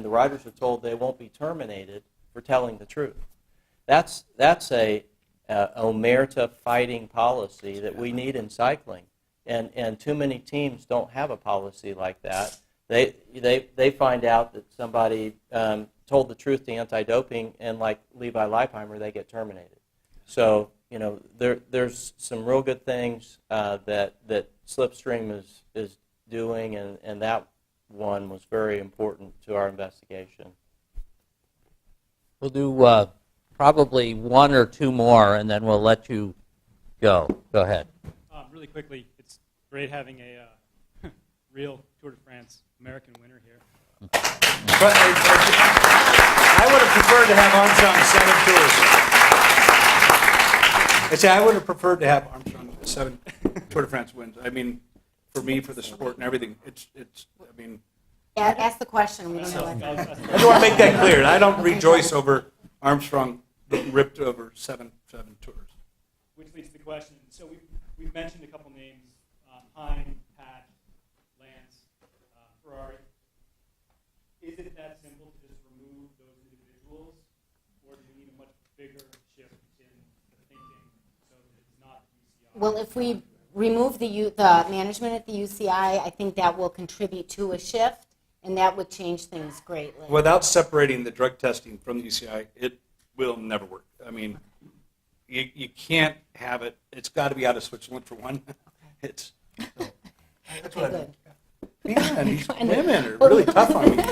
riders are told they won't be terminated for telling the truth. That's a omerta fighting policy that we need in cycling, and too many teams don't have a policy like that. They find out that somebody told the truth to anti-doping, and like Levi Leipheimer, they get terminated. So there's some real good things that Slipstream is doing, and that one was very important to our investigation. We'll do probably 1 or 2 more, and then we'll let you go. Go ahead. Really quickly, it's great having a real Tour de France American winner here. But I would have preferred to have Armstrong 7 tours. I would have preferred to have Armstrong 7 Tour de France wins. I mean, for me, for the sport and everything, Ask the question. We don't know what. I just want to make that clear. I don't rejoice over Armstrong being ripped over seven tours. Which leads to the question. So we've mentioned a couple names, Hine, Pat, Lance, Ferrari. Is it that simple to just remove those individuals, or do we need a much bigger shift in the thinking so that it's not UCI? Well, if we remove the management at the UCI, I think that will contribute to a shift, and that would change things greatly. Without separating the drug testing from the UCI, it will never work. I mean, you can't have it. It's got to be out of Switzerland for one. Okay. That's what I think. Man, these women are really tough on me.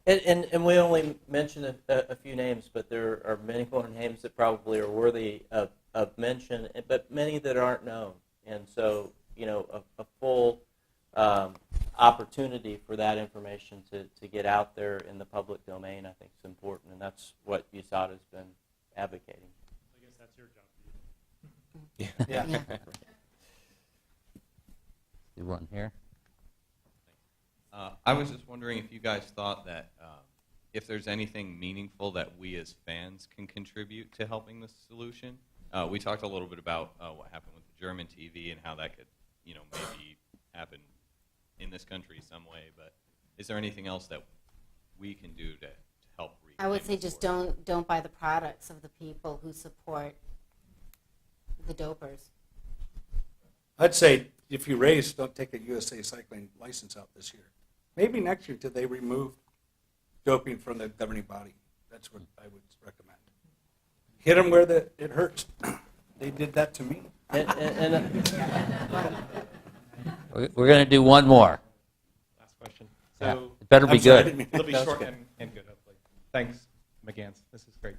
And we only mentioned a few names, but there are many more names that probably are worthy of mention, but many that aren't known. And so, a full opportunity for that information to get out there in the public domain, I think, is important, and that's what USADA has been advocating. I guess that's your job. Yeah. Do one here. I was just wondering if you guys thought that if there's anything meaningful that we as fans can contribute to helping this solution. We talked a little bit about what happened with the German TV and how that could, maybe happen in this country some way. But is there anything else that we can do to help? I would say just don't buy the products of the people who support the dopers. I'd say if you race, don't take a USA Cycling license out this year. Maybe next year till they remove doping from the governing body. That's what I would recommend. Hit them where it hurts. They did that to me. We're going to do 1 more. Last question. Yeah, So it better be good. it'll be short and good, hopefully. Thanks, McGann. This is great.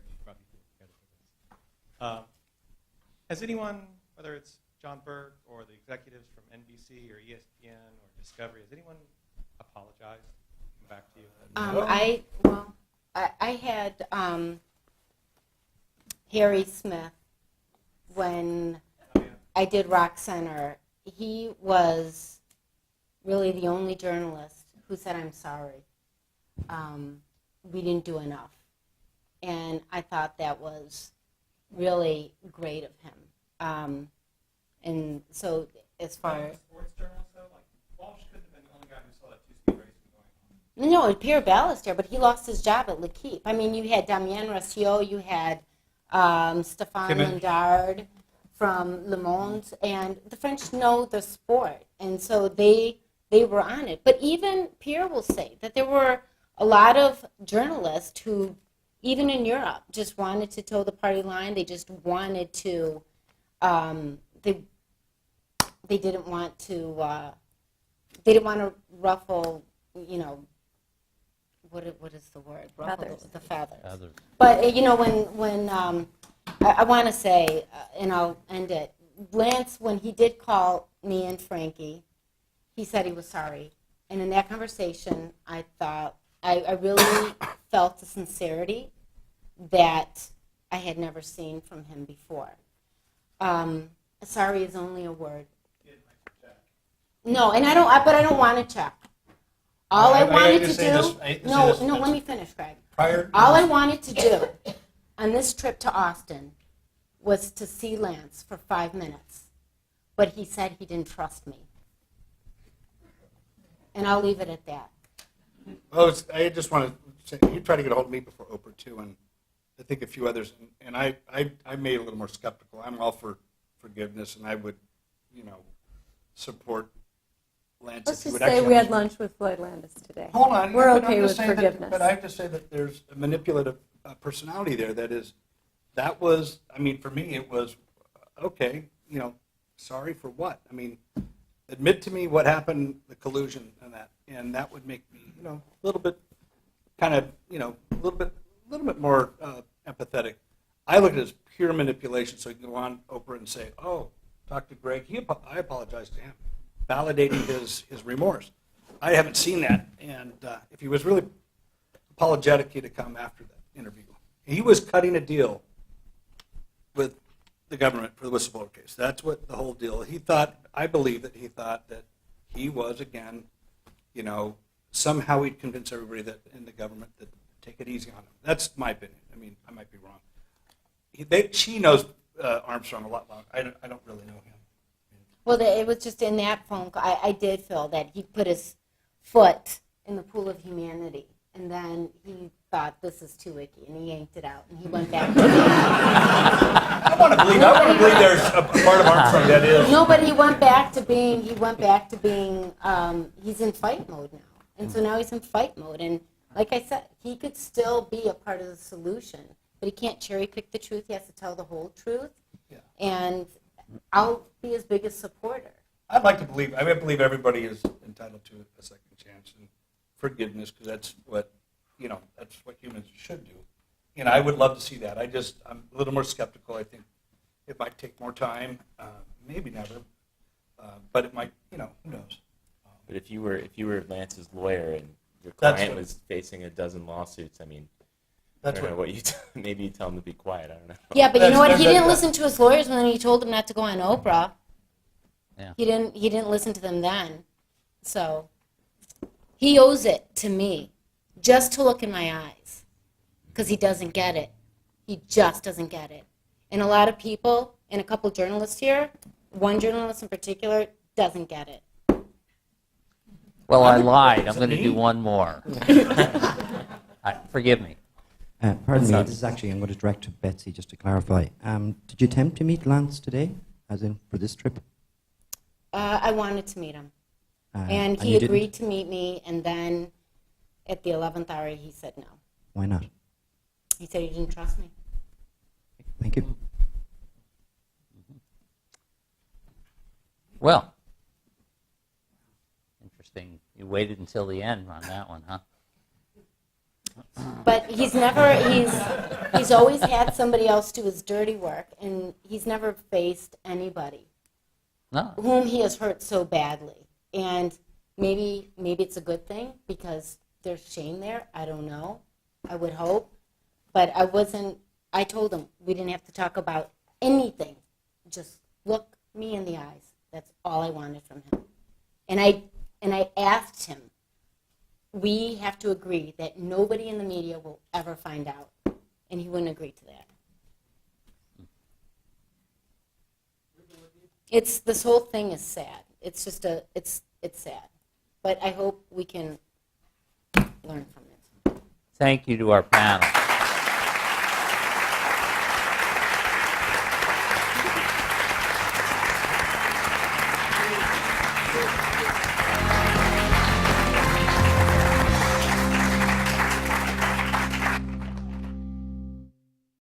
Has anyone, whether it's John Burke or the executives from NBC or ESPN or Discovery, has anyone apologized? Come back to you. I had Harry Smith when I did Rock Center. He was really the only journalist who said, "I'm sorry. We didn't do enough." And I thought that was really great of him. And so as far as... Sports journalists, though, like Walsh couldn't have been the only guy who saw that two-speed racing going on. No, Pierre Ballester, but he lost his job at L'Equipe. I mean, you had Damien Rassiot, you had Stéphane Lindard from Le Monde, and the French know the sport, and so they were on it. But even Pierre will say that there were a lot of journalists who, even in Europe, just wanted to toe the party line. They just wanted to, they didn't want to ruffle, what is the word? Feathers. The feathers. Feathers. But when I want to say, and I'll end it, Lance, when he did call me and Frankie. He said he was sorry. And in that conversation, I thought, I really felt the sincerity that I had never seen from him before. Sorry is only a word. No, and but I don't want to check. All I wanted to do, no, let me finish, Greg. All I wanted to do on this trip to Austin was to see Lance for 5 minutes. But he said he didn't trust me. And I'll leave it at that. Well, I just want to say, you tried to get a hold of me before Oprah, too, and I think a few others, and I made it a little more skeptical. I'm all for forgiveness, and I would, support Lance. Let's just say we had lunch with Floyd Landis today. Hold on. We're okay with forgiveness. But I have to say that there's a manipulative personality there that was, for me, it was, okay, sorry for what? Admit to me what happened, the collusion and that would make me, a little bit kind of, a little bit more empathetic. I look at it as pure manipulation, so you can go on Oprah and say, oh, talk to Greg. I apologize to him, validating his remorse. I haven't seen that, and if he was really apologetic, he'd have come after that interview. He was cutting a deal with the government for the whistleblower case. That's what the whole deal. I believe that he thought that he was, again, somehow he'd convince everybody that in the government that take it easy on him. That's my opinion. I might be wrong. She knows Armstrong a lot longer. I don't really know him. Well, it was just in that phone call, I did feel that he put his foot in the pool of humanity, and then he thought this is too icky, and he yanked it out, and he went back to I want to believe there's a part of Armstrong that is. No, but he went back to being, he's in fight mode now. And so now he's in fight mode. And like I said, he could still be a part of the solution, but he can't cherry pick the truth. He has to tell the whole truth. Yeah. And I'll be his biggest supporter. I believe everybody is entitled to a second chance and forgiveness, because that's what humans should do. And I would love to see that. I'm a little more skeptical. I think it might take more time, maybe never, but it might. Who knows? But if you were Lance's lawyer and your client was facing a dozen lawsuits, I don't know what you maybe you tell him to be quiet. I don't know. Yeah, but you know what? He didn't listen to his lawyers when he told them not to go on Oprah. Yeah. He didn't listen to them then. So he owes it to me just to look in my eyes, because he doesn't get it. He just doesn't get it. And a lot of people, and a couple journalists here, one journalist in particular, doesn't get it. Well, I lied. I'm going to do one more. Forgive me. Pardon me, this is actually, I'm going to direct to Betsy just to clarify. Did you attempt to meet Lance today, as in for this trip? I wanted to meet him. And he agreed to meet me, and then at the 11th hour, he said no. Why not? He said he didn't trust me. Thank you. Well, interesting. You waited until the end on that one, huh? But he's always had somebody else do his dirty work, and he's never faced anybody whom he has hurt so badly. And maybe it's a good thing, because there's shame there. I don't know. I would hope. But I told him we didn't have to talk about anything. Just look me in the eyes. That's all I wanted from him. And I asked him, we have to agree that nobody in the media will ever find out. And he wouldn't agree to that. This whole thing is sad. It's just it's sad. But I hope we can learn from it. Thank you to our panel.